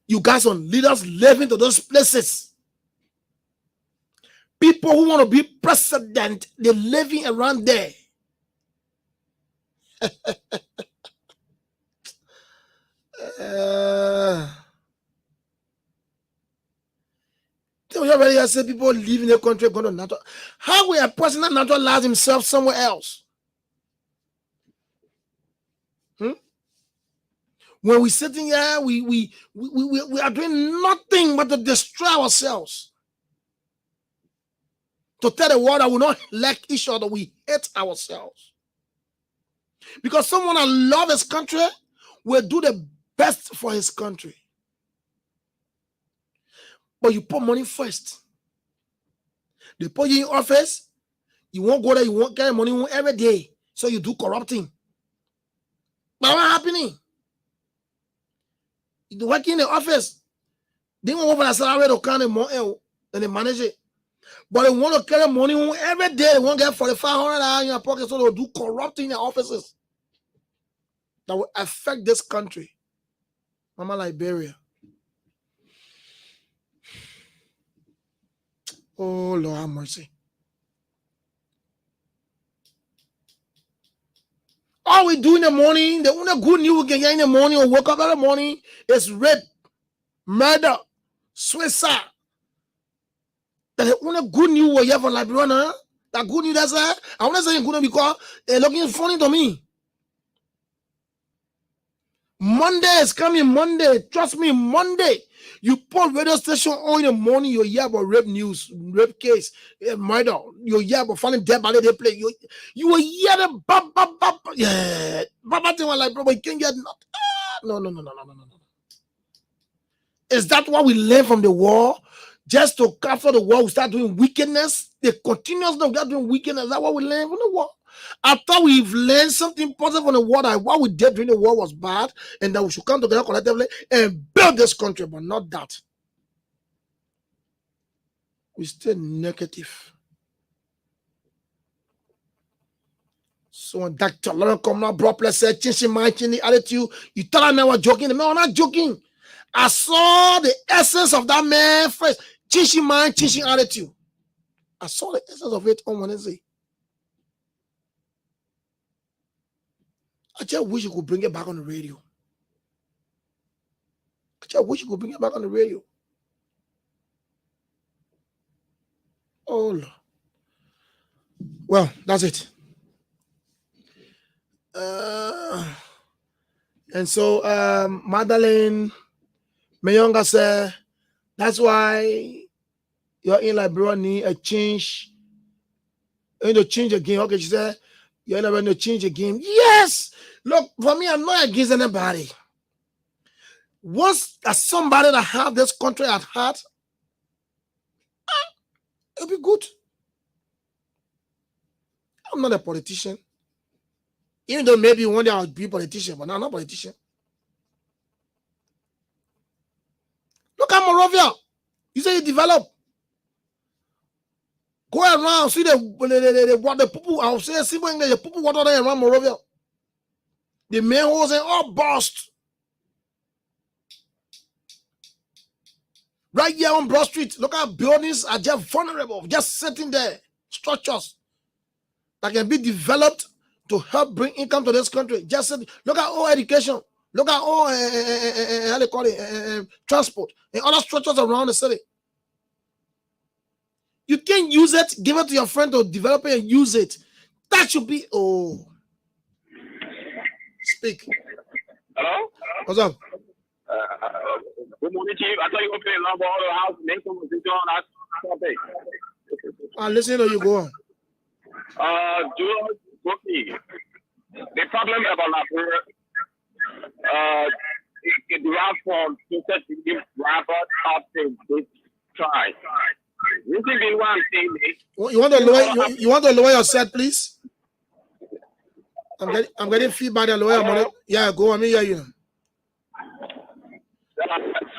You guys are leaders living to those places. People who want to be president, they're living around there. You already said people leaving the country going to natural. How will a person not naturalize himself somewhere else? When we're sitting here, we are doing nothing but to destroy ourselves. To tell the world that we not like each other, we hate ourselves. Because someone that loves his country will do the best for his country. But you put money first. They put you in office, you won't go there, you won't get money every day. So you do corrupting. But what happening? You work in the office. They won't over the salary to count and they manage it. But they want to carry money every day. They won't get $4,500 in your pocket, so they'll do corrupting in their offices. That will affect this country. Mama Liberia. Oh, Lord have mercy. All we do in the morning, the only good news we can get in the morning or wake up every morning is rape, murder, suicide. That's the only good news we have for Liberia. Huh? That good news, that's it. I want to say good news because they're looking funny to me. Monday is coming, Monday. Trust me, Monday. You put radio station on in the morning, you hear about rape news, rape case, murder. You hear about finding dead body they play. You will hear the yeah. Baba thing was like, bro, you can't get no. Is that what we learn from the war? Just to cover the war, we start doing wickedness. They continuously start doing wickedness. Is that what we learn from the war? After we've learned something positive from the war, that what we did during the war was bad, and that we should come together collectively and build this country, but not that. We stay negative. So when Dr. Lauren come out, bro, let's say, change my attitude. You tell that man was joking. The man was not joking. I saw the essence of that man first. Changing mind, changing attitude. I saw the essence of it on Wednesday. I just wish you could bring it back on the radio. I just wish you could bring it back on the radio. Oh, Lord. Well, that's it. And so, Madeleine Mayonga said, that's why you're in Liberia need a change. You need to change the game. Okay, she said, you're never going to change the game. Yes! Look, for me, I'm not against anybody. Once as somebody that have this country at heart, it'll be good. I'm not a politician. Even though maybe one day I'll be a politician, but no, I'm not a politician. Look at Morovia. You say you develop. Go around, see the people. I'll say, see when the people water there around Morovia. The main holes are all burst. Right here on Broad Street, look at buildings are just vulnerable, just sitting there. Structures that can be developed to help bring income to this country. Just look at all education. Look at all how they call it, transport and other structures around the city. You can use it, give it to your friend to develop it and use it. That should be Speak. Hello? What's up? Good morning, Chief. I thought you were playing Lambo Auto House. Make some decision on that. Listen to you go on. George Bookie. The problem about Liberia, it derives from such a deep rapper option this try. This is what I'm saying. You want to lower your set, please? I'm getting feedback. The lawyer, yeah, go on. Me hear you.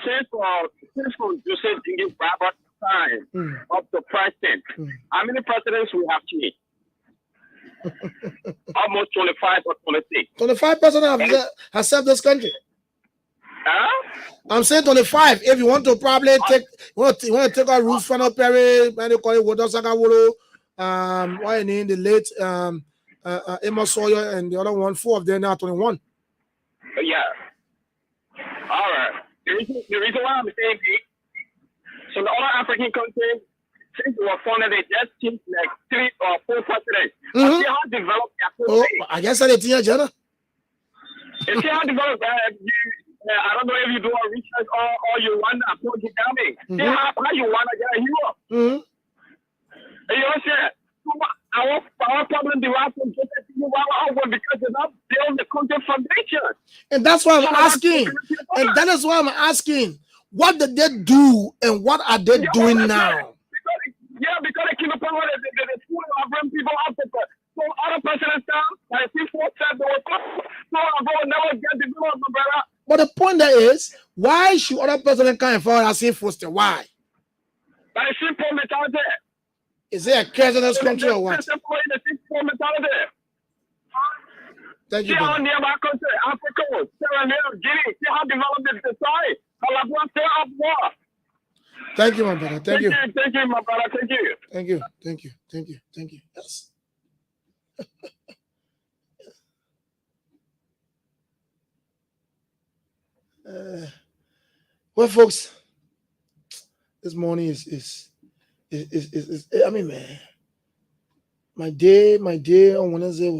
Since from Joseph English Robert time up to present, how many presidents we have changed? Almost 25 or 26. 25 presidents have served this country. Huh? I'm saying 25. If you want to probably take, you want to take out Ruth Fano Perry, and they call it Wodosaka Wolo, why name the late Emma Sawyer, and the other one, 4 of them now 21. Yeah. All right. The reason why I'm saying this, so the other African countries, since we were founded, they just seem like 3 or 4 presidents. Mm-hmm. See how developed their country. I guess I did, Jenna. You see how developed I don't know if you do a research or you want to approach it down there. See how you want to get a hero. You know what I'm saying? Our problem derives from just because they're not building the country foundation. And that's why I'm asking. And that is why I'm asking. What did they do and what are they doing now? Because they keep the power, the school are bring people out of it. So other presidents come, like people said they were so I never get the good of the brother. But the point there is, why should other presidents come and follow us in foster? Why? But it's simple mentality. Is it a curse in this country or what? Thank you, see how brother. near my country, Africa, Sierra Leone, Guinea, see how developed the society. Up war. Thank you, my brother. Thank you. Thank you, my brother. Thank you. Thank you. Thank you. Thank you. Thank you. Yes. Well, folks, this morning is I mean, man, my day on Wednesday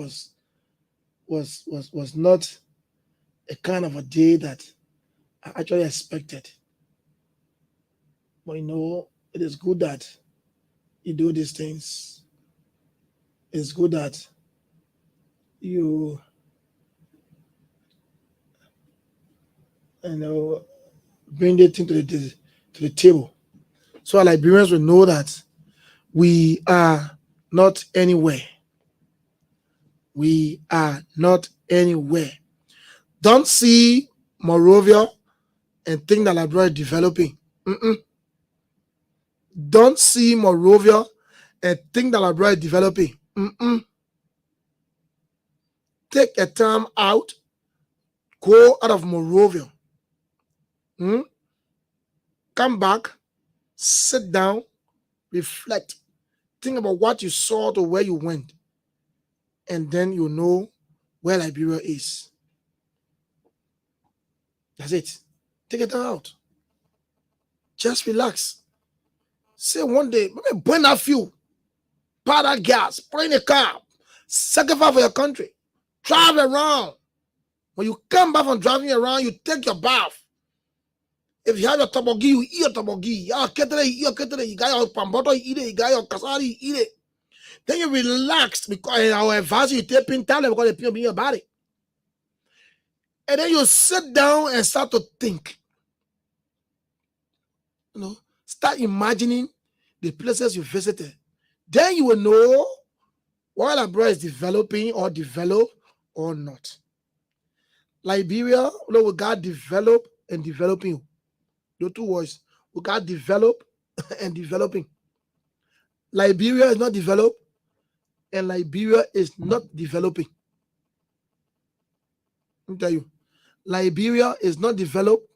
was not a kind of a day that I actually expected. But you know, it is good that you do these things. It's good that you bring the thing to the table, so our Liberians will know that we are not anywhere. We are not anywhere. Don't see Morovia and think that Liberia is developing. Don't see Morovia and think that Liberia is developing. Take a time out. Go out of Morovia. Come back. Sit down. Reflect. Think about what you saw to where you went. And then you know where Liberia is. That's it. Take it out. Just relax. Say one day, burn that fuel, pour that gas, put in a car, sacrifice for your country, drive around. When you come back from driving around, you take your bath. If you have your tabogi, you eat your tabogi. You got your pamboto, you eat it. You got your kasari, you eat it. Then you relax because our advice you take pin tablet because they pin in your body. And then you sit down and start to think. Start imagining the places you visited. Then you will know whether Liberia is developing or developed or not. Liberia, we got develop and developing. The two words. We got develop and developing. Liberia is not developed and Liberia is not developing. Let me tell you. Liberia is not developed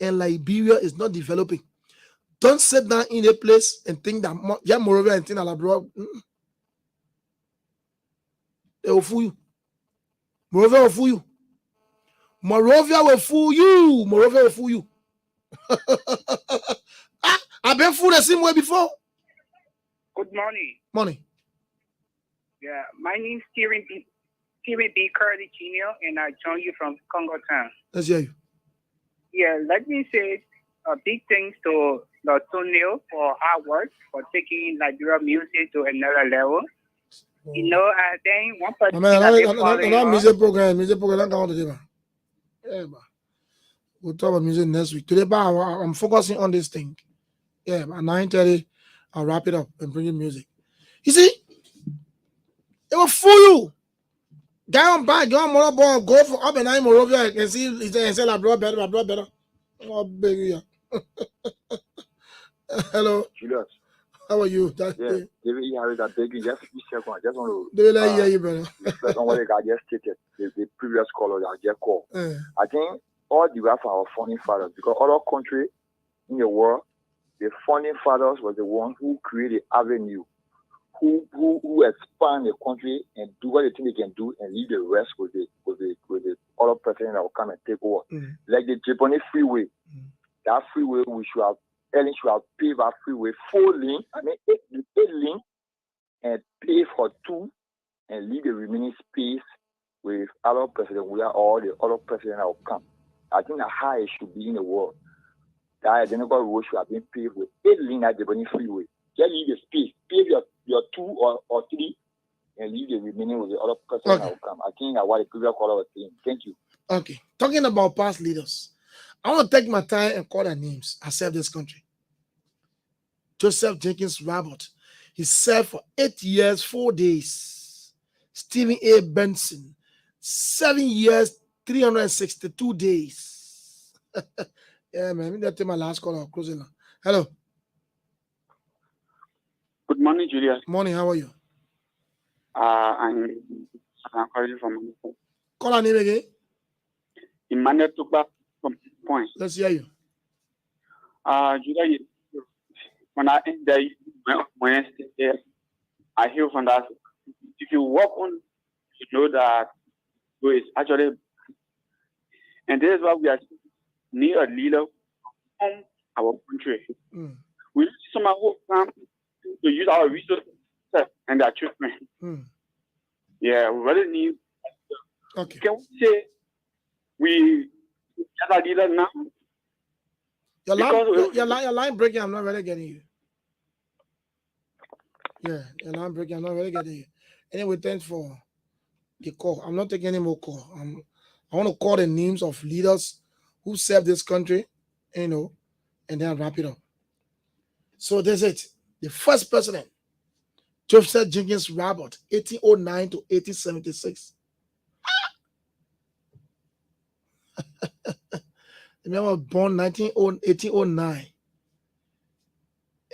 and Liberia is not developing. Don't sit down in a place and think that Morovia and think that Liberia. They will fool you. Morovia will fool you. Morovia will fool you. Morovia will fool you. I've been fooled the same way before. Good morning. Morning. Yeah, my name is Steven B. Curly Jr. and I join you from Congo Town. Let's hear you. Yeah, let me say a big thanks to Neil for hard work, for taking Liberia music to another level. You know, I think one person music program come on today, man. Yeah, man. We'll talk about music next week. Today, I'm focusing on this thing. Yeah, at 9:30, I'll wrap it up and bring you music. You see, it will fool you. Guy on back, go on Morovia, go for up and down Morovia and see and say Liberia better. Oh, baby. Hello. Julius. How are you? Yeah, David, I beg you, just a second. I just want to. David, I hear you, brother. Reflect on what the guy just stated, the previous caller that just called. I think all the way for our founding fathers, because other countries in the world, the founding fathers was the one who created avenue, who expand the country and do what they think they can do and leave the rest with the other president that will come and take over. Like the Japanese freeway, that freeway Ellen should have paved our freeway 4 lane, 8 lane, and pay for 2 and leave the remaining space with other president or the other president that will come. I think that's how it should be in the world. That identical road should have been paved with 8 lane at the Japanese freeway. Just leave the space, pave your 2 or 3, and leave the remaining with the other president that will come. I think that's what the previous caller was saying. Thank you. Okay. Talking about past leaders, I want to take my time and call their names. I serve this country. Joseph Jenkins Robert. He served for 8 years, 4 days. Stephen A. Benson, 7 years, 362 days. Yeah, man. Let me take my last call. Closing now. Hello. Good morning, Julius. Morning. How are you? I'm calling from. Call our name again. Emmanuel Tukba from Point. Let's hear you. Julius, when I enter Wednesday, I hear from that. If you walk on, you know that it's actually, and this is what we are near a leader from our country. We need someone who come to use our resources and their children. Yeah, we really need. Okay. Can we say we get a leader now? Your line breaking. I'm not really getting you. Yeah, your line breaking. I'm not really getting you. Anyway, thanks for the call. I'm not taking any more call. I want to call the names of leaders who served this country, and then wrap it up. So that's it. The first president, Joseph Jenkins Robert, 1809 to 1876. The man was born 1809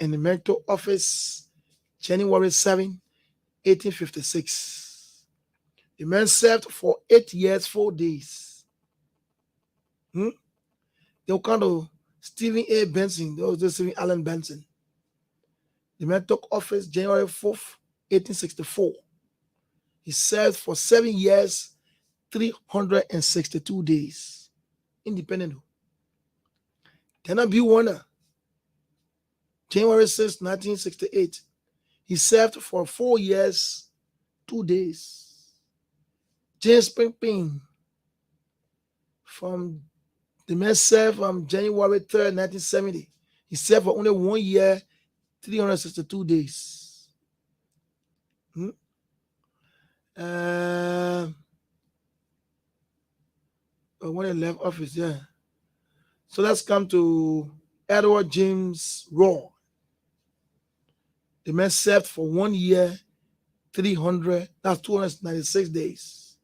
and the man took office January 7, 1856. The man served for 8 years, 4 days. They were kind of Stephen A. Benson. That was just Stephen Allen Benson. The man took office January 4th, 1864. He served for 7 years, 362 days. Independent. Then B. Warner, January 6, 1968. He served for 4 years, 2 days. James Pinkpin, the man served from January 3rd, 1970. He served for only 1 year, 362 days. When he left office, yeah. So let's come to Edward James Raw. The man served for 1 year, 296 days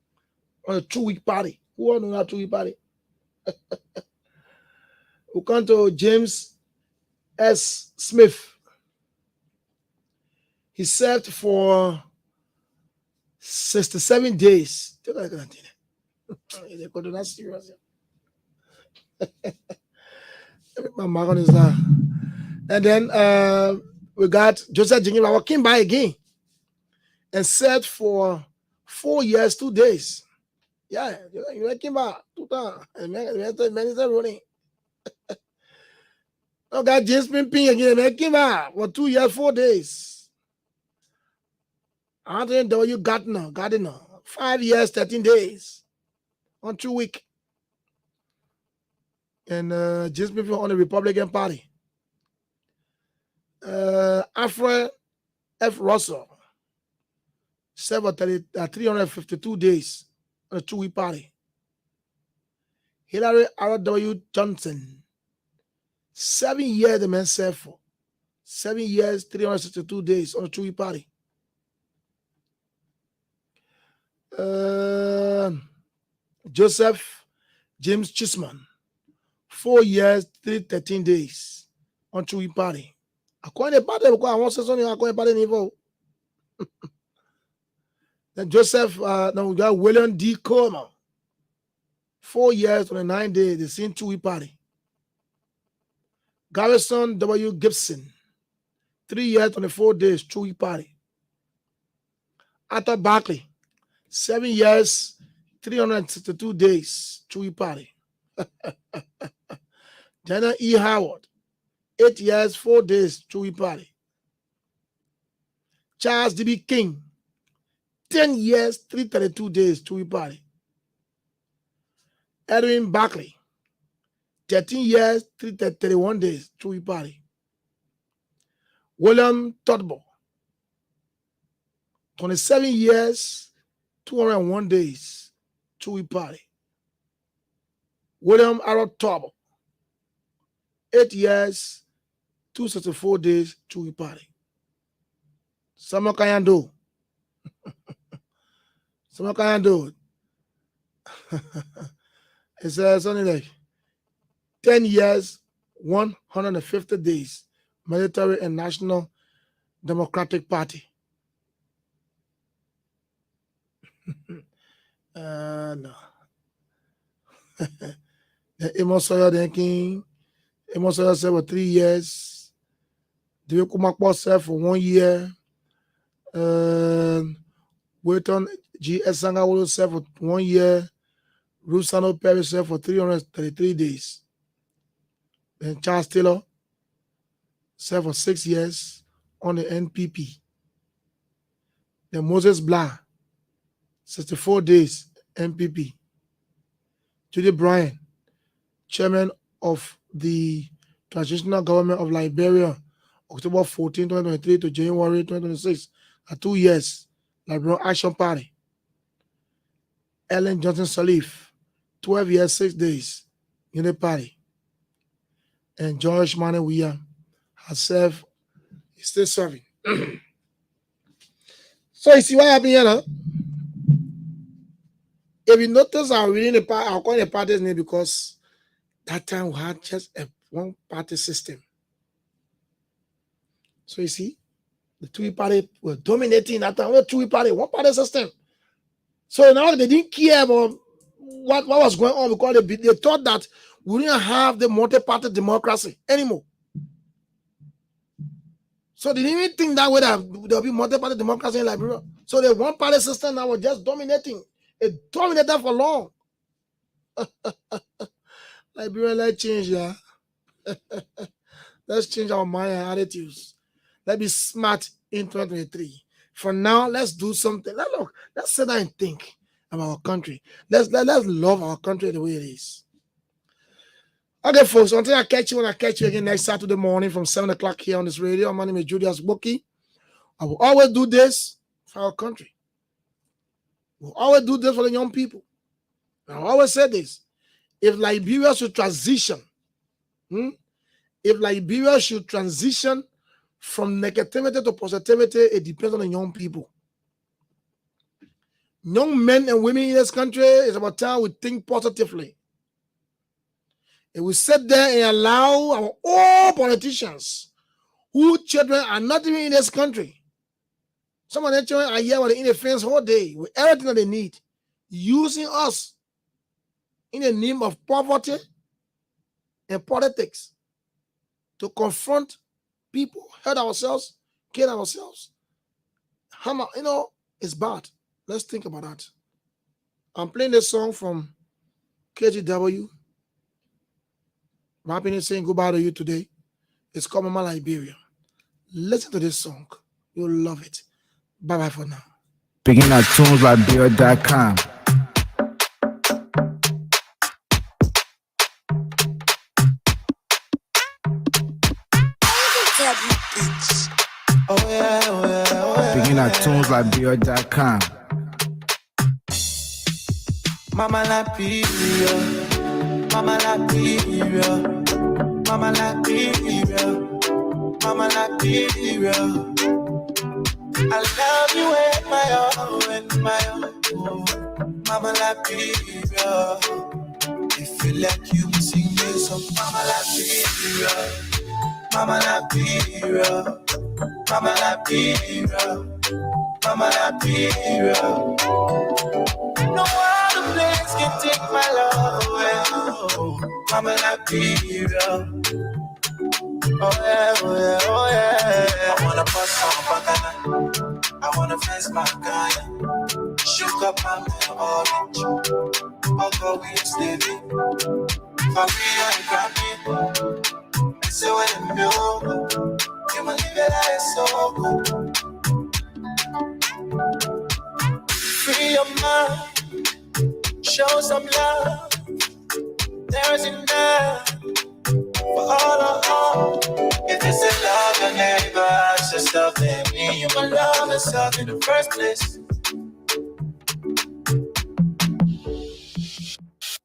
on a 2-week party. Who want to know that 2-week party? We come to James S. Smith. He served for 67 days. They're not serious. My God is that. And then we got Joseph Jenkins Robert came by again and served for 4 years, 2 days. Yeah, you came back 2 times. And man is running. I got James Pimpin again. Man came back for 2 years, 4 days. Anthony W. Gardiner, 5 years, 13 days on 2 weeks. And James Pimpin on the Republican Party. Alfred F. Russell served for 352 days on a 2-week party. Hillary R.W. Johnson, 7 years the man served for. 7 years, 362 days on a 2-week party. Joseph James Chisman, 4 years, 313 days on 2-week party. According to party, because I want to say something according to party niveau. Then Joseph, now we got William D. Coleman, 4 years, 29 days, the same 2-week party. Garrison W. Gibson, 3 years, 24 days, 2-week party. Arthur Barkley, 7 years, 362 days, 2-week party. Jenna E. Howard, 8 years, 4 days, 2-week party. Charles D.B. King, 10 years, 332 days, 2-week party. Edwin Barkley, 13 years, 331 days, 2-week party. William Todbo, 27 years, 201 days, 2-week party. William Arrow Tobbo, 8 years, 264 days, Chewy party. Some can do. Some can do. It says only like 10 years, 150 days, Military and National Democratic Party. No. Emosoyo thinking. Emosoyo said for 3 years. Dewey Kumakpo said for 1 year. Waiton G.S. Sangawolo said for 1 year. Rusano Perry said for 333 days. Then Charles Taylor served for 6 years on the NPP. Then Moses Blah, 64 days, NPP. Judy Bryan, chairman of the Transitional Government of Liberia, October 14, 2023 to January 2026, 2 years, Liberian Action Party. Ellen Johnson Sirleaf, 12 years, 6 days, Unity Party. And George Manewia has served, he's still serving. So you see what happened here now? If you notice, I'm reading the party, I'll call the party's name because that time we had just a one-party system. So you see, the Chewy party were dominating that time. The Chewy party, one-party system. So now they didn't care about what was going on because they thought that we didn't have the multi-party democracy anymore. So they didn't even think that way that there'll be multi-party democracy in Liberia. So the one-party system now was just dominating. It dominated for long. Liberia, let's change, yeah. Let's change our mind and attitudes. Let's be smart in 2023. For now, let's do something. Let's sit down and think about our country. Let's love our country the way it is. Okay, folks, until I catch you, when I catch you again next Saturday morning from 7 o'clock here on this radio. My name is Julius Boki. I will always do this for our country. We'll always do this for the young people. I always say this. If Liberia should transition, from negativity to positivity, it depends on the young people. Young men and women in this country, it's about time we think positively. If we sit there and allow our own politicians, whose children are not even in this country, some of their children are here in the fence all day with everything that they need, using us in the name of poverty and politics to confront people, hurt ourselves, kill ourselves. It's bad. Let's think about that. I'm playing this song from KGW. My happiness saying goodbye to you today. It's called Mama Liberia. Listen to this song. You'll love it. Bye-bye for now. Picking out tunes like beer.com. Picking out tunes like beer.com. Mama Liberia, Mama Liberia, Mama Liberia, Mama Liberia. I love you and my all and my own, Mama Liberia. You feel like you sing this song, Mama Liberia, Mama Liberia, Mama Liberia, Mama Liberia. No other place can take my love away, Mama Liberia. Oh yeah, oh yeah, oh yeah. I wanna bust on Bacana, I wanna fence my guy. Shook up my orange, I'll go with Stevie. For me and Grammy, it's so in the milk. You might leave it as so good. Free your mind, show some love. There's enough for all of all. If it's a love your neighbor, ask yourself, then me, you will love yourself in the first place.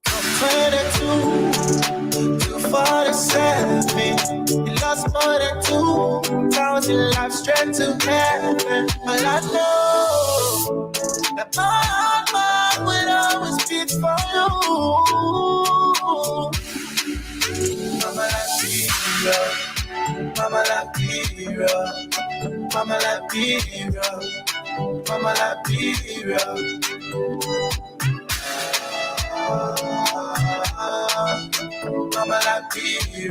From 22 to 47, walking life straight to heaven. But I know that my heart will always beat for you. Mama like hero, mama like hero, mama like hero, mama like hero. Mama like hero.